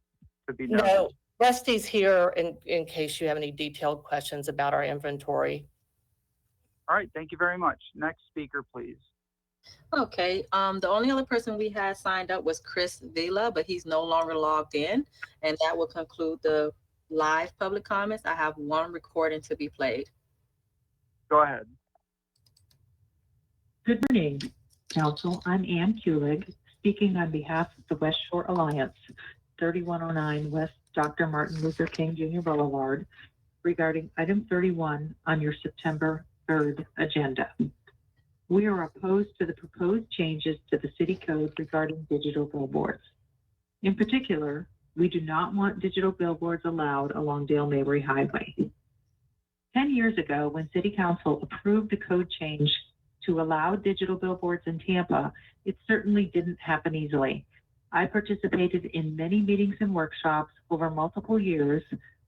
to be noted? No, Rusty's here in case you have any detailed questions about our inventory. All right, thank you very much. Next speaker, please. Okay, the only other person we had signed up was Chris Vila, but he's no longer logged in, and that will conclude the live public comments. I have one recording to be played. Go ahead. Good morning, Council. I'm Ann Kulig, speaking on behalf of the West Shore Alliance, 3109 West Dr. Martin Luther King Jr. Boulevard, regarding item 31 on your September 3rd agenda. We are opposed to the proposed changes to the city code regarding digital billboards. In particular, we do not want digital billboards allowed along Dale Mabry Highway. 10 years ago, when City Council approved the code change to allow digital billboards in Tampa, it certainly didn't happen easily. I participated in many meetings and workshops over multiple years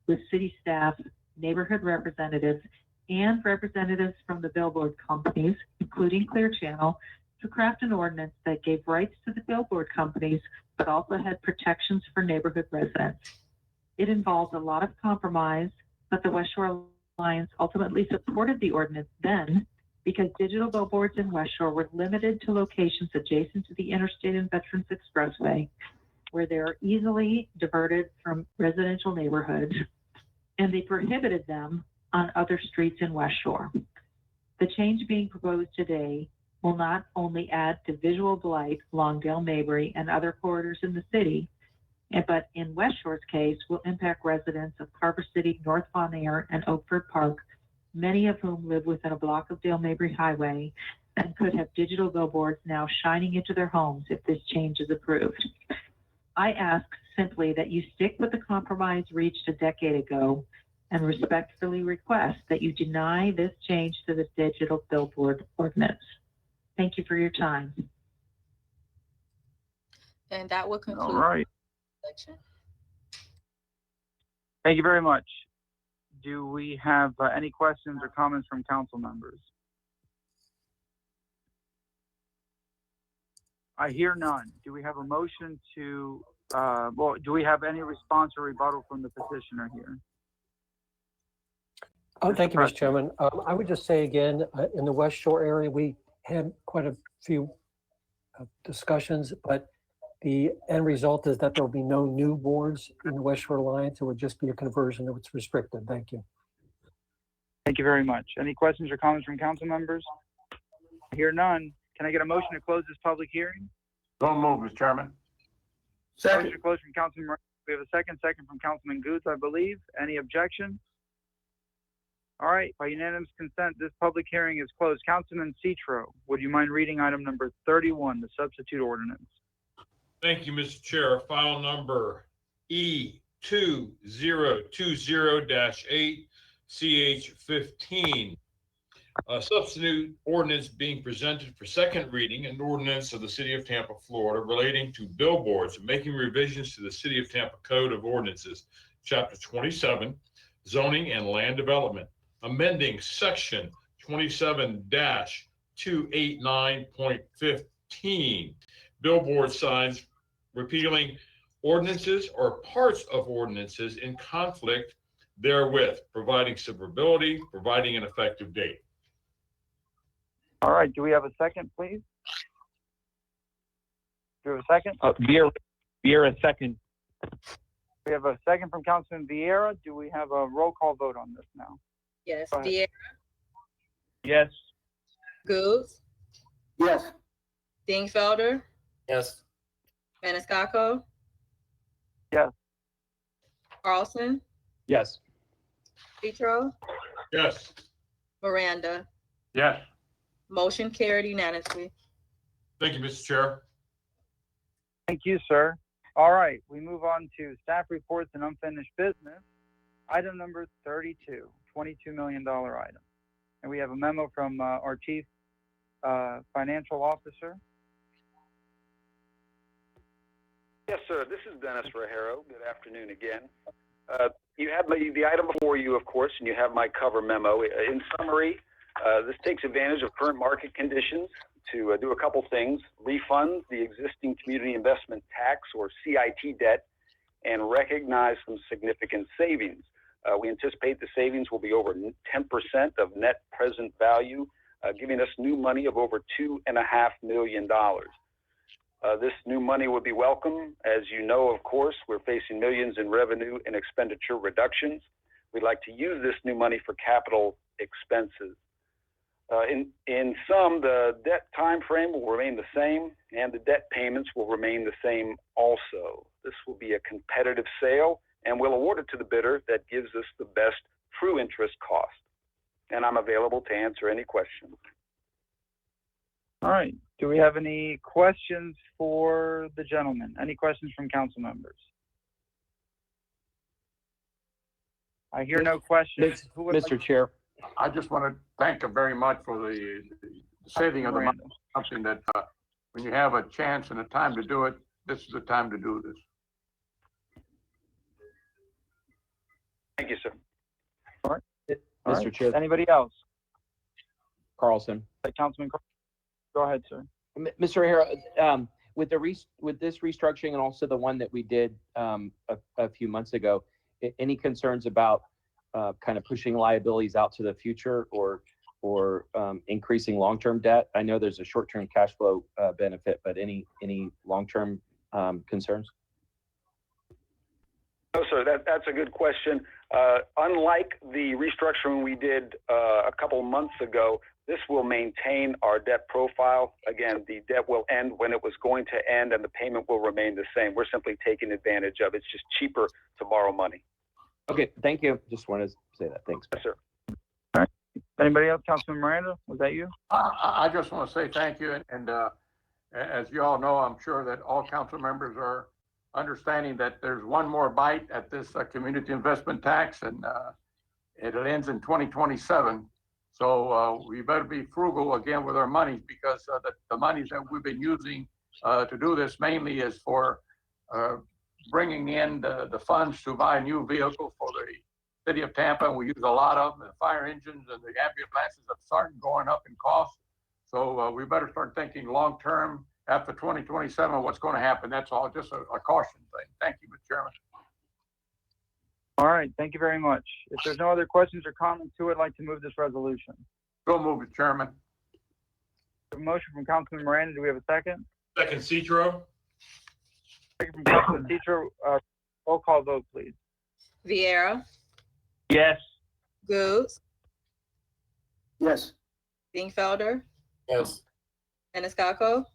with city staff, neighborhood representatives, and representatives from the billboard companies, including Clear Channel, to craft an ordinance that gave rights to the billboard companies, but also had protections for neighborhood residents. It involved a lot of compromise, but the West Shore Alliance ultimately supported the ordinance then because digital billboards in West Shore were limited to locations adjacent to the Interstate and Veterans Expressway, where they are easily diverted from residential neighborhoods, and they prohibited them on other streets in West Shore. The change being proposed today will not only add to visual blight along Dale Mabry and other corridors in the city, but in West Shore's case will impact residents of Carver City, North Bonaire, and Oakford Park, many of whom live within a block of Dale Mabry Highway and could have digital billboards now shining into their homes if this change is approved. I ask simply that you stick with the compromise reached a decade ago and respectfully request that you deny this change to the digital billboard ordinance. Thank you for your time. And that will conclude. All right. Thank you very much. Do we have any questions or comments from council members? I hear none. Do we have a motion to, well, do we have any response or rebuttal from the petitioner here? Oh, Mr. thank you, Mr. Preston. Chairman. I would just say again, in the West Shore area, we had quite a few discussions, but the end result is that there will be no new boards in the West Shore Alliance. It would just be a conversion that was restricted. Thank you. Thank you very much. Any questions or comments from council members? I hear none. Can I get a motion to close this public hearing? Don't move, Mr. Chairman. Motion to close from Councilman Moreno. We have a second from Councilman Goods, I believe. Any objection? All right, by unanimous consent, this public hearing is closed. Councilman Citro, would you mind reading item number 31, the substitute ordinance? Thank you, Mr. Chair. File number E2020-8 CH15. A substitute ordinance being presented for second reading, an ordinance of the City of Tampa, Florida, relating to billboards, making revisions to the City of Tampa Code of Ordinances, Chapter 27, Zoning and Land Development, amending Section 27-289.15, billboard signs, repealing ordinances or parts of ordinances in conflict therewith, providing severability, providing an effective date. All right, do we have a second, please? Do we have a second? Vieira second. We have a second from Councilman Vieira. Do we have a roll call vote on this now? Yes, Go ahead. Vieira, Yes. Goods, Yes. Dingfelder, Yes. Maniscalco, Yes. Carlson, Yes. Petro, Yes. Miranda. Yes. Motion carried unanimously. Thank you, Mr. Chair. Thank you, sir. All right, we move on to staff reports and unfinished business. Item number 32, $22 million item. And we have a memo from our chief financial officer. Yes, sir. This is Dennis Rogero. Good afternoon again. You have the item before you, of course, and you have my cover memo. In summary, this takes advantage of current market conditions to do a couple things: refund the existing community investment tax, or CIT, debt, and recognize some significant savings. We anticipate the savings will be over 10% of net present value, giving us new money of over $2.5 million. This new money would be welcome. As you know, of course, we're facing millions in revenue and expenditure reductions. We'd like to use this new money for capital expenses. In sum, the debt time frame will remain the same, and the debt payments will remain the same also. This will be a competitive sale, and we'll award it to the bidder that gives us the best true interest cost. And I'm available to answer any questions. All right, do we have any questions for the gentleman? Any questions from council members? I hear no questions. Who would Mr. like- Chair. I just want to thank him very much for the saving of the money. Something that when you have a chance and a time to do it, this is the time to do this. Thank you, sir. All right. Mr. Chair. Anybody else? Carlson. Councilman, go ahead, sir. Mr. O'Hara, with this restructuring and also the one that we did a few months ago, any concerns about kind of pushing liabilities out to the future or increasing long-term debt? I know there's a short-term cash flow benefit, but any long-term concerns? No, sir, that's a good question. Unlike the restructuring we did a couple months ago, this will maintain our debt profile. Again, the debt will end when it was going to end, and the payment will remain the same. We're simply taking advantage of it. It's just cheaper to borrow money. Okay, thank you. Just wanted to say that. Thanks. Yes, sir. All right. Anybody else? Councilman Miranda, was that you? I just want to say thank you. And as you all know, I'm sure that all council members are understanding that there's one more bite at this community investment tax, and it ends in 2027. So we better be frugal again with our money, because the monies that we've been using to do this mainly is for bringing in the funds to buy new vehicles for the city of Tampa. And we use a lot of them. The fire engines and the ambulances have started going up in cost. So we better start thinking long-term after 2027, what's going to happen. That's all, just a caution thing. Thank you, Mr. Chairman. All right, thank you very much. If there's no other questions or comments to it, I'd like to move this resolution. So move it, Chairman. A motion from Councilman Miranda. Do we have a second? Second, Citro. Second from Councilman Citro. Roll call vote, please. Vieira, Yes. Goods, Yes. Dingfelder, Yes. Maniscalco,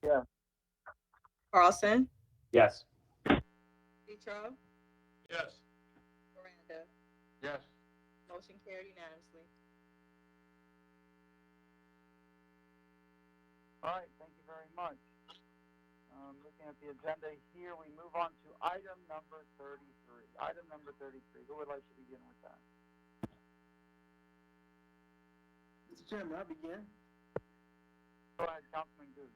Yes. Carlson, Yes. Petro, Yes. Miranda. Yes. Motion carried unanimously. All right, thank you very much. Looking at the agenda here, we move on to item number 33. Item number 33. Who would like to begin with that? Mr. Chairman, I'll begin. Go ahead, Councilman Goode.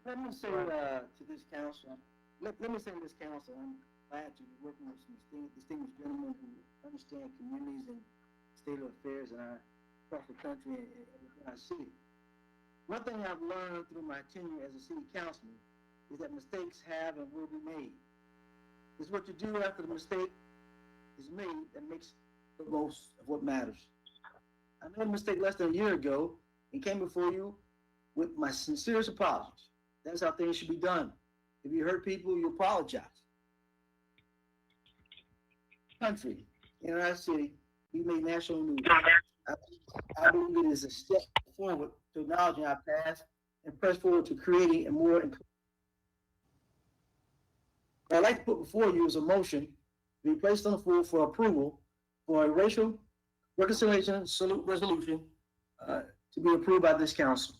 Let me say to this council, let me say to this council, I'm glad to be working with some distinguished gentlemen who understand communities and state of affairs across the country and within our city. One thing I've learned through my tenure as a city councilman is that mistakes have and will be made. It's what you do after the mistake is made that makes the most of what matters. I made a mistake less than a year ago and came before you with my sincerest apologies. That's how things should be done. If you hurt people, you apologize. Country, in our city, we made national news. I believe it is a step forward to acknowledging our past and press forward to creating a more inclusive. What I'd like to put before you is a motion to be placed on the floor for approval for a racial reconciliation resolution to be approved by this council.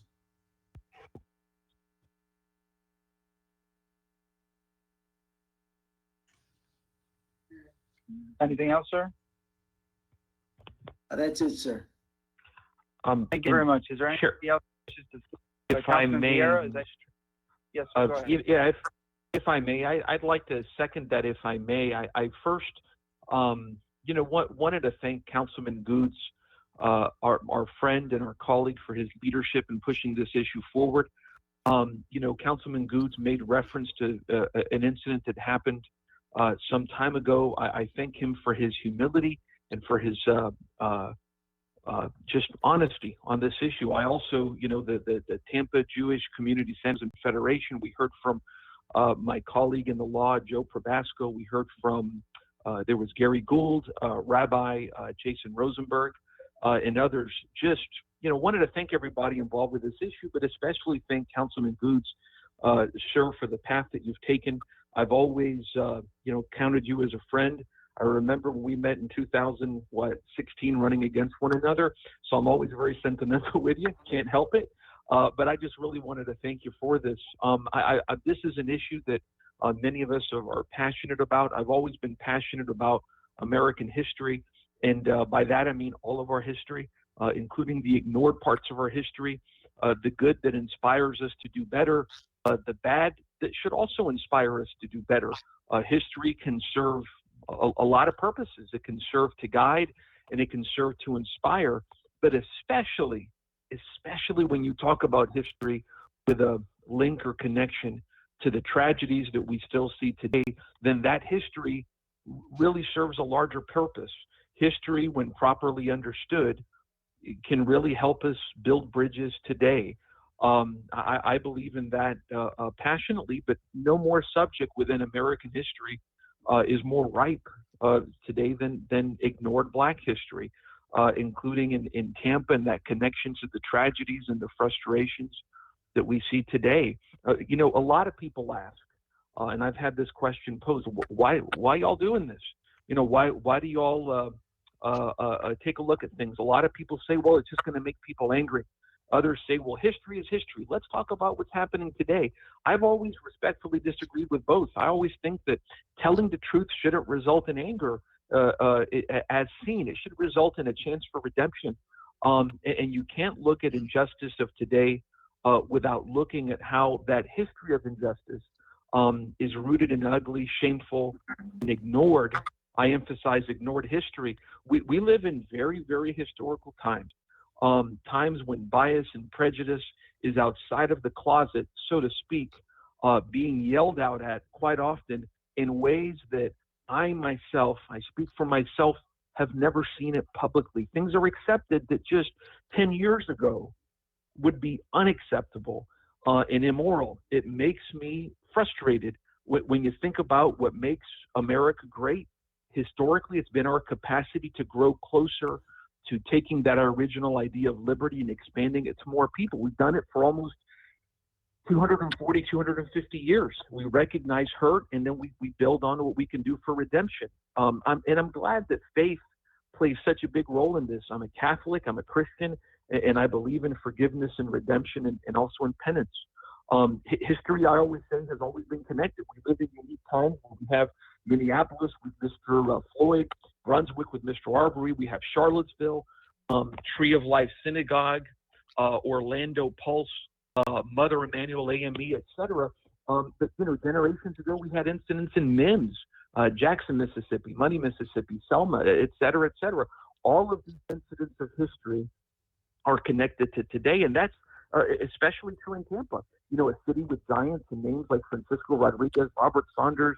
Anything else, sir? That's it, sir. Thank you very much. Is there anything else? If I may, Yes, go ahead. yeah, if I may, I'd like to second that. If I may, I first, wanted to thank Councilman Goods, our friend and our colleague, for his leadership in pushing this issue forward. Councilman Goods made reference to an incident that happened some time ago. I thank him for his humility and for his just honesty on this issue. I also, the Tampa Jewish Community Centers and Federation, we heard from my colleague in the law, Joe Probasco. We heard from, there was Gary Gould, Rabbi Jason Rosenberg, and others. Just, wanted to thank everybody involved with this issue, but especially thank Councilman Goods, sir, for the path that you've taken. I've always, counted you as a friend. I remember when we met in 2016 running against one another. So I'm always very sentimental with you. Can't help it. But I just really wanted to thank you for this. This is an issue that many of us are passionate about. I've always been passionate about American history. And by that, I mean all of our history, including the ignored parts of our history, the good that inspires us to do better, the bad that should also inspire us to do better. History can serve a lot of purposes. It can serve to guide and it can serve to inspire, but especially when you talk about history with a link or connection to the tragedies that we still see today, then that history really serves a larger purpose. History, when properly understood, can really help us build bridges today. I believe in that passionately, but no more subject within American history is more ripe today than ignored Black history, including in Tampa, and that connection to the tragedies and the frustrations that we see today. A lot of people ask, and I've had this question posed: why y'all doing this? Why do y'all take a look at things? A lot of people say, well, it's just going to make people angry. Others say, well, history is history. Let's talk about what's happening today. I've always respectfully disagreed with both. I always think that telling the truth shouldn't result in anger as seen. It should result in a chance for redemption. And you can't look at injustice of today without looking at how that history of injustice is rooted in ugly, shameful, and ignored. I emphasize ignored history. We live in very, very historical times. times when bias and prejudice is outside of the closet, so to speak, being yelled out at quite often in ways that I speak for myself, have never seen it publicly. Things are accepted that just 10 years ago would be unacceptable and immoral. It makes me frustrated when you think about what makes America great. Historically, it's been our capacity to grow closer to taking that original idea of liberty and expanding it to more people. We've done it for almost 240, 250 years. We recognize hurt, and then we build on what we can do for redemption. I'm glad that faith plays such a big role in this. I'm a Catholic, I'm a Christian, and I believe in forgiveness and redemption and also in penance. History, I always say, has always been connected. We live in unique times. We have Minneapolis with Mr. Floyd, Brunswick with Mr. Arbery. We have Charlottesville, Tree of Life Synagogue, Orlando Pulse, Mother Emanuel AME, etc. But generations ago, we had incidents in Mims, Jackson, Mississippi, Money, Mississippi, Selma, et cetera, et cetera. All of these incidents of history are connected to today, and that's especially true in Tampa. A city with giants and names like Francisco Rodriguez, Robert Saunders,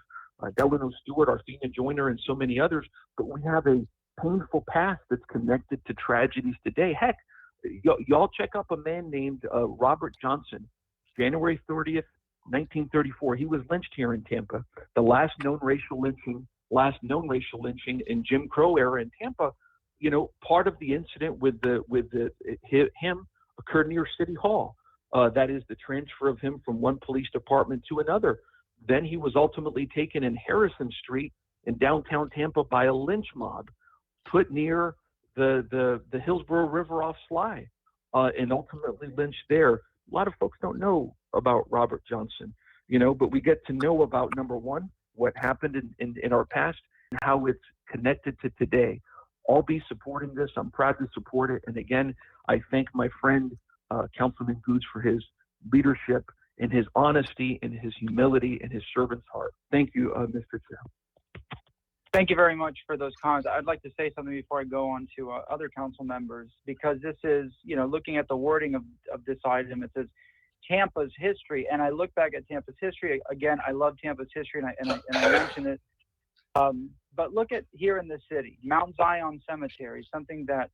Delano Stewart, Arthenia Joyner, and so many others. But we have a painful past that's connected to tragedies today. Heck, y'all check up a man named Robert Johnson, January 30th, 1934. He was lynched here in Tampa. The last known racial lynching in Jim Crow era in Tampa. Part of the incident with him occurred near City Hall. That is the transfer of him from one police department to another. Then he was ultimately taken in Harrison Street in downtown Tampa by a lynch mob, put near the Hillsborough River off Sly, and ultimately lynched there. A lot of folks don't know about Robert Johnson, but we get to know about, number one, what happened in our past and how it's connected to today. I'll be supporting this. I'm proud to support it. And again, I thank my friend, Councilman Goods, for his leadership and his honesty and his humility and his servant's heart. Thank you, Mr. Chair. Thank you very much for those comments. I'd like to say something before I go on to other council members, because this is, looking at the wording of this item, it says Tampa's history. And I look back at Tampa's history. Again, I love Tampa's history, and I mention it. But look at here in the city, Mount Zion Cemetery, something that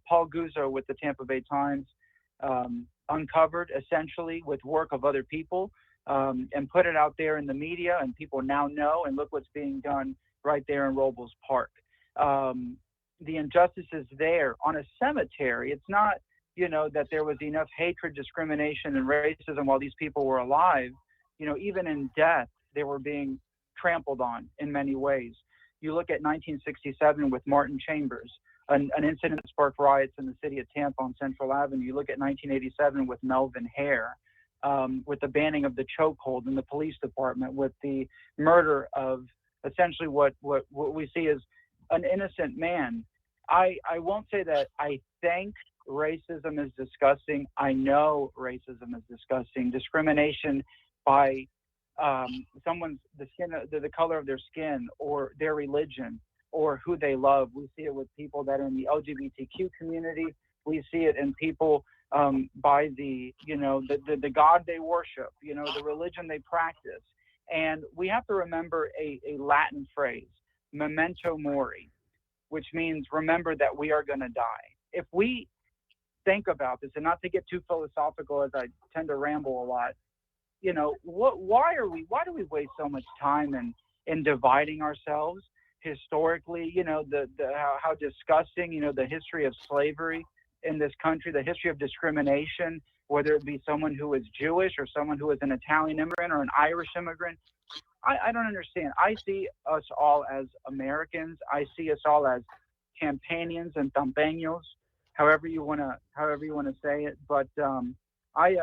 Paul Guzzo with the Tampa Bay Times uncovered essentially with work of other people, and put it out there in the media, and people now know, and look what's being done right there in Robles Park. The injustices there on a cemetery. It's not, that there was enough hatred, discrimination, and racism while these people were alive. Even in death, they were being trampled on in many ways. You look at 1967 with Martin Chambers, an incident that sparked riots in the city of Tampa on Central Avenue. You look at 1987 with Melvin Hare, with the banning of the chokehold in the police department, with the murder of essentially what we see as an innocent man. I won't say that I think racism is disgusting. I know racism is disgusting. Discrimination by the color of their skin or their religion or who they love. We see it with people that are in the LGBTQ community. We see it in people by the God they worship, the religion they practice. And we have to remember a Latin phrase, memento mori, which means remember that we are going to die. If we think about this, and not to get too philosophical as I tend to ramble a lot, why do we waste so much time in dividing ourselves historically? How disgusting, the history of slavery in this country, the history of discrimination, whether it be someone who is Jewish or someone who is an Italian immigrant or an Irish immigrant. I don't understand. I see us all as Americans. I see us all as Campanians and Tampeños, however you want to say it. But I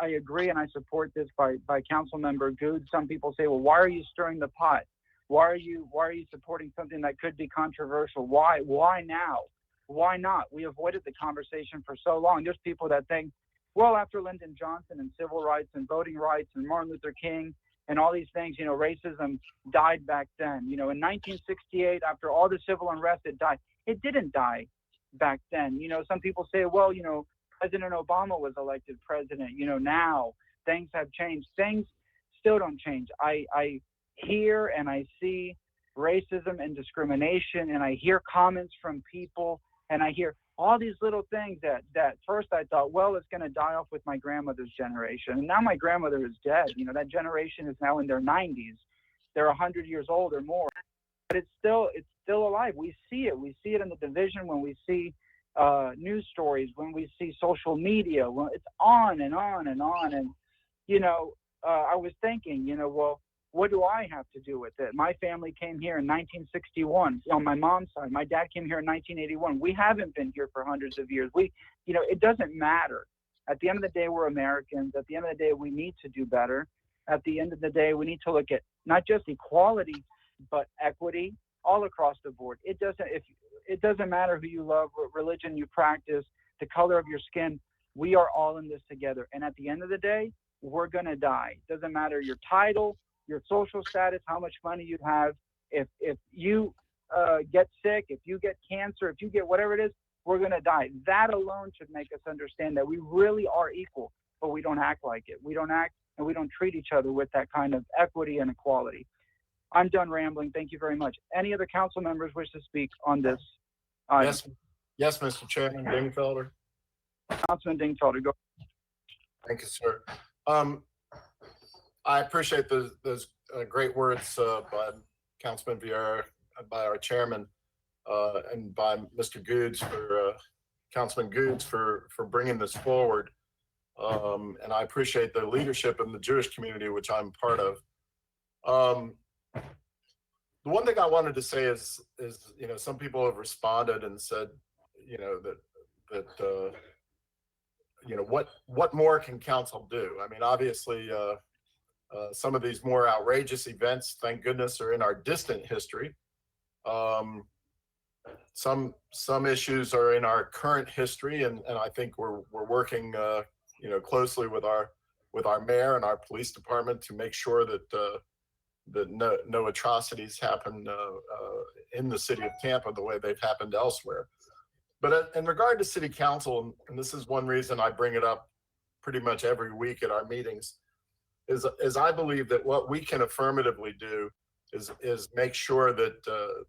agree, and I support this by Council Member Good. Some people say, well, why are you stirring the pot? Why are you supporting something that could be controversial? Why now? Why not? We avoided the conversation for so long. There's people that think, well, after Lyndon Johnson and civil rights and voting rights and Martin Luther King and all these things, racism died back then. In 1968, after all the civil unrest, it died. It didn't die. back then. You know, some people say, well, you know, President Obama was elected president. You know, now things have changed. Things still don't change. I hear and I see racism and discrimination, and I hear comments from people, and I hear all these little things that first I thought, well, it's going to die off with my grandmother's generation. And now my grandmother is dead. You know, that generation is now in their 90s. They're 100 years old or more. But it's still alive. We see it. We see it in the division when we see news stories, when we see social media. Well, it's on and on and on. And, you know, I was thinking, you know, well, what do I have to do with it? My family came here in 1961 on my mom's side. My dad came here in 1981. We haven't been here for hundreds of years. You know, it doesn't matter. At the end of the day, we're Americans. At the end of the day, we need to do better. At the end of the day, we need to look at not just equality, but equity all across the board. It doesn't matter who you love, what religion you practice, the color of your skin. We are all in this together. And at the end of the day, we're going to die. It doesn't matter your title, your social status, how much money you have. If you get sick, if you get cancer, if you get whatever it is, we're going to die. That alone should make us understand that we really are equal, but we don't act like it. We don't act and we don't treat each other with that kind of equity and equality. I'm done rambling. Thank you very much. Any other council members wish to speak on this item? Yes, Mr. Chairman, Dingfelder. Councilman Dingfelder, go. Thank you, sir. I appreciate those great words by Councilman Vieira, by our chairman, and by Mr. Goods Councilman Goods for bringing this forward. And I appreciate the leadership in the Jewish community, which I'm part of. The one thing I wanted to say is you know, some people have responded and said, you know, that you know, what more can council do? I mean, obviously, some of these more outrageous events, thank goodness, are in our distant history. Some issues are in our current history, and I think we're working you know, closely with our mayor and our police department to make sure that no atrocities happen in the city of Tampa the way they've happened elsewhere. But in regard to city council, and this is one reason I bring it up pretty much every week at our meetings, is I believe that what we can affirmatively do is make sure that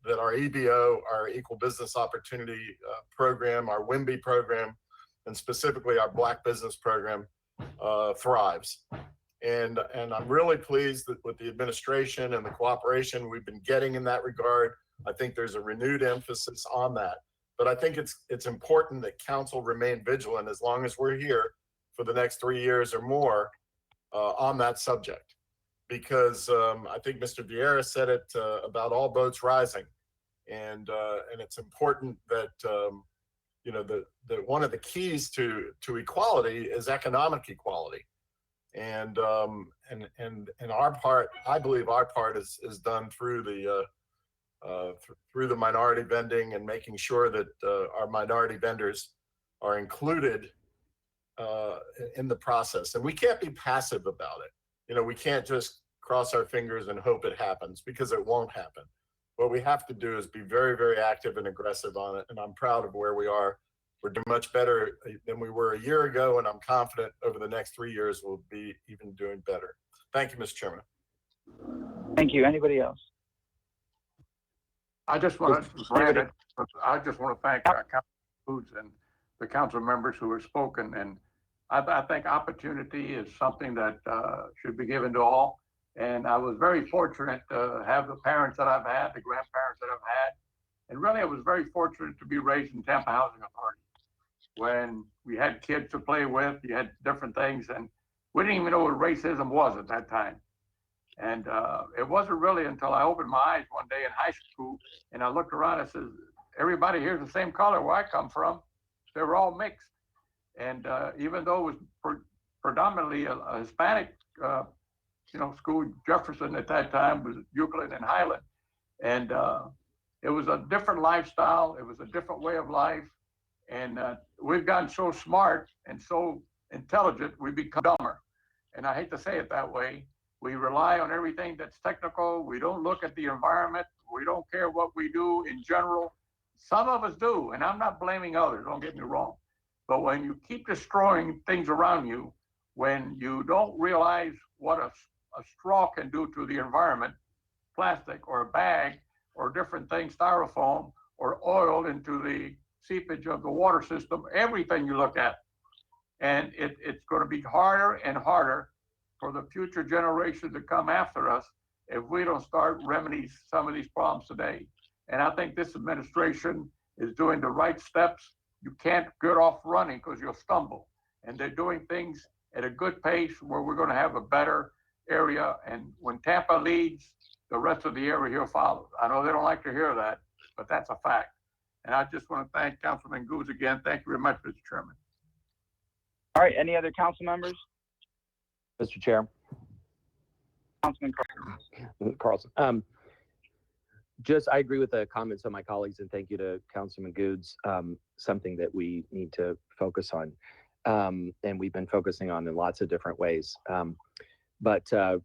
that our EBO, our Equal Business Opportunity program, our WIMBY program, and specifically our Black Business program thrives. And I'm really pleased that with the administration and the cooperation we've been getting in that regard. I think there's a renewed emphasis on that. But I think it's important that council remain vigilant as long as we're here for the next 3 years or more on that subject. Because I think Mr. Vieira said it about all boats rising. And it's important that, you know, that one of the keys to equality is economic equality. And our part, I believe our part is done through the minority vending and making sure that our minority vendors are included in the process. And we can't be passive about it. You know, we can't just cross our fingers and hope it happens, because it won't happen. What we have to do is be very, very active and aggressive on it. And I'm proud of where we are. We're doing much better than we were a year ago, and I'm confident over the next 3 years we'll be even doing better. Thank you, Mr. Chairman. Thank you. Anybody else? I just want to thank our council foods and the council members who have spoken. And I think opportunity is something that should be given to all. And I was very fortunate to have the parents that I've had, the grandparents that I've had. And really, I was very fortunate to be raised in Tampa Housing Authority. When we had kids to play with, you had different things, and we didn't even know what racism was at that time. And it wasn't really until I opened my eyes one day in high school and I looked around and said, everybody here's the same color where I come from. They were all mixed. And even though it was predominantly a Hispanic school, Jefferson at that time was Euclid and Highland. And it was a different lifestyle. It was a different way of life. And we've gotten so smart and so intelligent, we become dumber. And I hate to say it that way. We rely on everything that's technical. We don't look at the environment. We don't care what we do in general. Some of us do, and I'm not blaming others, don't get me wrong. But when you keep destroying things around you, when you don't realize what a straw can do to the environment, plastic or a bag or different things, styrofoam or oil into the seepage of the water system, everything you look at. And it's going to be harder and harder for the future generations to come after us if we don't start remedying some of these problems today. And I think this administration is doing the right steps. You can't get off running because you'll stumble. And they're doing things at a good pace where we're going to have a better area. And when Tampa leads, the rest of the area here follows. I know they don't like to hear that, but that's a fact. And I just want to thank Councilman Goose again. Thank you very much, Mr. Chairman. All right, any other council members? Mr. Chair. Councilman Carlson. I agree with the comments of my colleagues, and thank you to Councilman Goods. Something that we need to focus on, and we've been focusing on in lots of different ways. But I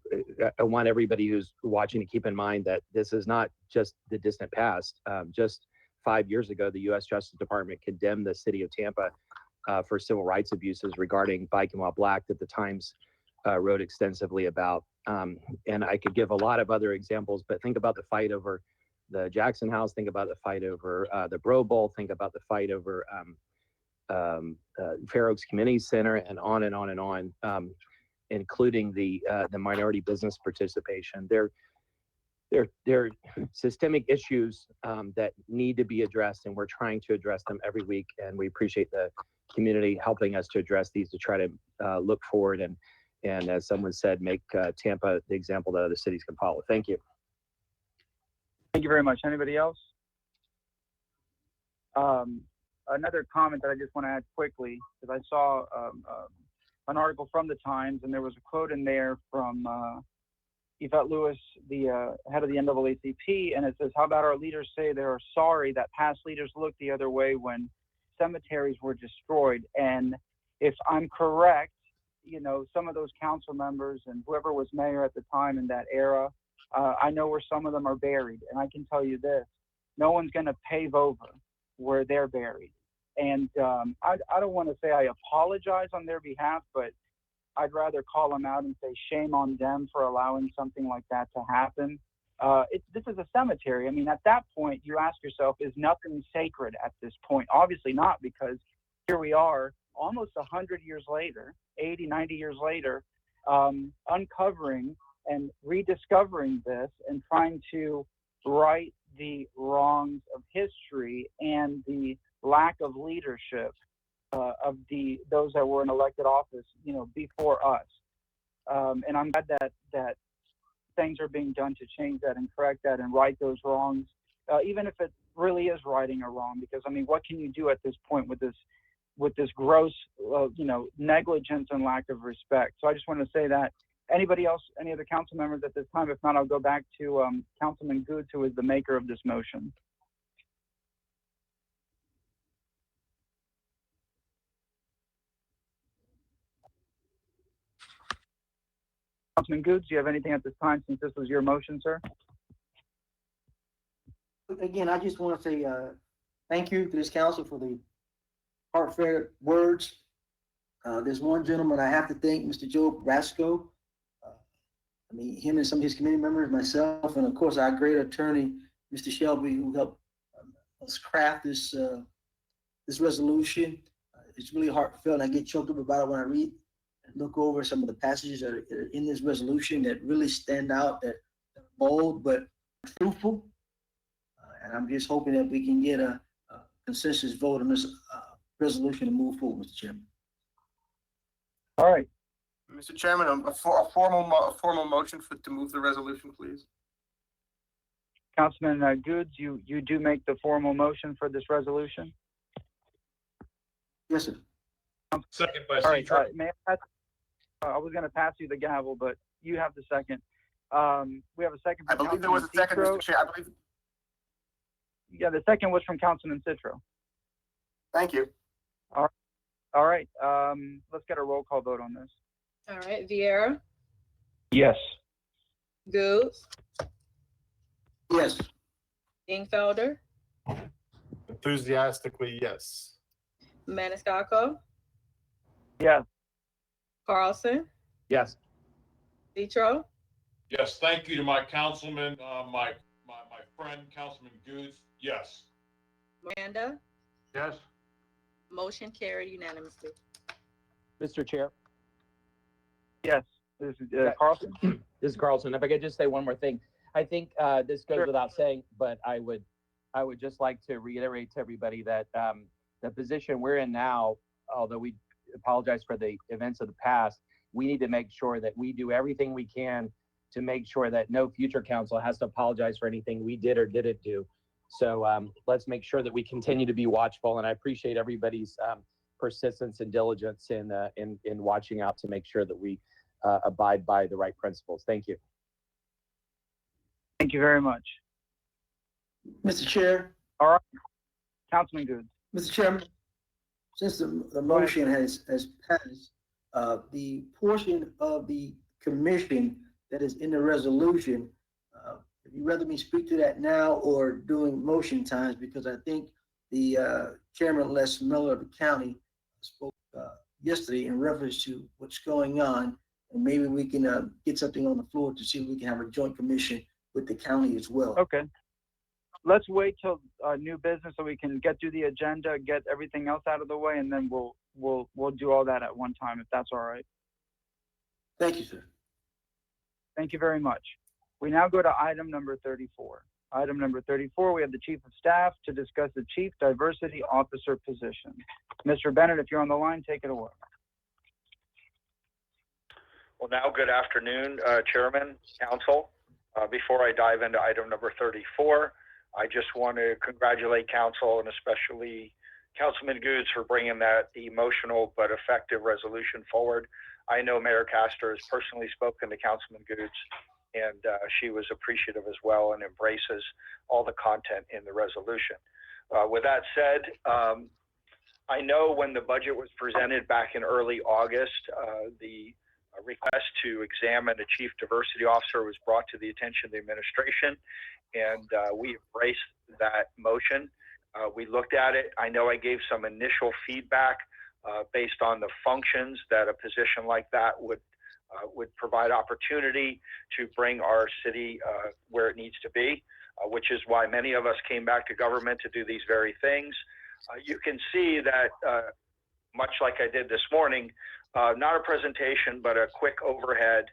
want everybody who's watching to keep in mind that this is not just the distant past. Just 5 years ago, the U.S. Justice Department condemned the city of Tampa for civil rights abuses regarding biking while black that the Times wrote extensively about. And I could give a lot of other examples, but think about the fight over the Jackson House, think about the fight over the Bro Bowl, think about the fight over Fair Oaks Community Center, and on and on and on, including the minority business participation. There are systemic issues that need to be addressed, and we're trying to address them every week. And we appreciate the community helping us to address these, to try to look forward and as someone said, make Tampa the example that other cities can follow. Thank you. Thank you very much. Anybody else? Another comment that I just want to add quickly, because I saw an article from the Times, and there was a quote in there from Yvette Lewis, the head of the NAACP, and it says, "How about our leaders say they are sorry that past leaders looked the other way when cemeteries were destroyed?" And if I'm correct, you know, some of those council members and whoever was mayor at the time in that era, I know where some of them are buried. And I can tell you this, no one's going to pave over where they're buried. And I don't want to say I apologize on their behalf, but I'd rather call them out and say shame on them for allowing something like that to happen. This is a cemetery. I mean, at that point, you ask yourself, is nothing sacred at this point? Obviously not, because here we are almost 100 years later, 80, 90 years later, uncovering and rediscovering this and trying to right the wrongs of history and the lack of leadership of those that were in elected office, you know, before us. And I'm glad that things are being done to change that and correct that and right those wrongs, even if it really is righting a wrong. Because I mean, what can you do at this point with this gross, you know, negligence and lack of respect? So I just want to say that. Anybody else, any other council members at this time? If not, I'll go back to Councilman Goods, who is the maker of this motion. Councilman Goods, do you have anything at this time since this was your motion, sir? Again, I just want to say thank you to this council for the heartfelt words. There's one gentleman I have to thank, Mr. Joe Brasco. I mean, him and some of his committee members, myself, and of course our great attorney, Mr. Shelby, who helped us craft this this resolution. It's really heartfelt, and I get choked up about it when I read and look over some of the passages that are in this resolution that really stand out, that are bold but truthful. And I'm just hoping that we can get a consensus vote on this resolution and move forward, Mr. Chairman. All right. Mr. Chairman, a formal motion to move the resolution, please. Councilman Goods, you do make the formal motion for this resolution? Yes, sir. Second by All right, Citro. may I pass, I was going to pass you the gavel, but you have the second. We have a second. I believe there was a second, Mr. Chair. I believe. Yeah, the second was from Councilman Citro. Thank you. All right. Let's get a roll call vote on this. All right, Vieira, Yes. Goods, Yes. Dingfelder, Enthusiastically, yes. Maniscalco, Yes. Carlson, Yes. Petro, Yes, thank you to my councilman, my friend, Councilman Goods. Yes. Miranda. Yes. Motion carried unanimously. Mr. Chair. Yes. This is Yeah. Carlson. This is Carlson. If I could just say one more thing. I think this goes without saying, but I would just like to reiterate to everybody that the position we're in now, although we apologize for the events of the past, we need to make sure that we do everything we can to make sure that no future council has to apologize for anything we did or didn't do. So let's make sure that we continue to be watchful, and I appreciate everybody's persistence and diligence in watching out to make sure that we abide by the right principles. Thank you. Thank you very much. Mr. Chair. All right. Councilman Goods. Mr. Chairman, since the motion has passed, the portion of the commission that is in the resolution, if you'd rather me speak to that now or during motion times, because I think the Chairman Les Miller of the county spoke yesterday in reference to what's going on, and maybe we can get something on the floor to see if we can have a joint commission with the county as well. Okay. Let's wait till new business so we can get through the agenda, get everything else out of the way, and then we'll do all that at one time, if that's all right. Thank you, sir. Thank you very much. We now go to item number 34. Item number 34, we have the Chief of Staff to discuss the Chief Diversity Officer position. Mr. Bennett, if you're on the line, take it away. Well, now, good afternoon, Chairman, Council. Before I dive into item number 34, I just want to congratulate Council and especially Councilman Goods for bringing that emotional but effective resolution forward. I know Mayor Castor has personally spoken to Councilman Goods, and she was appreciative as well and embraces all the content in the resolution. With that said, I know when the budget was presented back in early August, the request to examine a chief diversity officer was brought to the attention of the administration, and we embraced that motion. We looked at it. I know I gave some initial feedback based on the functions that a position like that would provide opportunity to bring our city where it needs to be, which is why many of us came back to government to do these very things. You can see that, much like I did this morning, not a presentation, but a quick overhead.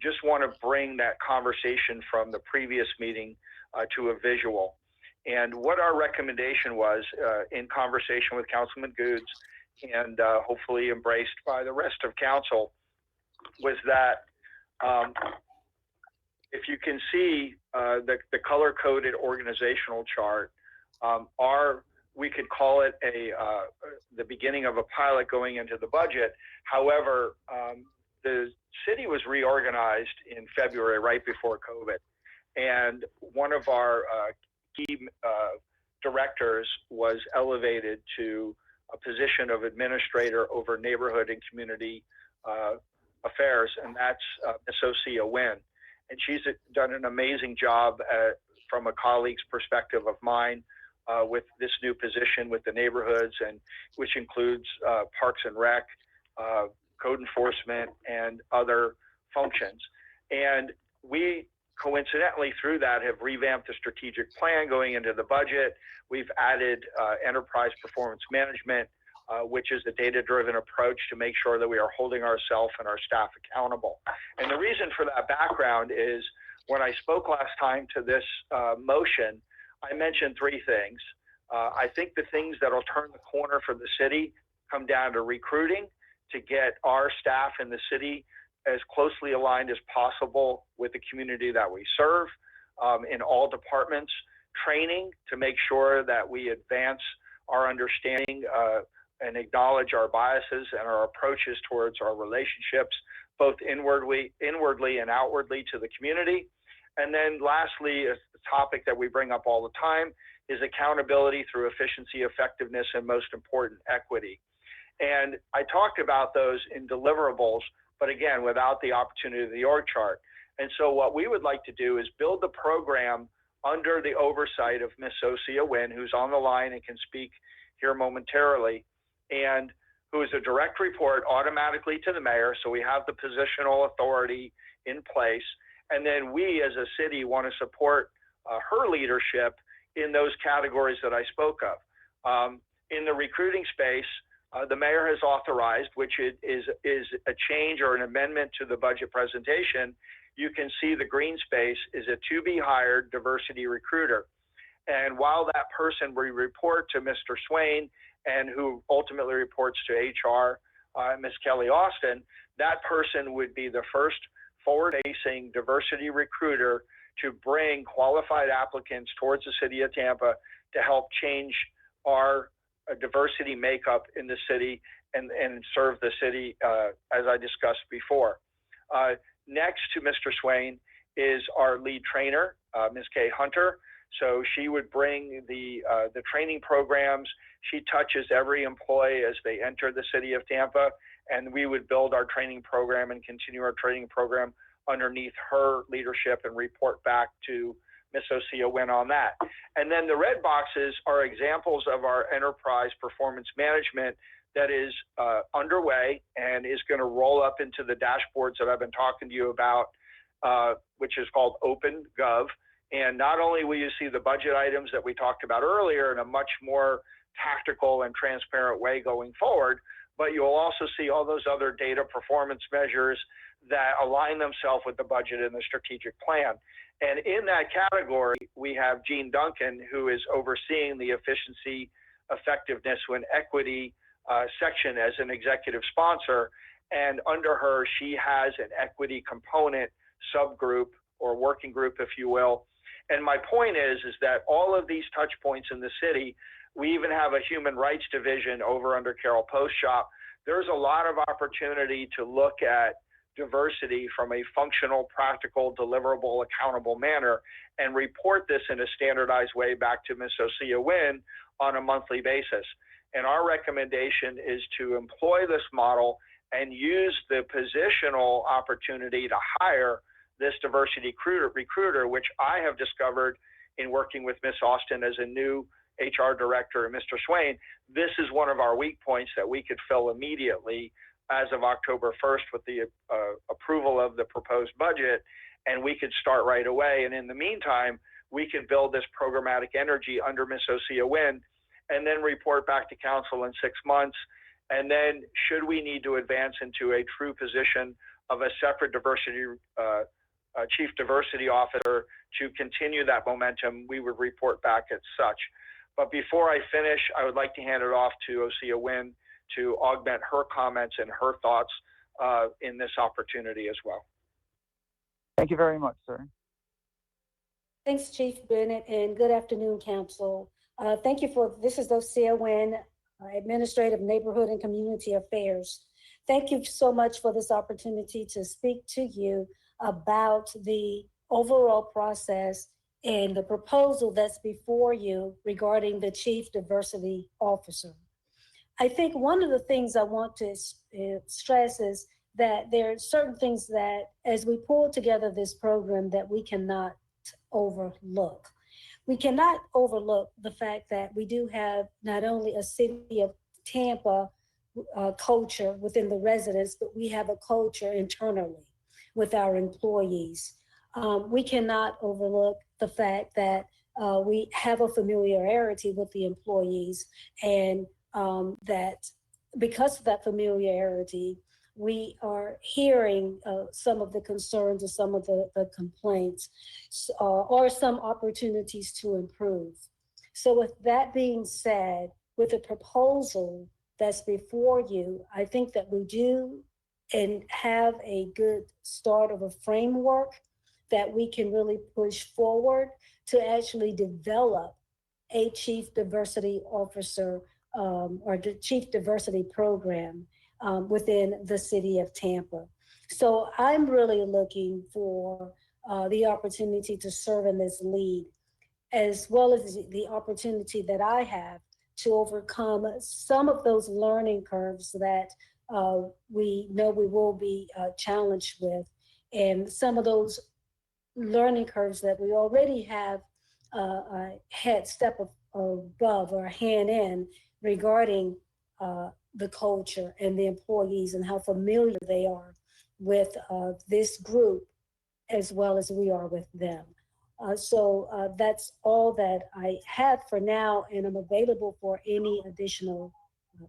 Just want to bring that conversation from the previous meeting to a visual. And what our recommendation was in conversation with Councilman Goods and hopefully embraced by the rest of council was that if you can see the color-coded organizational chart, we could call it the beginning of a pilot going into the budget. However, the city was reorganized in February, right before COVID. And one of our key directors was elevated to a position of administrator over neighborhood and community affairs, and that's Miss Osea Wynn. And she's done an amazing job from a colleague's perspective of mine with this new position with the neighborhoods, and which includes Parks and Rec, code enforcement, and other functions. And we coincidentally through that have revamped the strategic plan going into the budget. We've added enterprise performance management, which is a data-driven approach to make sure that we are holding ourselves and our staff accountable. And the reason for that background is when I spoke last time to this motion, I mentioned three things. I think the things that will turn the corner for the city come down to recruiting, to get our staff in the city as closely aligned as possible with the community that we serve in all departments, training to make sure that we advance our understanding and acknowledge our biases and our approaches towards our relationships, both inwardly and outwardly to the community. And then lastly, a topic that we bring up all the time is accountability through efficiency, effectiveness, and most important, equity. And I talked about those in deliverables, but again, without the opportunity of the org chart. And so what we would like to do is build the program under the oversight of Miss Osia Wynn, who's on the line and can speak here momentarily, and who is a direct report automatically to the mayor. So we have the positional authority in place. And then we as a city want to support her leadership in those categories that I spoke of. In the recruiting space, the mayor has authorized, which is a change or an amendment to the budget presentation. You can see the green space is a to be hired diversity recruiter. And while that person will report to Mr. Swain and who ultimately reports to HR, Ms. Kelly Austin, that person would be the first forward-facing diversity recruiter to bring qualified applicants towards the city of Tampa to help change our diversity makeup in the city and serve the city as I discussed before. Next to Mr. Swain is our lead trainer, Ms. Kay Hunter. So she would bring the training programs. She touches every employee as they enter the city of Tampa, and we would build our training program and continue our training program underneath her leadership and report back to Ms. Osia Wynn on that. And then the red boxes are examples of our enterprise performance management that is underway and is going to roll up into the dashboards that I've been talking to you about, which is called OpenGov. And not only will you see the budget items that we talked about earlier in a much more tactical and transparent way going forward, but you'll also see all those other data performance measures that align themselves with the budget and the strategic plan. And in that category, we have Jean Duncan, who is overseeing the efficiency, effectiveness, and equity section as an executive sponsor. And under her, she has an equity component subgroup or working group, if you will. And my point is that all of these touch points in the city, we even have a human rights division over under Carol Postshop. There's a lot of opportunity to look at diversity from a functional, practical, deliverable, accountable manner and report this in a standardized way back to Ms. Osia Wynn on a monthly basis. And our recommendation is to employ this model and use the positional opportunity to hire this diversity recruiter, which I have discovered in working with Ms. Austin as a new HR director and Mr. Swain. This is one of our weak points that we could fill immediately as of October 1st with the approval of the proposed budget, and we could start right away. And in the meantime, we could build this programmatic energy under Ms. Osia Wynn and then report back to council in 6 months. And then should we need to advance into a true position of a separate diversity chief diversity officer to continue that momentum, we would report back as such. But before I finish, I would like to hand it off to Osia Wynn to augment her comments and her thoughts in this opportunity as well. Thank you very much, sir. Thanks, Chief Bennett, and good afternoon, Council. Thank you for, this is Osia Wynn, Administrative Neighborhood and Community Affairs. Thank you so much for this opportunity to speak to you about the overall process and the proposal that's before you regarding the Chief Diversity Officer. I think one of the things I want to stress is that there are certain things that as we pull together this program that we cannot overlook. We cannot overlook the fact that we do have not only a city of Tampa culture within the residents, but we have a culture internally with our employees. We cannot overlook the fact that we have a familiarity with the employees, and that because of that familiarity, we are hearing some of the concerns or some of the complaints or some opportunities to improve. So with that being said, with the proposal that's before you, I think that we do and have a good start of a framework that we can really push forward to actually develop a chief diversity officer or the chief diversity program within the city of Tampa. So I'm really looking for the opportunity to serve in this lead, as well as the opportunity that I have to overcome some of those learning curves that we know we will be challenged with, and some of those learning curves that we already have a head step above or a hand in regarding the culture and the employees and how familiar they are with this group as well as we are with them. So that's all that I have for now, and I'm available for any additional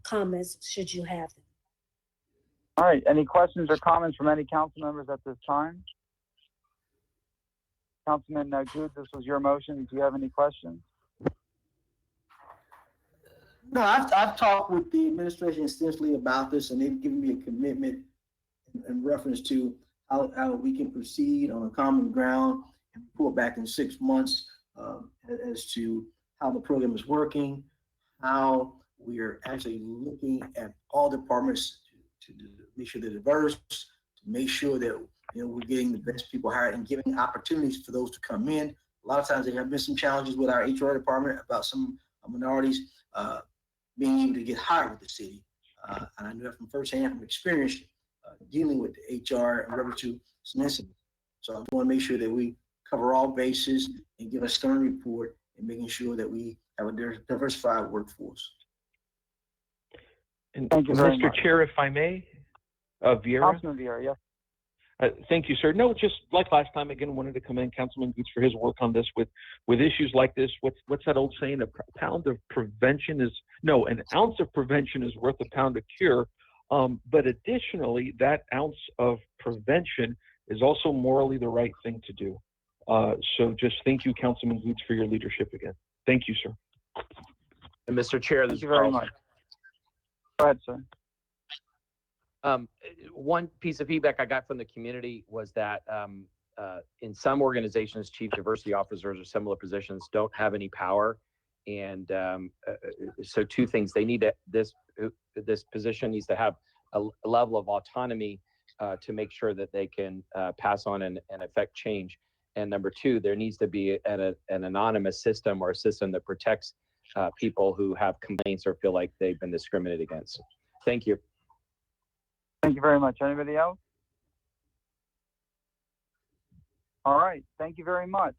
comments should you have them. All right, any questions or comments from any council members at this time? Councilman Good, this was your motion. Do you have any questions? No, I've talked with the administration extensively about this, and they've given me a commitment in reference to how we can proceed on a common ground and report back in 6 months as to how the program is working, how we are actually looking at all departments to make sure they're diverse, to make sure that we're getting the best people hired and giving opportunities for those to come in. A lot of times there have been some challenges with our HR department about some minorities being able to get hired with the city. And I know that from firsthand, from experience, dealing with the HR and reference to some incidents. So I want to make sure that we cover all bases and give a stern report and making sure that we have a diversified workforce. And Thank you very Mr. much. Chair, if I may, Vieira. Councilman Vieira, yes. Thank you, sir. No, just like last time, again, wanted to commend Councilman Goots for his work on this with issues like this. What's that old saying? An ounce of prevention is worth a pound of cure. But additionally, that ounce of prevention is also morally the right thing to do. So just thank you, Councilman Goots, for your leadership again. Thank you, sir. And Mr. Chair, this Thank is you very much. Go ahead, sir. One piece of feedback I got from the community was that in some organizations, chief diversity officers or similar positions don't have any power. And so two things, they need this position needs to have a level of autonomy to make sure that they can pass on and affect change. And number two, there needs to be an anonymous system or a system that protects people who have complaints or feel like they've been discriminated against. Thank you. Thank you very much. Anybody else? All right. Thank you very much.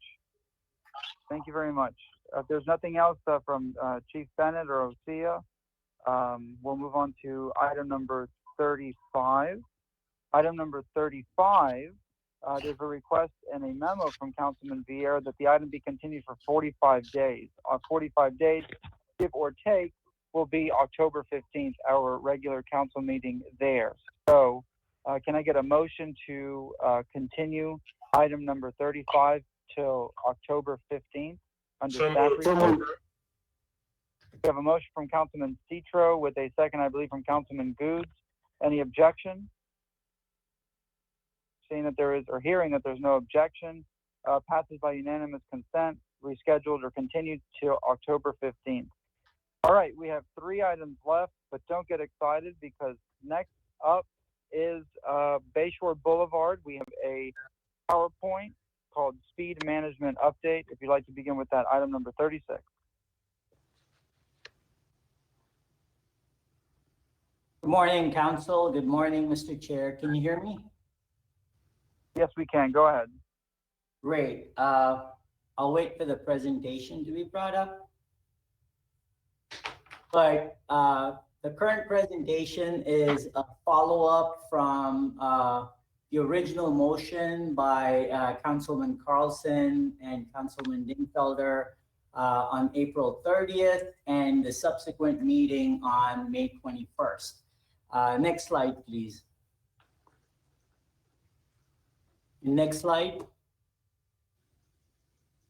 Thank you very much. If there's nothing else from Chief Bennett or Osea, we'll move on to item number 35. Item number 35, there's a request and a memo from Councilman Vieira that the item be continued for 45 days. 45 days, give or take, will be October 15th, our regular council meeting there. So can I get a motion to continue item number 35 till October 15th under staff report? We have a motion from Councilman Citro with a second, I believe, from Councilman Goods. Any objection? Seeing that there is, or hearing that there's no objection, passes by unanimous consent, rescheduled or continued till October 15th. All right, we have 3 items left, but don't get excited because next up is Bayshore Boulevard. We have a PowerPoint called Speed Management Update. If you'd like to begin with that, item number 36. Good morning, Council. Good morning, Mr. Chair. Can you hear me? Yes, we can. Go ahead. Great. I'll wait for the presentation to be brought up. But the current presentation is a follow-up from the original motion by Councilman Carlson and Councilman Dingfelder on April 30th and the subsequent meeting on May 21st. Next slide, please. Next slide.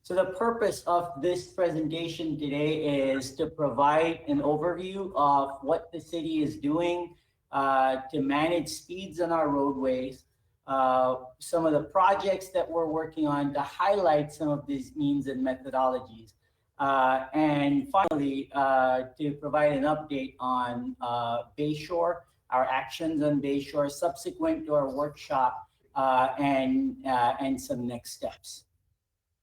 So the purpose of this presentation today is to provide an overview of what the city is doing to manage speeds on our roadways, some of the projects that we're working on to highlight some of these means and methodologies. And finally, to provide an update on Bayshore, our actions on Bayshore subsequent to our workshop and some next steps.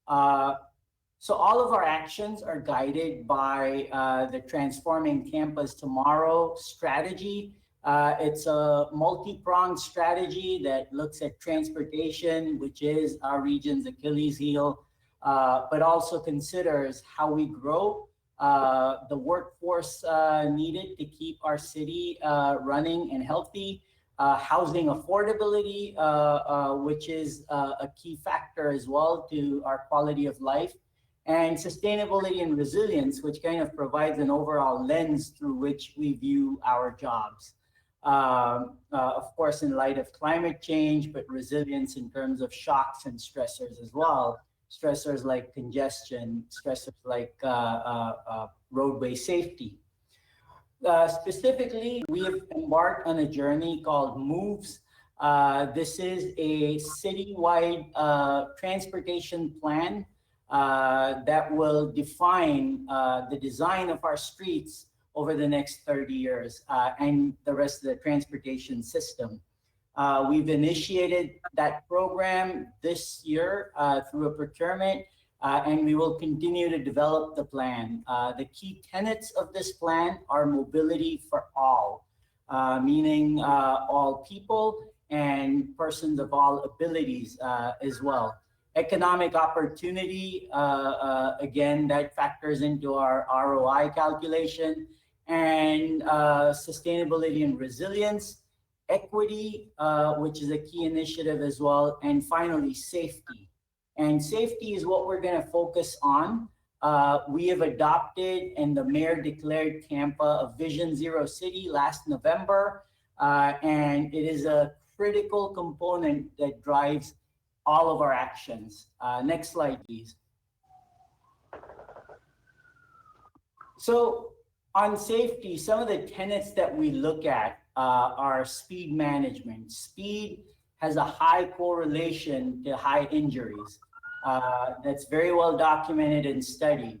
So all of our actions are guided by the Transforming Tampa's Tomorrow strategy. It's a multi-pronged strategy that looks at transportation, which is our region's Achilles heel, but also considers how we grow the workforce needed to keep our city running and healthy, housing affordability, which is a key factor as well to our quality of life, and sustainability and resilience, which kind of provides an overall lens through which we view our jobs. Of course, in light of climate change, but resilience in terms of shocks and stressors as well. Stressors like congestion, stressors like roadway safety. Specifically, we have embarked on a journey called MOVES. This is a citywide transportation plan that will define the design of our streets over the next 30 years and the rest of the transportation system. We've initiated that program this year through a procurement, and we will continue to develop the plan. The key tenets of this plan are mobility for all, meaning all people and persons of all abilities as well. Economic opportunity, again, that factors into our ROI calculation, and sustainability and resilience, equity, which is a key initiative as well, and finally, safety. And safety is what we're going to focus on. We have adopted, and the mayor declared Tampa a Vision Zero city last November, and it is a critical component that drives all of our actions. Next slide, please. So on safety, some of the tenets that we look at are speed management. Speed has a high correlation to high injuries. That's very well documented and studied.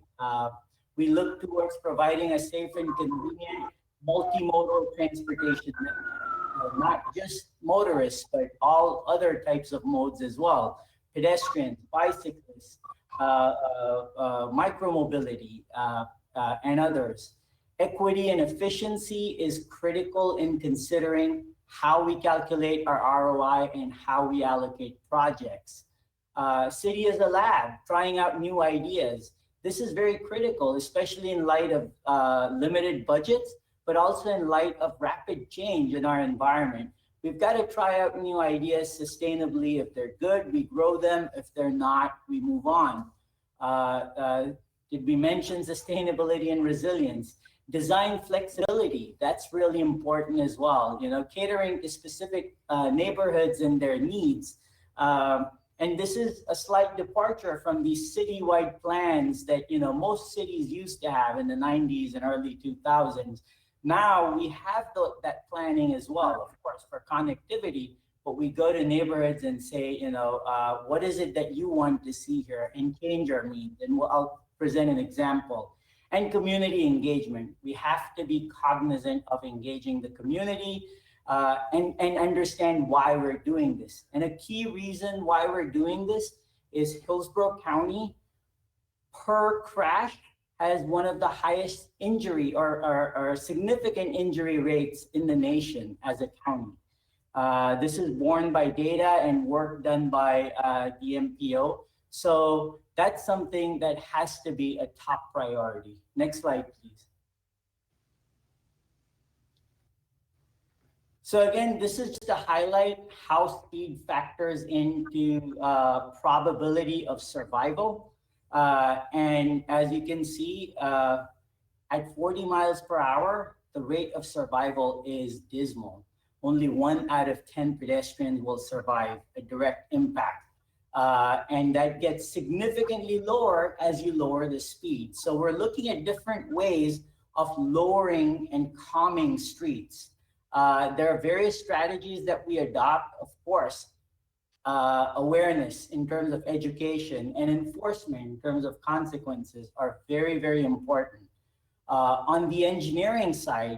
We look towards providing a safe and convenient multimodal transportation network, not just motorists, but all other types of modes as well. Pedestrians, bicyclists, micromobility, and others. Equity and efficiency is critical in considering how we calculate our ROI and how we allocate projects. City is a lab, trying out new ideas. This is very critical, especially in light of limited budgets, but also in light of rapid change in our environment. We've got to try out new ideas sustainably. If they're good, we grow them. If they're not, we move on. Did we mention sustainability and resilience? Design flexibility, that's really important as well. You know, catering to specific neighborhoods and their needs. And this is a slight departure from these citywide plans that, you know, most cities used to have in the 90s and early 2000s. Now we have that planning as well, of course, for connectivity, but we go to neighborhoods and say, you know, what is it that you want to see here, and change our needs. And I'll present an example. And community engagement. We have to be cognizant of engaging the community and understand why we're doing this. And a key reason why we're doing this is Hillsborough County per crash has one of the highest injury or significant injury rates in the nation as a county. This is borne by data and work done by the MPO. So that's something that has to be a top priority. Next slide, please. So again, this is to highlight how speed factors into probability of survival. And as you can see, at 40 miles per hour, the rate of survival is dismal. Only 1 out of 10 pedestrians will survive a direct impact. And that gets significantly lower as you lower the speed. So we're looking at different ways of lowering and calming streets. There are various strategies that we adopt, of course. Awareness in terms of education and enforcement in terms of consequences are very, very important. On the engineering side,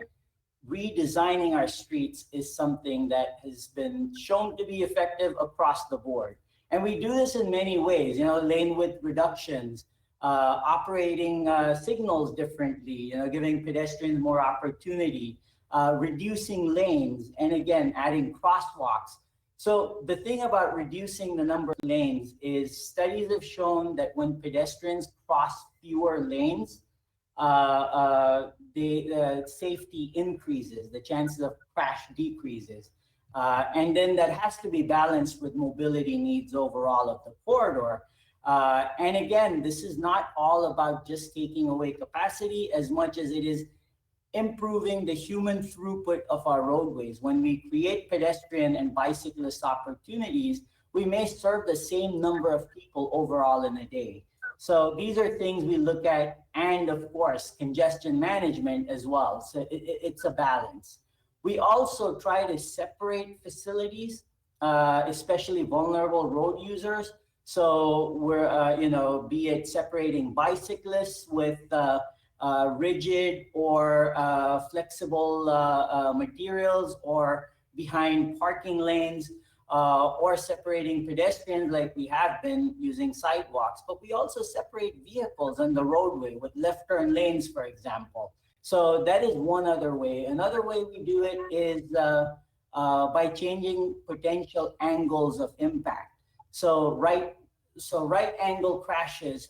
redesigning our streets is something that has been shown to be effective across the board. And we do this in many ways, you know, lane width reductions, operating signals differently, you know, giving pedestrians more opportunity, reducing lanes, and again, adding crosswalks. So the thing about reducing the number of lanes is studies have shown that when pedestrians cross fewer lanes, the safety increases, the chances of crash decreases. And then that has to be balanced with mobility needs overall of the corridor. And again, this is not all about just taking away capacity as much as it is improving the human throughput of our roadways. When we create pedestrian and bicyclist opportunities, we may serve the same number of people overall in a day. So these are things we look at, and of course, congestion management as well. So it's a balance. We also try to separate facilities, especially vulnerable road users. So we're, be it separating bicyclists with rigid or flexible materials, or behind parking lanes, or separating pedestrians like we have been using sidewalks. But we also separate vehicles on the roadway with left turn lanes, for example. So that is one other way. Another way we do it is by changing potential angles of impact. So right angle crashes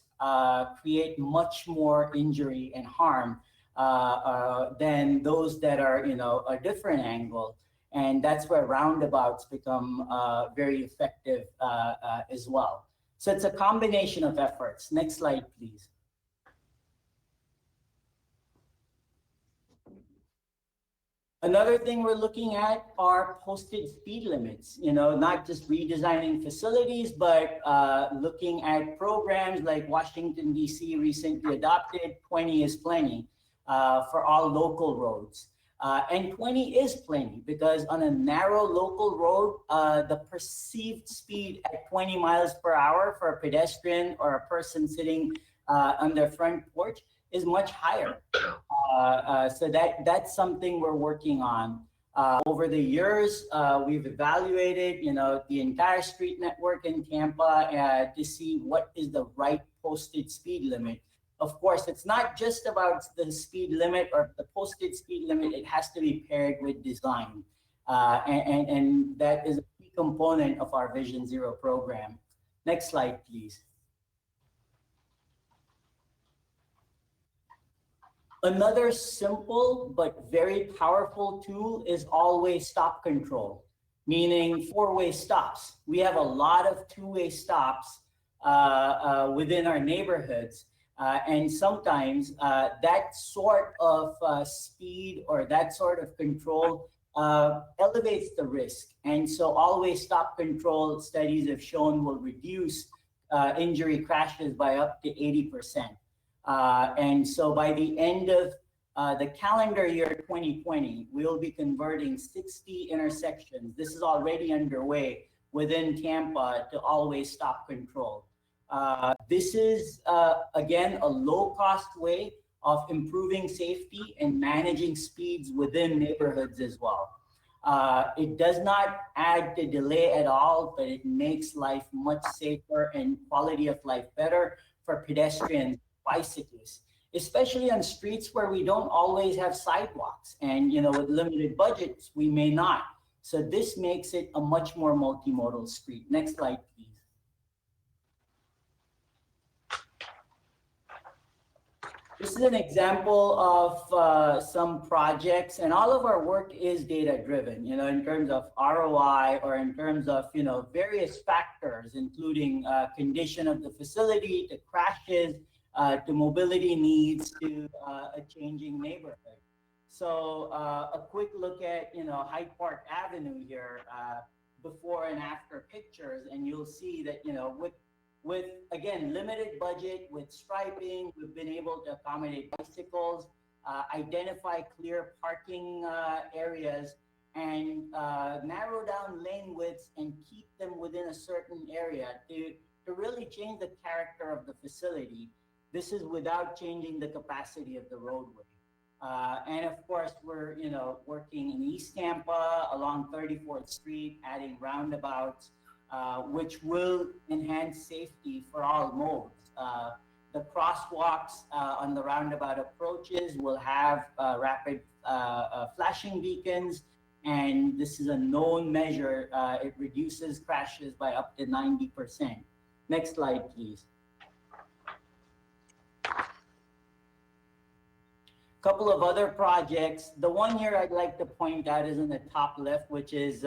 create much more injury and harm than those that are, a different angle. And that's where roundabouts become very effective as well. So it's a combination of efforts. Next slide, please. Another thing we're looking at are posted speed limits, not just redesigning facilities, but looking at programs like Washington, D.C. recently adopted 20 is plenty for all local roads. And 20 is plenty because on a narrow local road, the perceived speed at 20 miles per hour for a pedestrian or a person sitting on their front porch is much higher. So that's something we're working on. Over the years, we've evaluated, the entire street network in Tampa to see what is the right posted speed limit. Of course, it's not just about the speed limit or the posted speed limit. It has to be paired with design. And that is a key component of our Vision Zero program. Next slide, please. Another simple but very powerful tool is always stop control, meaning four-way stops. We have a lot of two-way stops within our neighborhoods. And sometimes that sort of speed or that sort of control elevates the risk. And so always stop control studies have shown will reduce injury crashes by up to 80%. And so by the end of the calendar year 2020, we'll be converting 60 intersections. This is already underway within Tampa to always stop control. This is, again, a low-cost way of improving safety and managing speeds within neighborhoods as well. It does not add to delay at all, but it makes life much safer and quality of life better for pedestrians, bicyclists, especially on streets where we don't always have sidewalks. And, with limited budgets, we may not. So this makes it a much more multimodal street. Next slide, please. This is an example of some projects, and all of our work is data-driven, in terms of ROI or in terms of, various factors, including condition of the facility, to crashes, to mobility needs, to a changing neighborhood. So a quick look at, Hyde Park Avenue here, before and after pictures, and you'll see that, with again, limited budget, with striping, we've been able to accommodate bicycles, identify clear parking areas, and narrow down lane widths and keep them within a certain area to really change the character of the facility. This is without changing the capacity of the roadway. And of course, we're working in East Tampa along 34th Street, adding roundabouts, which will enhance safety for all modes. The crosswalks on the roundabout approaches will have rapid flashing beacons, And this is a known measure. It reduces crashes by up to 90%. Next slide, please. Couple of other projects. The one here I'd like to point out is in the top left, which is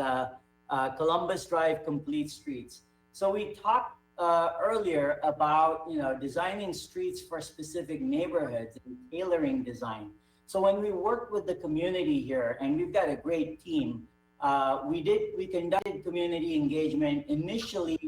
Columbus Drive Complete Streets. So we talked earlier about designing streets for specific neighborhoods and tailoring design. So when we worked with the community here, and we've got a great team, we conducted community engagement. Initially,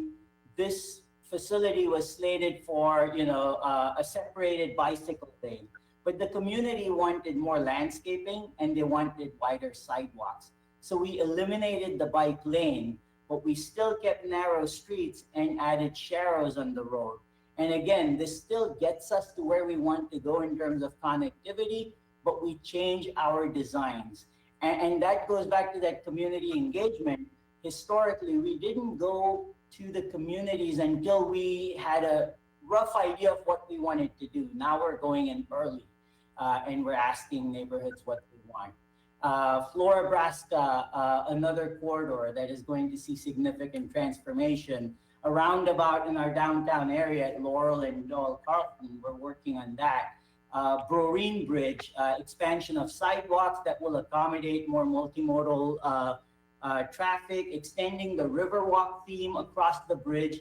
this facility was slated for a separated bicycle lane. But the community wanted more landscaping and they wanted wider sidewalks. So we eliminated the bike lane, but we still kept narrow streets and added sharrows on the road. And again, this still gets us to where we want to go in terms of connectivity, but we change our designs. And that goes back to that community engagement. Historically, we didn't go to the communities until we had a rough idea of what we wanted to do. Now we're going in early. And we're asking neighborhoods what they want. Flora-Braska, another corridor that is going to see significant transformation. A roundabout in our downtown area at Laurel and Noel Carlton, we're working on that. Broreen Bridge, expansion of sidewalks that will accommodate more multimodal traffic, extending the Riverwalk theme across the bridge.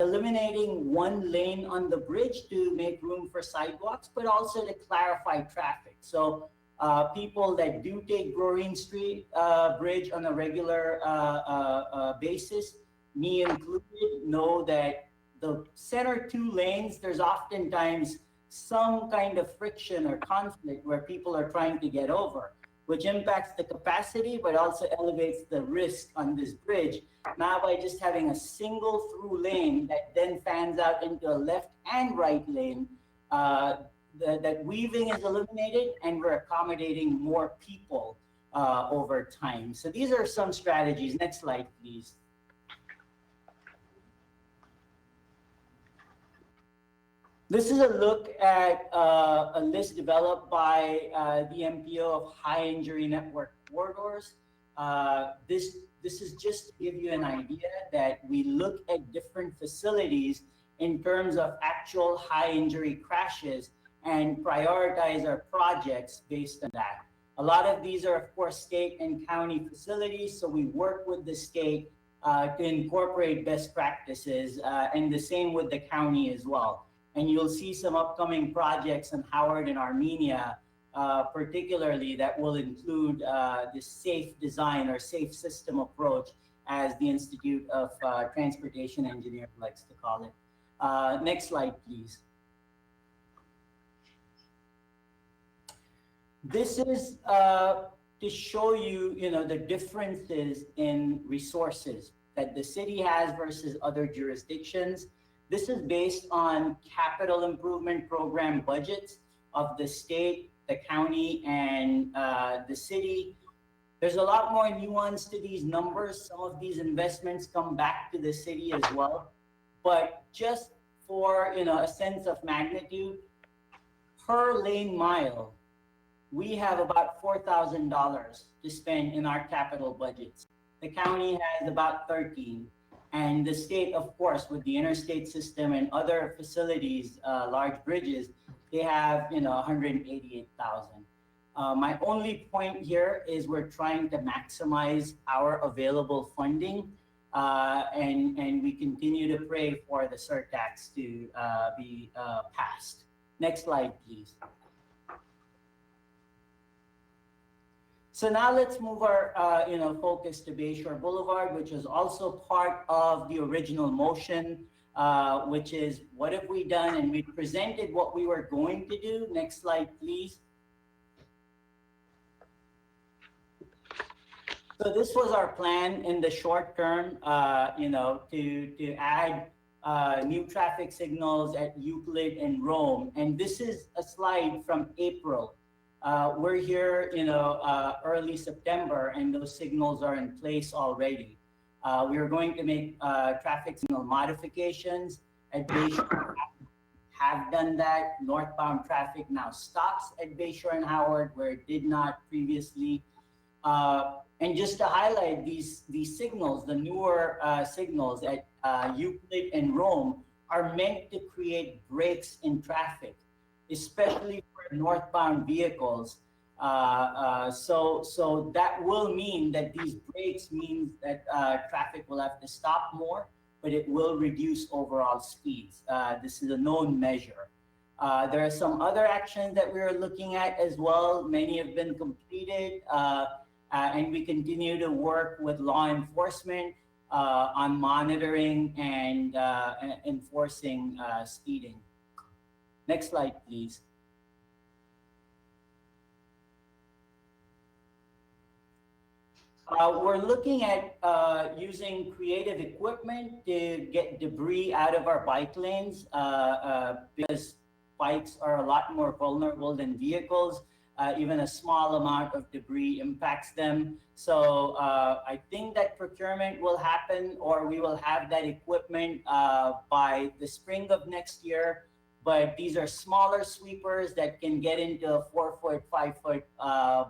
Eliminating one lane on the bridge to make room for sidewalks, but also to clarify traffic. So people that do take Broreen Street Bridge on a regular basis, me included, know that the center two lanes, there's oftentimes some kind of friction or conflict where people are trying to get over, which impacts the capacity, but also elevates the risk on this bridge. Now by just having a single through lane that then fans out into a left and right lane, that weaving is eliminated and we're accommodating more people over time. So these are some strategies. Next slide, please. This is a look at a list developed by the MPO of high injury network corridors. This is just to give you an idea that we look at different facilities in terms of actual high injury crashes and prioritize our projects based on that. A lot of these are, of course, state and county facilities, so we work with the state to incorporate best practices, and the same with the county as well. And you'll see some upcoming projects in Howard and Armenia, particularly that will include the safe design or safe system approach, as the Institute of Transportation Engineers likes to call it. Next slide, please. This is to show you, the differences in resources that the city has versus other jurisdictions. This is based on capital improvement program budgets of the state, the county, and the city. There's a lot more nuance to these numbers. Some of these investments come back to the city as well. But just for a sense of magnitude, per lane mile, we have about $4,000 to spend in our capital budgets. The county has about 13. And the state, of course, with the interstate system and other facilities, large bridges, they have 188,000. My only point here is we're trying to maximize our available funding, and we continue to pray for the surtax to be passed. Next slide, please. So now let's move our focus to Bayshore Boulevard, which is also part of the original motion, which is what have we done? And we presented what we were going to do. Next slide, please. So this was our plan in the short term, to add new traffic signals at Euclid and Rome. And this is a slide from April. We're here, early September, and those signals are in place already. We are going to make traffic signal modifications at Bayshore. Have done that. Northbound traffic now stops at Bayshore and Howard, where it did not previously. And just to highlight these signals, the newer signals at Euclid and Rome are meant to create breaks in traffic, especially for northbound vehicles. So that will mean that these breaks means that traffic will have to stop more, but it will reduce overall speeds. This is a known measure. There are some other actions that we are looking at as well. Many have been completed, and we continue to work with law enforcement on monitoring and enforcing speeding. Next slide, please. We're looking at using creative equipment to get debris out of our bike lanes because bikes are a lot more vulnerable than vehicles. Even a small amount of debris impacts them. So I think that procurement will happen, or we will have that equipment by the spring of next year. But these are smaller sweepers that can get into a 4-foot, 5-foot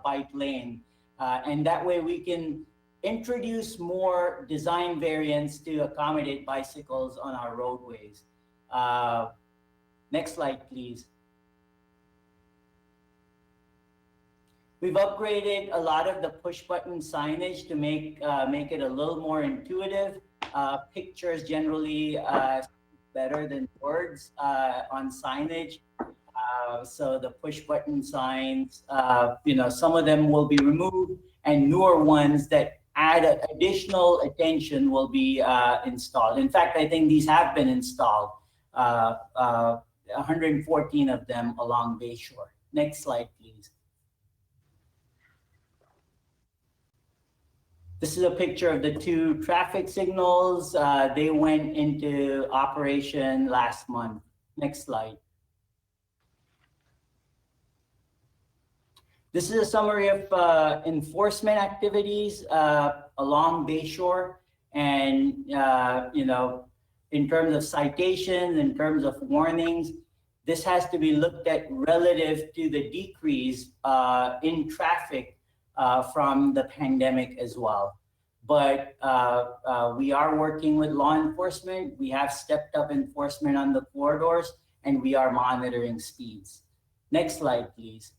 bike lane. And that way we can introduce more design variants to accommodate bicycles on our roadways. Next slide, please. We've upgraded a lot of the push button signage to make it a little more intuitive. Pictures generally better than words on signage. So the push button signs, some of them will be removed, and newer ones that add additional attention will be installed. In fact, I think these have been installed, 114 of them along Bayshore. Next slide, please. This is a picture of the 2 traffic signals. They went into operation last month. Next slide. This is a summary of enforcement activities along Bayshore, and in terms of citations, in terms of warnings, this has to be looked at relative to the decrease in traffic from the pandemic as well. But we are working with law enforcement. We have stepped up enforcement on the corridors, and we are monitoring speeds. Next slide, please.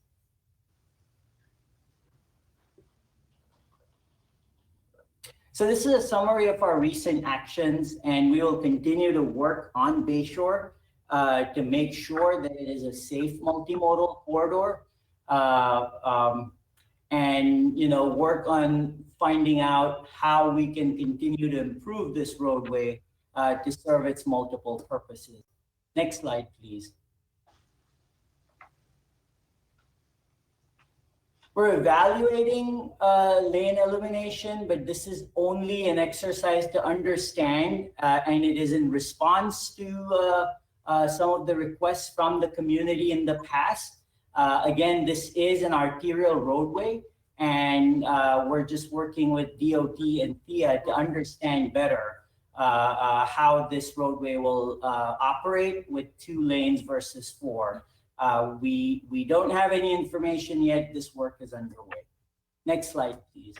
So this is a summary of our recent actions, and we will continue to work on Bayshore to make sure that it is a safe multimodal corridor, and work on finding out how we can continue to improve this roadway to serve its multiple purposes. Next slide, please. We're evaluating lane illumination, but this is only an exercise to understand, and it is in response to some of the requests from the community in the past. Again, this is an arterial roadway, and we're just working with DOT and FIA to understand better how this roadway will operate with 2 lanes versus 4. We don't have any information yet. This work is underway. Next slide, please.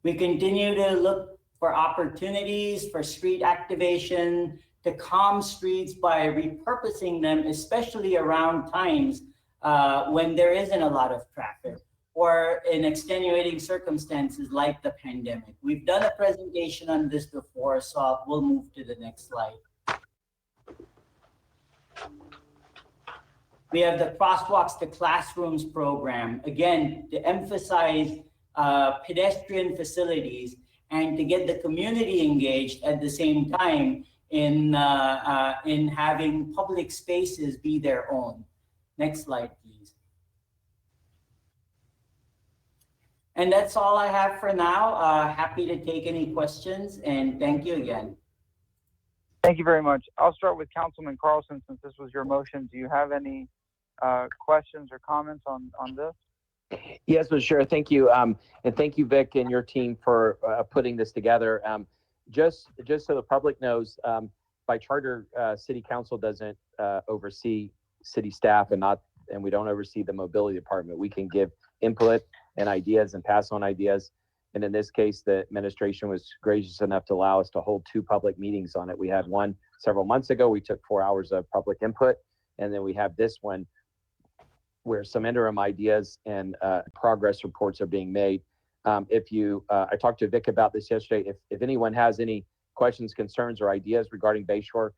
We continue to look for opportunities for street activation to calm streets by repurposing them, especially around times when there isn't a lot of traffic or in extenuating circumstances like the pandemic. We've done a presentation on this before, so we'll move to the next slide. We have the Crosswalks to Classrooms program, again, to emphasize pedestrian facilities and to get the community engaged at the same time in having public spaces be their own. Next slide, please. And that's all I have for now. Happy to take any questions, and thank you again. Thank you very much. I'll start with Councilman Carlson, since this was your motion. Do you have any questions or comments on this? Yes, well, sure. Thank you. And thank you, Vic, and your team for putting this together. Just so the public knows, by charter, City Council doesn't oversee city staff, and not and we don't oversee the mobility department. We can give input and ideas and pass on ideas. And in this case, the administration was gracious enough to allow us to hold 2 public meetings on it. We had one several months ago. We took 4 hours of public input. And then we have this one where some interim ideas and progress reports are being made. I talked to Vic about this yesterday. If anyone has any questions, concerns, or ideas regarding Bayshore,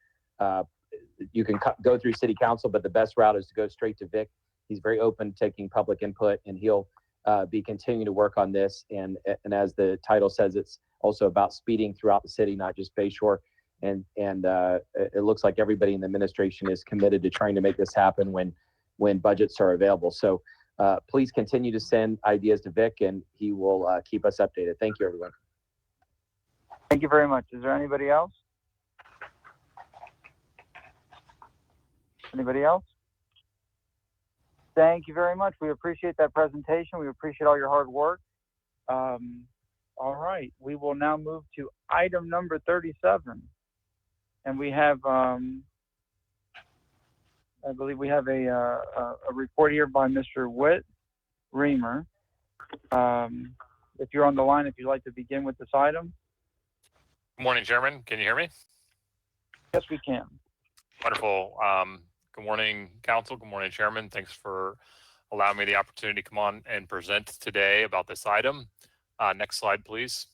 you can go through City Council, but the best route is to go straight to Vic. He's very open to taking public input, and he'll be continuing to work on this. And as the title says, it's also about speeding throughout the city, not just Bayshore. And it looks like everybody in the administration is committed to trying to make this happen when budgets are available. So please continue to send ideas to Vic, and he will keep us updated. Thank you, everyone. Thank you very much. Is there anybody else? Anybody else? Thank you very much. We appreciate that presentation. We appreciate all your hard work. All right, we will now move to item number 37. And we have, I believe we have a report here by Mr. Whit Reamer. If you're on the line, if you'd like to begin with this item. Good morning, Chairman. Can you hear me? Yes, we can. Wonderful. Good morning, Council. Good morning, Chairman. Thanks for allowing me the opportunity to come on and present today about this item. Next slide, please.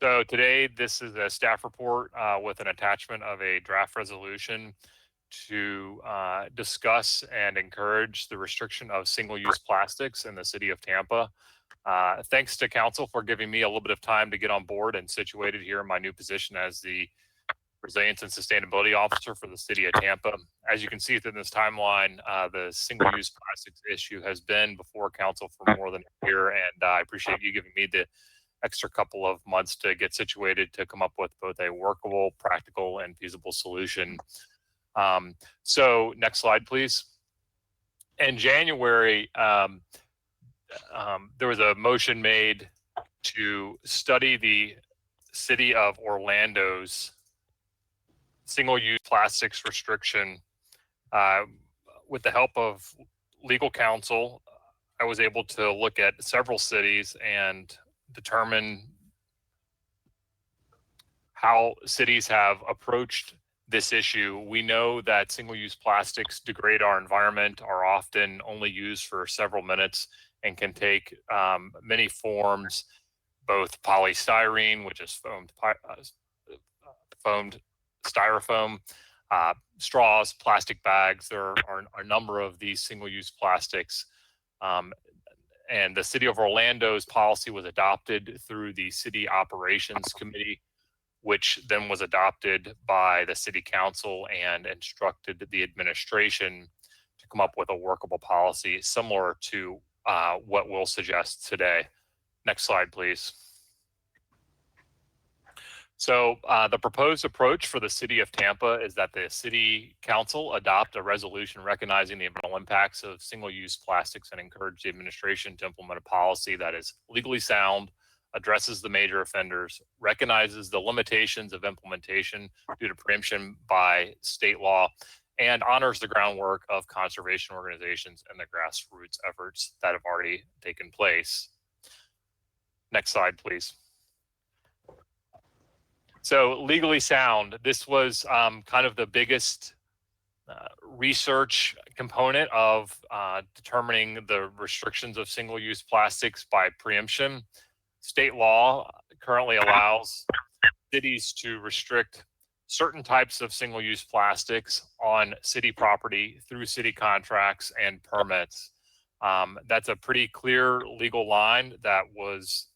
So today, this is a staff report with an attachment of a draft resolution to discuss and encourage the restriction of single-use plastics in the city of Tampa. Thanks to Council for giving me a little bit of time to get on board and situated here in my new position as the Resilience and Sustainability Officer for the city of Tampa. As you can see through this timeline, the single-use plastics issue has been before Council for more than a year, and I appreciate you giving me the extra couple of months to get situated to come up with both a workable, practical, and feasible solution. So next slide, please. In January, there was a motion made to study the city of Orlando's single-use plastics restriction. With the help of legal counsel, I was able to look at several cities and determine how cities have approached this issue. We know that single-use plastics degrade our environment, are often only used for several minutes, and can take many forms, both polystyrene, which is foamed styrofoam, straws, plastic bags. There are a number of these single-use plastics. And the city of Orlando's policy was adopted through the City Operations Committee, which then was adopted by the City Council and instructed the administration to come up with a workable policy similar to what we'll suggest today. Next slide, please. So the proposed approach for the city of Tampa is that the city council adopt a resolution recognizing the environmental impacts of single-use plastics and encourage the administration to implement a policy that is legally sound, addresses the major offenders, recognizes the limitations of implementation due to preemption by state law, and honors the groundwork of conservation organizations and the grassroots efforts that have already taken place. Next slide, please. So legally sound, this was kind of the biggest research component of determining the restrictions of single-use plastics by preemption. State law currently allows cities to restrict certain types of single-use plastics on city property through city contracts and permits. That's a pretty clear legal line that was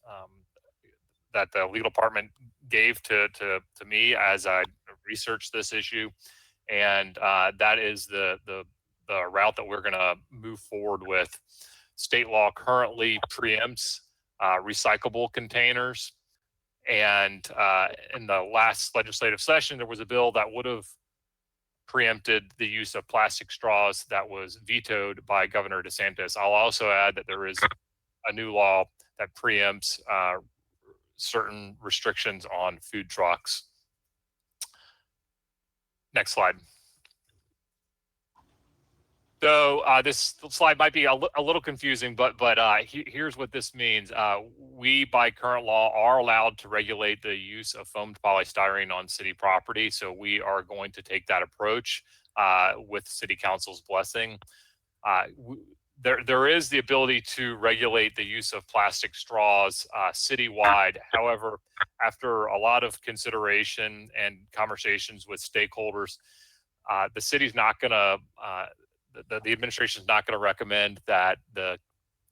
that the legal department gave to me as I researched this issue, and that is the route that we're going to move forward with. State law currently preempts recyclable containers, and in the last legislative session, there was a bill that would have preempted the use of plastic straws that was vetoed by Governor DeSantis. I'll also add that there is a new law that preempts certain restrictions on food trucks. Next slide. So this slide might be a little confusing, but here's what this means. We, by current law, are allowed to regulate the use of foamed polystyrene on city property. So we are going to take that approach with City Council's blessing. There is the ability to regulate the use of plastic straws citywide. However, after a lot of consideration and conversations with stakeholders, the city's not going to the administration is not going to recommend that the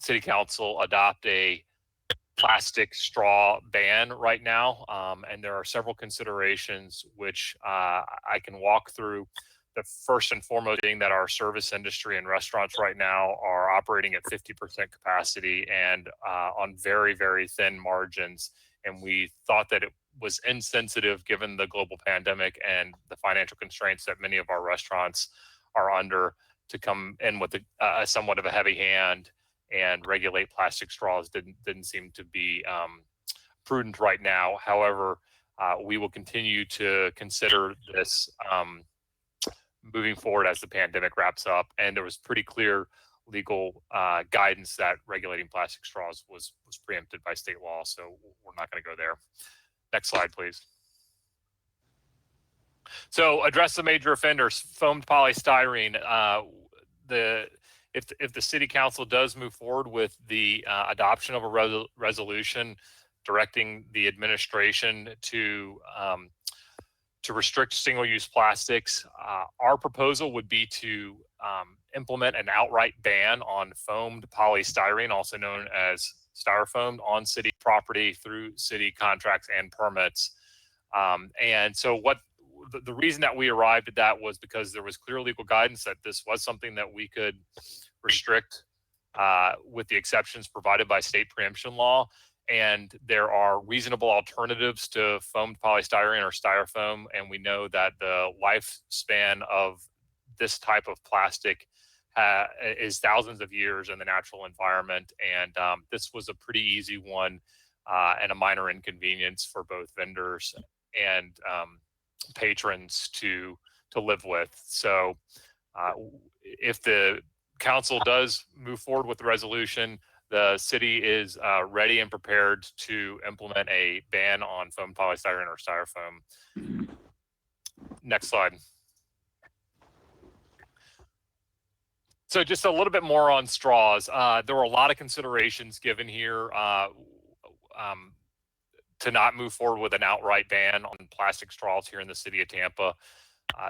city council adopt a plastic straw ban right now. And there are several considerations which I can walk through. The first and foremost being that our service industry and restaurants right now are operating at 50% capacity and on very, very thin margins. And we thought that it was insensitive given the global pandemic and the financial constraints that many of our restaurants are under to come in with a somewhat of a heavy hand and regulate plastic straws didn't seem to be prudent right now. However, we will continue to consider this moving forward as the pandemic wraps up. And there was pretty clear legal guidance that regulating plastic straws was preempted by state law. So we're not going to go there. Next slide, please. So address the major offenders, foamed polystyrene. If the city council does move forward with the adoption of a resolution directing the administration to restrict single-use plastics, our proposal would be to implement an outright ban on foamed polystyrene, also known as styrofoam, on city property through city contracts and permits. And so the reason that we arrived at that was because there was clear legal guidance that this was something that we could restrict with the exceptions provided by state preemption law. And there are reasonable alternatives to foamed polystyrene or styrofoam. And we know that the lifespan of this type of plastic is thousands of years in the natural environment. And this was a pretty easy one and a minor inconvenience for both vendors and patrons to live with. So if the council does move forward with the resolution, the city is ready and prepared to implement a ban on foamed polystyrene or styrofoam. Next slide. So just a little bit more on straws. There were a lot of considerations given here to not move forward with an outright ban on plastic straws here in the city of Tampa.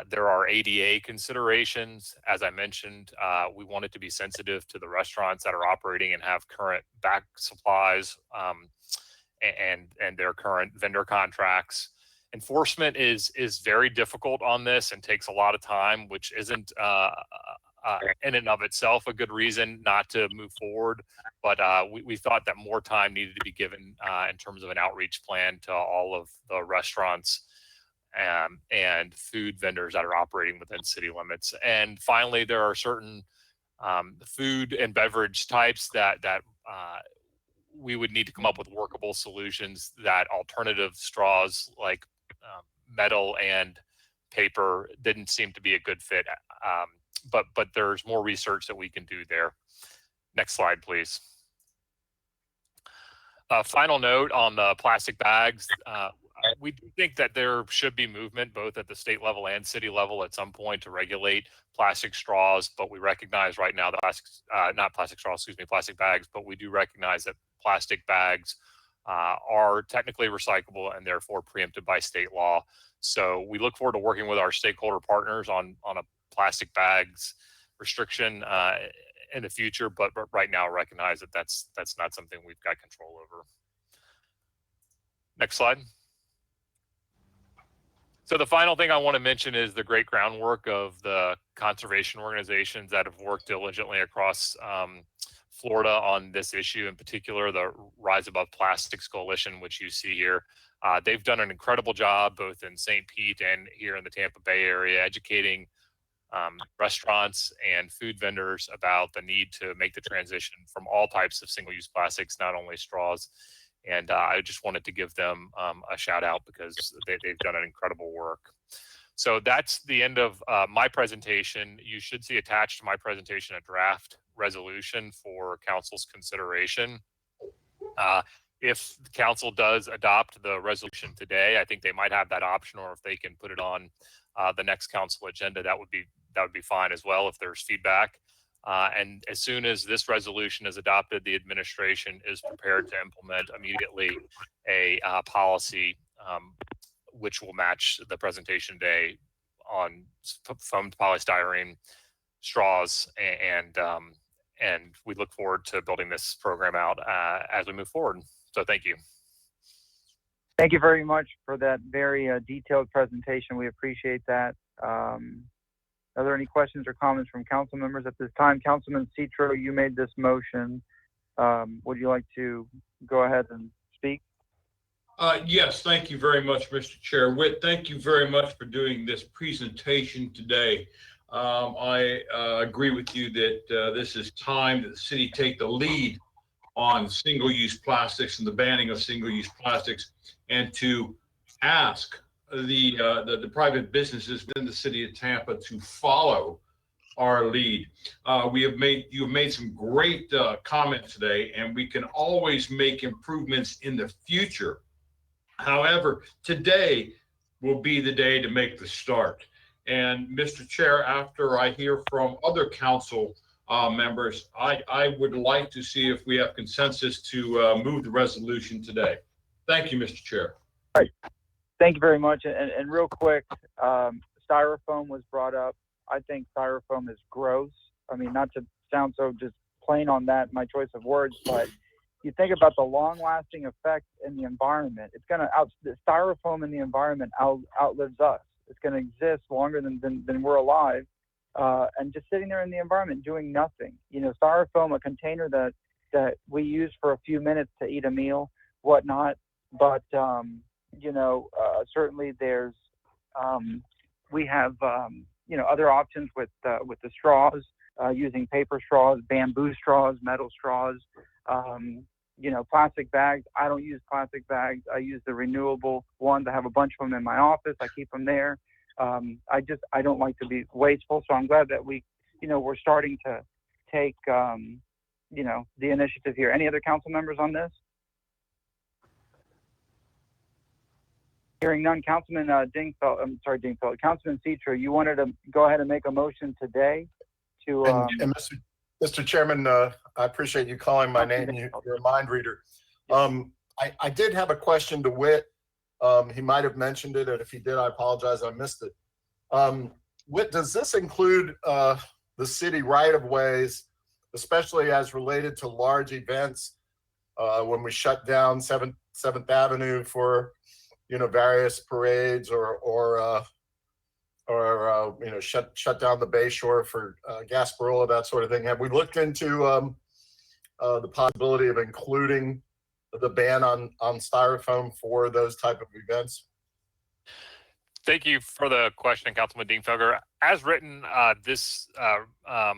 There are ADA considerations. As I mentioned, we wanted to be sensitive to the restaurants that are operating and have current back supplies and their current vendor contracts. Enforcement is very difficult on this and takes a lot of time, which isn't in and of itself a good reason not to move forward. But we thought that more time needed to be given in terms of an outreach plan to all of the restaurants and food vendors that are operating within city limits. And finally, there are certain food and beverage types that we would need to come up with workable solutions that alternative straws like metal and paper didn't seem to be a good fit. But there's more research that we can do there. Next slide, please. Final note on the plastic bags. We do think that there should be movement both at the state level and city level at some point to regulate plastic straws, but we recognize right now that plastic bags, but we do recognize that plastic bags are technically recyclable and therefore preempted by state law. So we look forward to working with our stakeholder partners on a plastic bags restriction in the future, but right now recognize that that's not something we've got control over. Next slide. So the final thing I want to mention is the great groundwork of the conservation organizations that have worked diligently across Florida on this issue, in particular, the Rise Above Plastics Coalition, which you see here. They've done an incredible job both in St. Pete and here in the Tampa Bay area, educating restaurants and food vendors about the need to make the transition from all types of single-use plastics, not only straws. And I just wanted to give them a shout out because they've done an incredible work. So that's the end of my presentation. You should see attached to my presentation a draft resolution for council's consideration. If the council does adopt the resolution today, I think they might have that option, or if they can put it on the next council agenda, that would be fine as well if there's feedback. And as soon as this resolution is adopted, the administration is prepared to implement immediately a policy which will match the presentation day on foamed polystyrene straws, and we look forward to building this program out as we move forward. So thank you. Thank you very much for that very detailed presentation. We appreciate that. Are there any questions or comments from council members at this time? Councilman Citro, you made this motion. Would you like to go ahead and speak? Yes, thank you very much, Mr. Chair. Whit, thank you very much for doing this presentation today. I agree with you that this is time that the city take the lead on single-use plastics and the banning of single-use plastics, and to ask the private businesses within the city of Tampa to follow our lead. You have made some great comments today, and we can always make improvements in the future. However, today will be the day to make the start. And Mr. Chair, after I hear from other council members, I would like to see if we have consensus to move the resolution today. Thank you, Mr. Chair. All right. Thank you very much. And real quick, styrofoam was brought up. I think styrofoam is gross. I mean, not to sound so just plain on that, my choice of words, but you think about the long-lasting effect in the environment. It's going to the styrofoam in the environment outlives us. It's going to exist longer than we're alive, and just sitting there in the environment doing nothing. You know, styrofoam, a container that we use for a few minutes to eat a meal, whatnot. But you know, certainly there's we have you know, other options with the straws, using paper straws, bamboo straws, metal straws. You know, plastic bags. I don't use plastic bags. I use the renewable ones. I have a bunch of them in my office. I keep them there. I don't like to be wasteful. So I'm glad that we're starting to take, you know, the initiative here. Any other council members on this? Hearing none, Councilman Councilman Citro, you wanted to go ahead and make a motion today to. And Mr. Chairman, I appreciate you calling my name. You're a mind reader. I did have a question to Whit. He might have mentioned it, and if he did, I apologize, I missed it. Whit, does this include the city right-of-ways, especially as related to large events, when we shut down 7th Avenue for, you know, various parades, or you know, shut down the Bay Shore for Gasparilla, that sort of thing? Have we looked into the possibility of including the ban on styrofoam for those type of events? Thank you for the question, Councilman Dingfelder. As written, this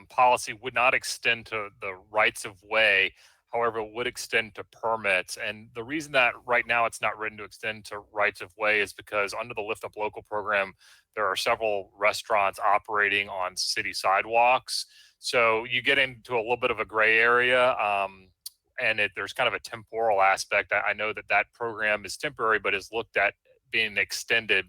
policy would not extend to the rights of way. However, it would extend to permits. And the reason that right now it's not written to extend to rights of way is because under the Lift Up Local program, there are several restaurants operating on city sidewalks. So you get into a little bit of a gray area, and there's kind of a temporal aspect. I know that program is temporary, but is looked at being extended.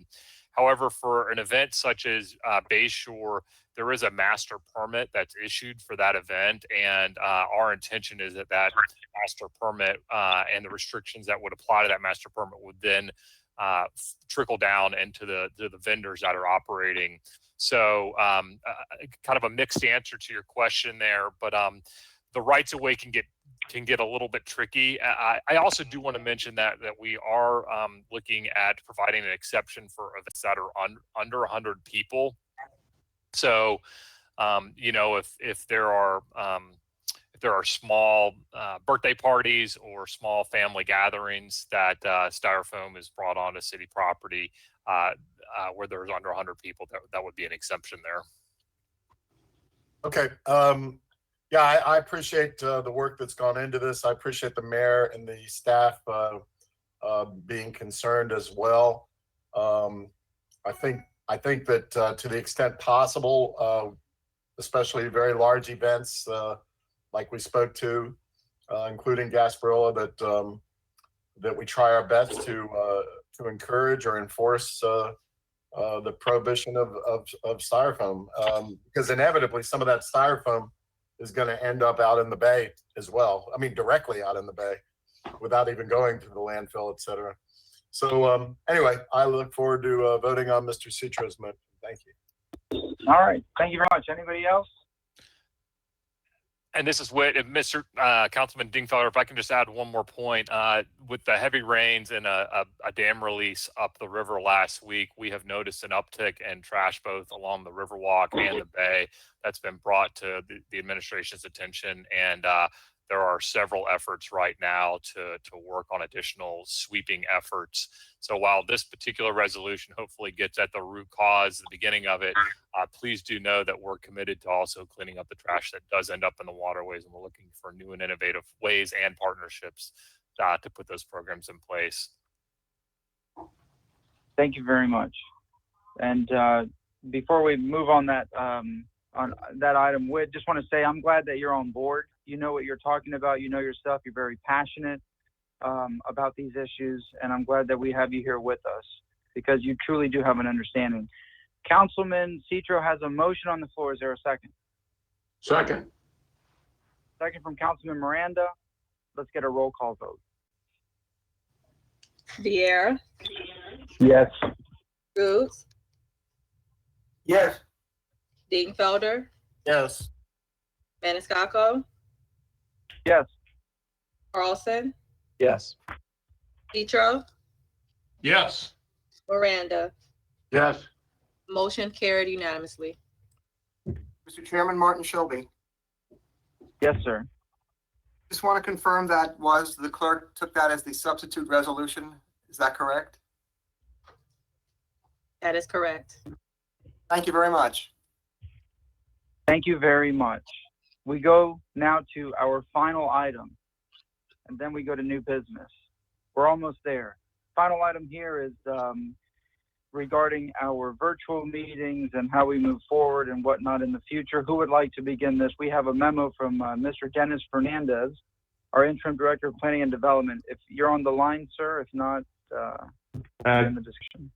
However, for an event such as Bay Shore, there is a master permit that's issued for that event, and our intention is that master permit and the restrictions that would apply to that master permit would then trickle down into the vendors that are operating. So kind of a mixed answer to your question there, but the rights of way can get a little bit tricky. I also do want to mention that we are looking at providing an exception for events that are under 100 people. So, you know, if there are small birthday parties or small family gatherings that styrofoam is brought onto city property where there's under 100 people, that would be an exception there. Okay. Yeah, I appreciate the work that's gone into this. I appreciate the mayor and the staff being concerned as well. I think I think that to the extent possible, especially very large events like we spoke to, including Gasparilla, that we try our best to encourage or enforce the prohibition of styrofoam, because inevitably some of that styrofoam is going to end up out in the bay as well. I mean, directly out in the bay without even going to the landfill, et cetera. So anyway, I look forward to voting on Mr. Citro's motion. Thank you. All right. Thank you very much. Anybody else? And this is Whit. If Mr. Councilman Dingfelder, if I can just add one more point, with the heavy rains and a dam release up the river last week, we have noticed an uptick in trash both along the Riverwalk and the bay. That's been brought to the administration's attention, and there are several efforts right now to work on additional sweeping efforts. So while this particular resolution hopefully gets at the root cause, the beginning of it, please do know that we're committed to also cleaning up the trash that does end up in the waterways, and we're looking for new and innovative ways and partnerships to put those programs in place. Thank you very much. And before we move on that item, Whit, just want to say I'm glad that you're on board. You know what you're talking about. You know your stuff. You're very passionate about these issues, and I'm glad that we have you here with us because you truly do have an understanding. Councilman Citro has a motion on the floor. Is there a second? Second. Second from Councilman Miranda. Let's get a roll call vote. Vieira, Yes. Roots, Yes. Dingfelder, Yes. Maniscalco, Yes. Carlson, Yes. Citro, Yes. Miranda. Yes. Motion carried unanimously. Mr. Chairman, Martin Shelby. Yes, sir. Just want to confirm that the clerk took that as the substitute resolution. Is that correct? That is correct. Thank you very much. Thank you very much. We go now to our final item, and then we go to new business. We're almost there. Final item here is regarding our virtual meetings and how we move forward and whatnot in the future. Who would like to begin this? We have a memo from Mr. Dennis Fernandez, our interim director of planning and development. If you're on the line, sir, if not, in the discussion.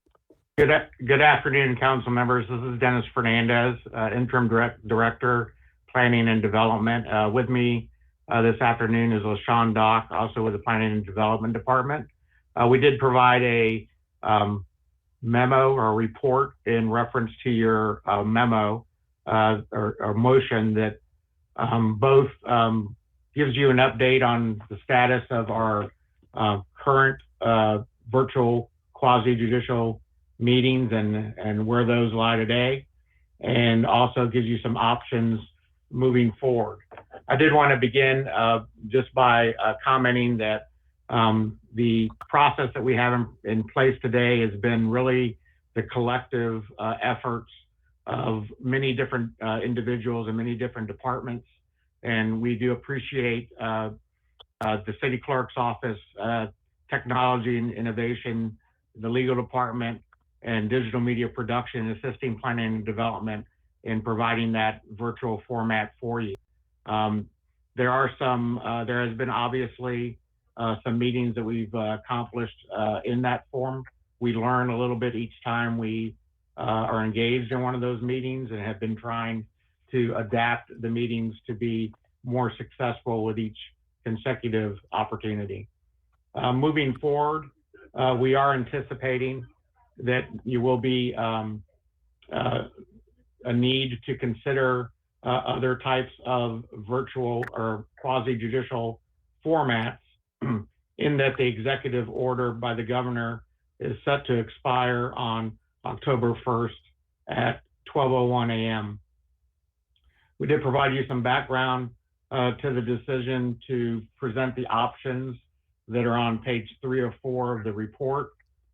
Good afternoon, council members. This is Dennis Fernandez, interim director, planning and development. With me this afternoon is LaShawn Dock, also with the planning and development department. We did provide a memo or report in reference to your memo or motion that both gives you an update on the status of our current virtual quasi-judicial meetings and where those lie today, and also gives you some options moving forward. I did want to begin just by commenting that the process that we have in place today has been really the collective efforts of many different individuals and many different departments. And we do appreciate the city clerk's office, technology and innovation, the legal department, and digital media production, assisting planning and development in providing that virtual format for you. There has been obviously some meetings that we've accomplished in that form. We learn a little bit each time we are engaged in one of those meetings and have been trying to adapt the meetings to be more successful with each consecutive opportunity. Moving forward, we are anticipating that you will be a need to consider other types of virtual or quasi-judicial formats in that the executive order by the governor is set to expire on October 1st at 12:01 a.m. We did provide you some background to the decision to present the options that are on page 3 or 4 of the report.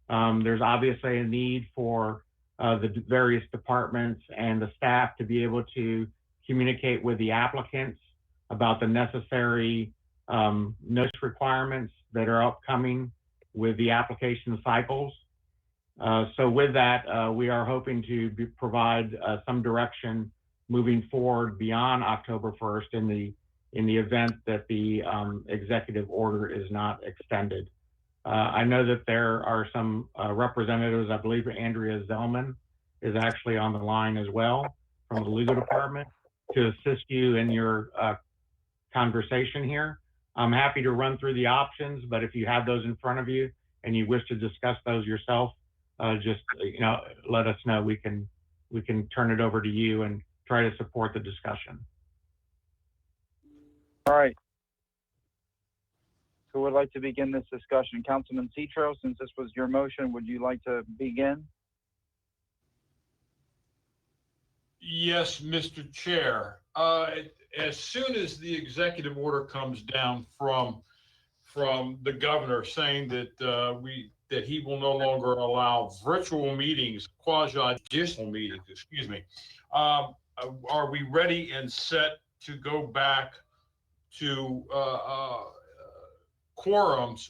There's obviously a need for the various departments and the staff to be able to communicate with the applicants about the necessary notice requirements that are upcoming with the application cycles. So with that, we are hoping to provide some direction moving forward beyond October 1st in the event that the executive order is not extended. I know that there are some representatives, I believe Andrea Zellman is actually on the line as well from the legal department to assist you in your conversation here. I'm happy to run through the options, but if you have those in front of you and you wish to discuss those yourself, just let us know. We can turn it over to you and try to support the discussion. All right. Who would like to begin this discussion? Councilman Citro, since this was your motion, would you like to begin? Yes, Mr. Chair. As soon as the executive order comes down from the governor saying that he will no longer allow virtual meetings, quasi-judicial meetings, excuse me, are we ready and set to go back to quorums,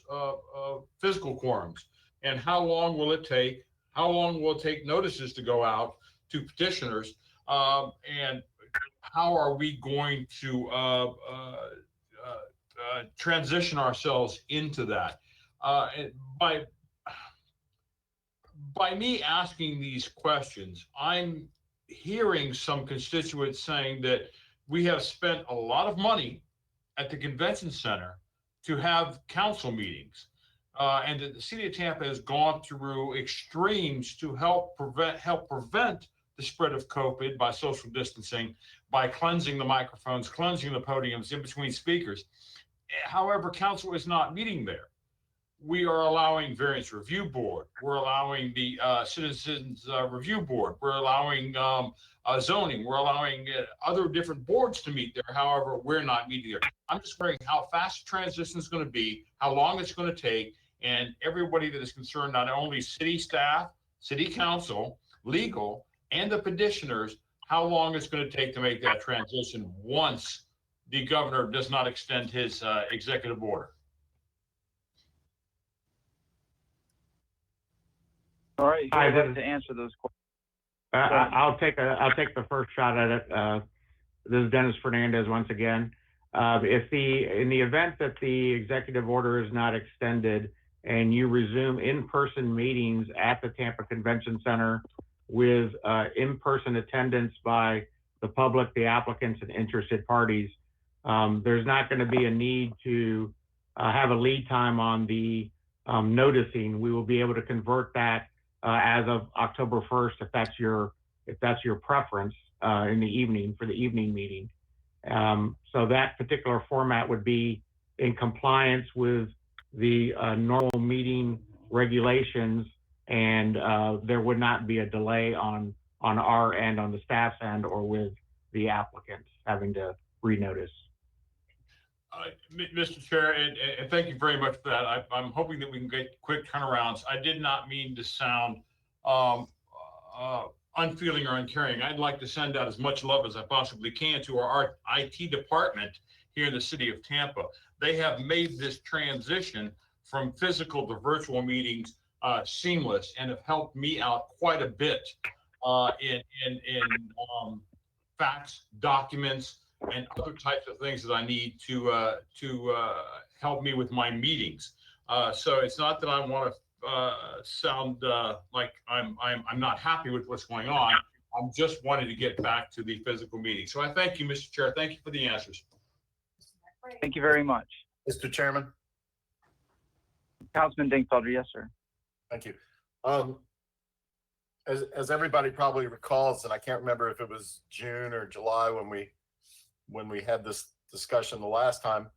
physical quorums? And how long will it take? How long will it take notices to go out to petitioners? And how are we going to transition ourselves into that? By me asking these questions, I'm hearing some constituents saying that we have spent a lot of money at the convention center to have council meetings, and that the city of Tampa has gone through extremes to help prevent the spread of COVID by social distancing, by cleansing the microphones, cleansing the podiums in between speakers. However, council is not meeting there. We are allowing variance review board. We're allowing the citizens review board. We're allowing zoning. We're allowing other different boards to meet there. However, we're not meeting there. I'm just wondering how fast the transition is going to be, how long it's going to take, and everybody that is concerned, not only city staff, city council, legal, and the petitioners, how long it's going to take to make that transition once the governor does not extend his executive order. All right, who would like to answer those questions? I'll take the first shot at it. This is Dennis Fernandez once again. In the event that the executive order is not extended and you resume in-person meetings at the Tampa Convention Center with in-person attendance by the public, the applicants, and interested parties, there's not going to be a need to have a lead time on the noticing. We will be able to convert that as of October 1st, if that's your preference in the evening for the evening meeting. So that particular format would be in compliance with the normal meeting regulations, and there would not be a delay on our end, on the staff's end, or with the applicants having to renotice. Mr. Chair, and thank you very much for that. I'm hoping that we can get quick turnarounds. I did not mean to sound unfeeling or uncaring. I'd like to send out as much love as I possibly can to our IT department here in the city of Tampa. They have made this transition from physical to virtual meetings seamless and have helped me out quite a bit in facts, documents, and other types of things that I need to help me with my meetings. So it's not that I want to sound like I'm not happy with what's going on. I'm just wanting to get back to the physical meeting. So I thank you, Mr. Chair. Thank you for the answers. Thank you very much. Mr. Chairman. Councilman Dingfelder, yes, sir. Thank you. As everybody probably recalls, and I can't remember if it was June or July when we had this discussion the last time,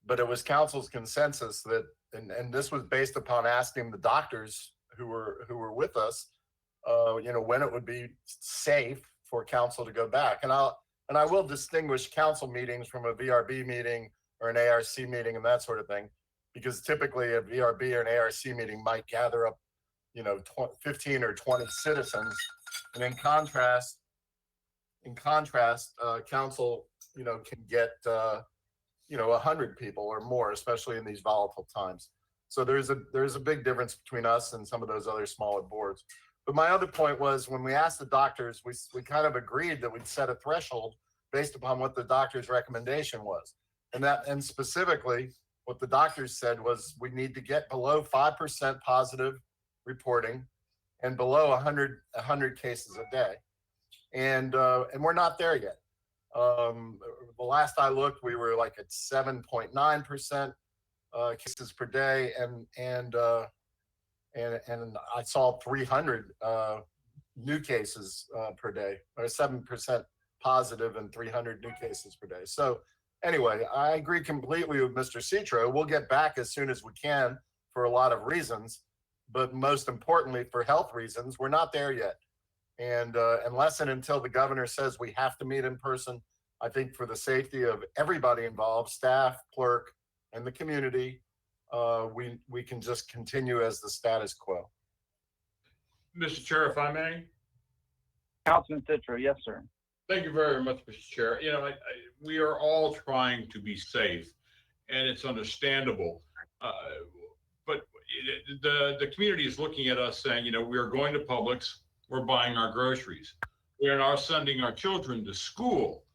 but it was council's consensus that, and this was based upon asking the doctors who were with us, when it would be safe for council to go back. And I will distinguish council meetings from a VRB meeting or an ARC meeting and that sort of thing, because typically a VRB or an ARC meeting might gather up, 15 or 20 citizens, and in contrast, council, can get 100 people or more, especially in these volatile times. So there's a big difference between us and some of those other smaller boards. But my other point was when we asked the doctors, we kind of agreed that we'd set a threshold based upon what the doctor's recommendation was. And specifically what the doctors said was we need to get below 5% positive reporting and below 100 cases a day. And we're not there yet. The last I looked, we were like at 7.9% cases per day, and I saw 300 new cases per day, or 7% positive and 300 new cases per day. So anyway, I agree completely with Mr. Citro. We'll get back as soon as we can for a lot of reasons, but most importantly for health reasons, we're not there yet. And unless and until the governor says we have to meet in person, I think for the safety of everybody involved, staff, clerk, and the community, we can just continue as the status quo. Mr. Chair, if I may. Councilman Citro, yes, sir. Thank you very much, Mr. Chair. You know, we are all trying to be safe, and it's understandable. But the community is looking at us saying, you know, we are going to Publix, we're buying our groceries. We are now sending our children to school.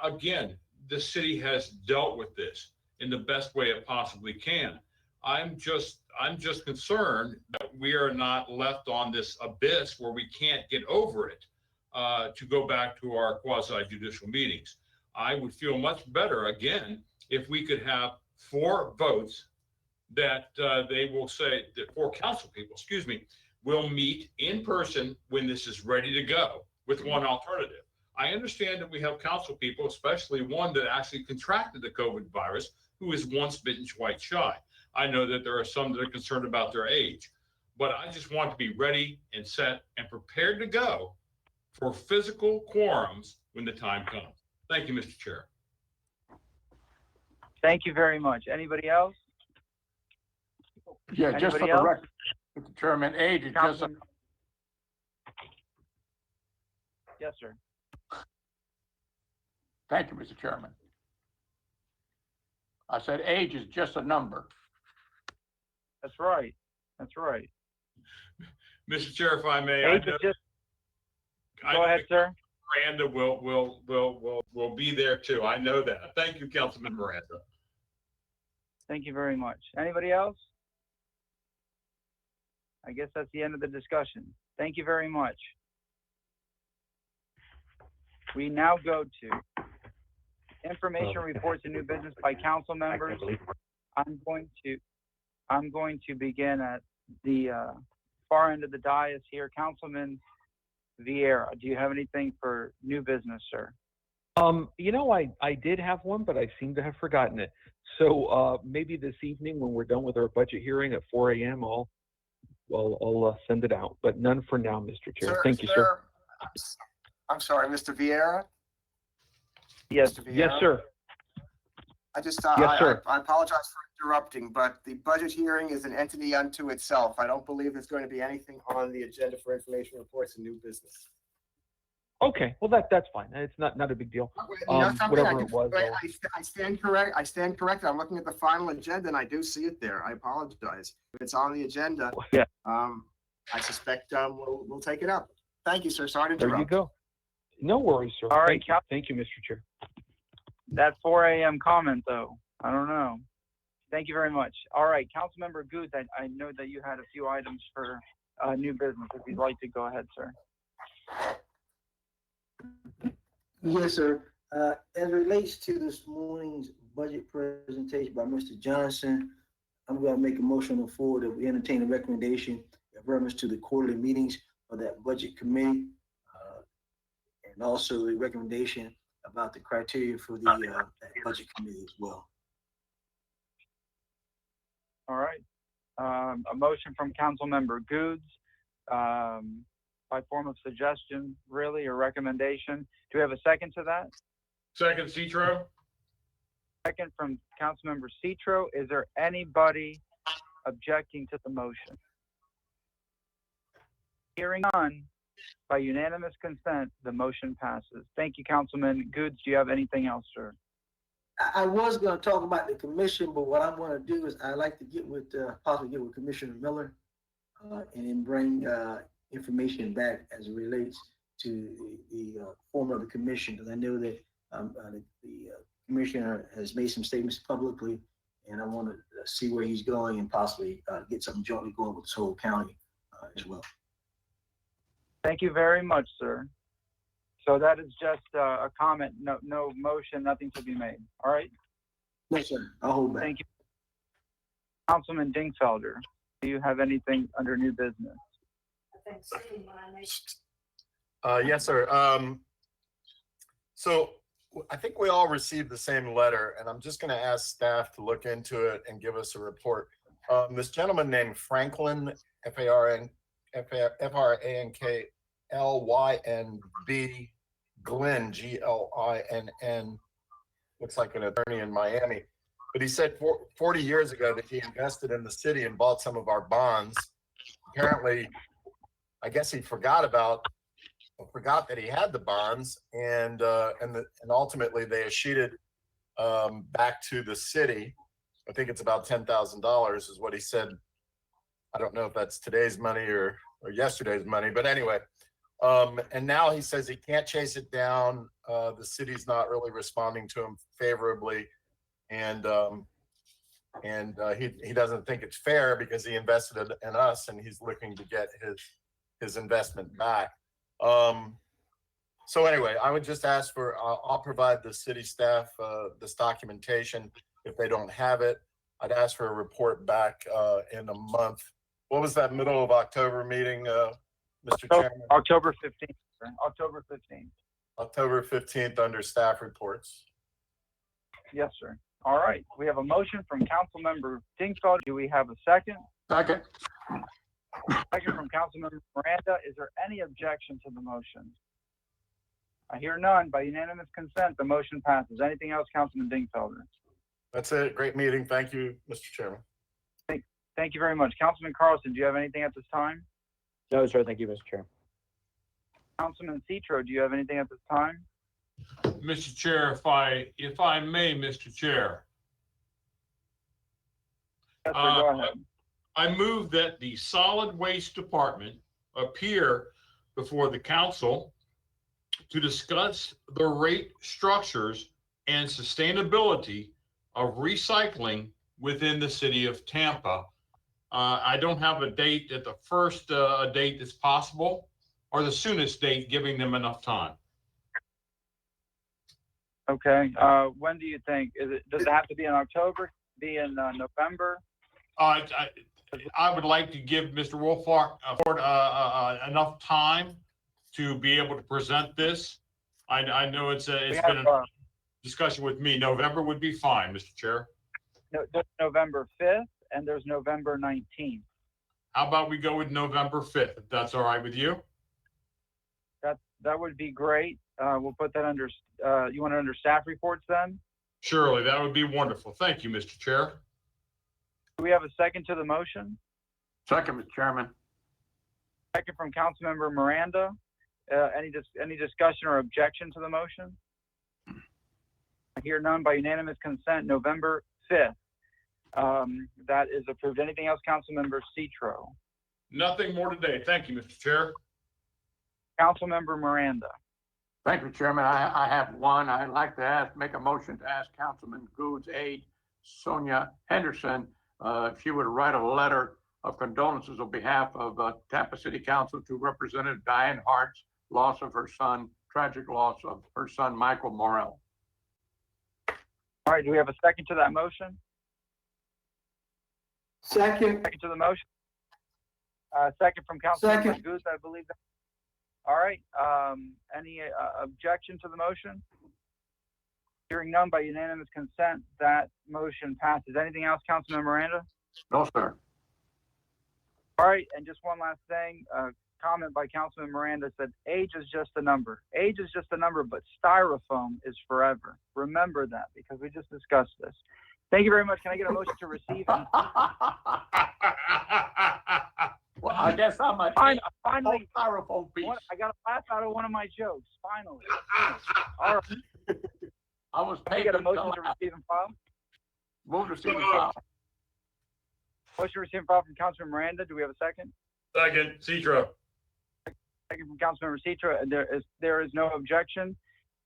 Again, the city has dealt with this in the best way it possibly can. I'm just concerned that we are not left on this abyss where we can't get over it. To go back to our quasi-judicial meetings. I would feel much better, again, if we could have 4 votes that they will say, that 4 council people, excuse me, will meet in person when this is ready to go with one alternative. I understand that we have council people, especially one that actually contracted the COVID virus, who is once bitten, twice shy. I know that there are some that are concerned about their age, but I just want to be ready and set and prepared to go for physical quorums when the time comes. Thank you, Mr. Chair. Thank you very much. Anybody else? Yeah, just for the record, Mr. Chairman, age is just. Yes, sir. Thank you, Mr. Chairman. I said age is just a number. That's right. That's right. Mr. Chair, if I may, Age is just. Go ahead, sir. Miranda will be there too. I know that. Thank you, Councilman Miranda. Thank you very much. Anybody else? I guess that's the end of the discussion. Thank you very much. We now go to information reports and new business by council members. I'm going to begin at the far end of the dais here. Councilman Vieira, do you have anything for new business, sir? You know, I did have one, but I seem to have forgotten it. So maybe this evening when we're done with our budget hearing at 4 a.m., I'll send it out, but none for now, Mr. Chair. Thank you, sir. I'm sorry, Mr. Vieira? Yes. Mr. Vieira? Yes, sir. Yes, sir. I apologize for interrupting, but the budget hearing is an entity unto itself. I don't believe there's going to be anything on the agenda for information reports and new business. Okay, well that's fine. It's not a big deal. Whatever it was. I stand correct. I stand corrected. I'm looking at the final agenda and I do see it there. I apologize. If it's on the agenda, yeah. I suspect we'll take it up. Thank you, sir. Sorry to interrupt. There you go. No worries, sir. All right, Thank you, Mr. Chair. That 4 a.m. comment, though, I don't know. Thank you very much. All right, Councilmember Good, I know that you had a few items for new business. If you'd like to go ahead, sir. Yes, sir. As it relates to this morning's budget presentation by Mr. Johnson, I'm going to make a motion on the floor that we entertain a recommendation in reference to the quarterly meetings of that budget committee, and also a recommendation about the criteria for the that budget committee as well. All right. A motion from Councilmember Goods by form of suggestion, really, or recommendation. Do we have a second to that? Second, Citro. Second from Councilmember Citro. Is there anybody objecting to the motion? Hearing none, by unanimous consent, the motion passes. Thank you, Councilman Goods. Do you have anything else, sir? I was gonna talk about the commission, but what I'm gonna do is I'd like to get with, possibly get with Commissioner Miller, and then bring, information back as it relates to the form of the commission, because I know that, the commissioner has made some statements publicly, and I want to see where he's going and possibly, get something jointly going with this whole county, as well. Thank you very much, sir. So that is just a comment, no motion, nothing to be made. All right? No, sir. I'll hold back. Thank you. Councilman Dingfelder, do you have anything under new business? Yes, sir. So I think we all received the same letter, and I'm just going to ask staff to look into it and give us a report. This gentleman named Franklin, Franklynb, Glynn, Glinn, looks like an attorney in Miami. But he said 40 years ago that he invested in the city and bought some of our bonds. Apparently, I guess he forgot that he had the bonds, and ultimately they escheated back to the city. I think it's about $10,000 is what he said. I don't know if that's today's money or yesterday's money, but anyway. And now he says he can't chase it down. The city's not really responding to him favorably, and he doesn't think it's fair because he invested in us, and he's looking to get his investment back. So anyway, I would just ask for, I'll provide the city staff this documentation. If they don't have it, I'd ask for a report back in a month. What was that middle of October meeting, Mr. Chairman? October 15th, sir. October 15th. October 15th under staff reports. Yes, sir. All right. We have a motion from Councilmember Dingfelder. Do we have a second? Second. Second from Councilmember Miranda. Is there any objection to the motion? I hear none. By unanimous consent, the motion passes. Anything else, Councilman Dingfelder? That's it. Great meeting. Thank you, Mr. Chairman. Thank you very much. Councilman Carlson, do you have anything at this time? No, sir. Thank you, Mr. Chair. Councilman Citro, do you have anything at this time? Mr. Chair, if I may, Mr. Chair. Yes, sir, go ahead. I move that the Solid Waste Department appear before the council to discuss the rate structures and sustainability of recycling within the city of Tampa. I don't have a date at the first date that's possible or the soonest date, giving them enough time. Okay. When do you think? Does it have to be in October? Be in November? I would like to give Mr. Wolfhard enough time to be able to present this. I know it's been a discussion with me. November would be fine, Mr. Chair. No, there's November 5th and there's November 19th. How about we go with November 5th, if that's all right with you? That would be great. We'll put that under, you want it under staff reports then? Surely, that would be wonderful. Thank you, Mr. Chair. Do we have a second to the motion? Second, Mr. Chairman. Second from Councilmember Miranda. Any discussion or objection to the motion? I hear none. By unanimous consent, November 5th. That is approved. Anything else, Councilmember Citro? Nothing more today. Thank you, Mr. Chair. Councilmember Miranda. Thank you, Chairman. I have one. I'd like to make a motion to ask Councilman Good's aide, Sonia Henderson, if she would write a letter of condolences on behalf of Tampa City Council to Representative Diane Hart's loss of her son, tragic loss of her son, Michael Morrell. All right, do we have a second to that motion? Second. Second to the motion? Second from Councilmember Goose, I believe. All right, any objection to the motion? Hearing none, by unanimous consent, that motion passes. Anything else, Councilman Miranda? No, sir. All right, and just one last thing, comment by Councilman Miranda said, age is just a number. Age is just a number, but styrofoam is forever. Remember that, because we just discussed this. Thank you very much. Can I get a motion to receive? Well, I guess I'm a finally styrofoam piece. I got a laugh out of one of my jokes. Finally. All right. I was Can we paid. get a good motion till to I- receive and file? Move to receive and file. Motion to receive and file from Councilman Miranda. Do we have a second? Second, Citro. Second from Councilmember Citro. There is no objection.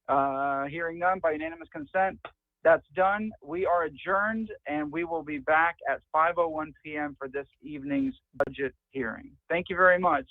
Hearing none by unanimous consent. That's done. We are adjourned, and we will be back at 5:01 p.m. for this evening's budget hearing. Thank you very much.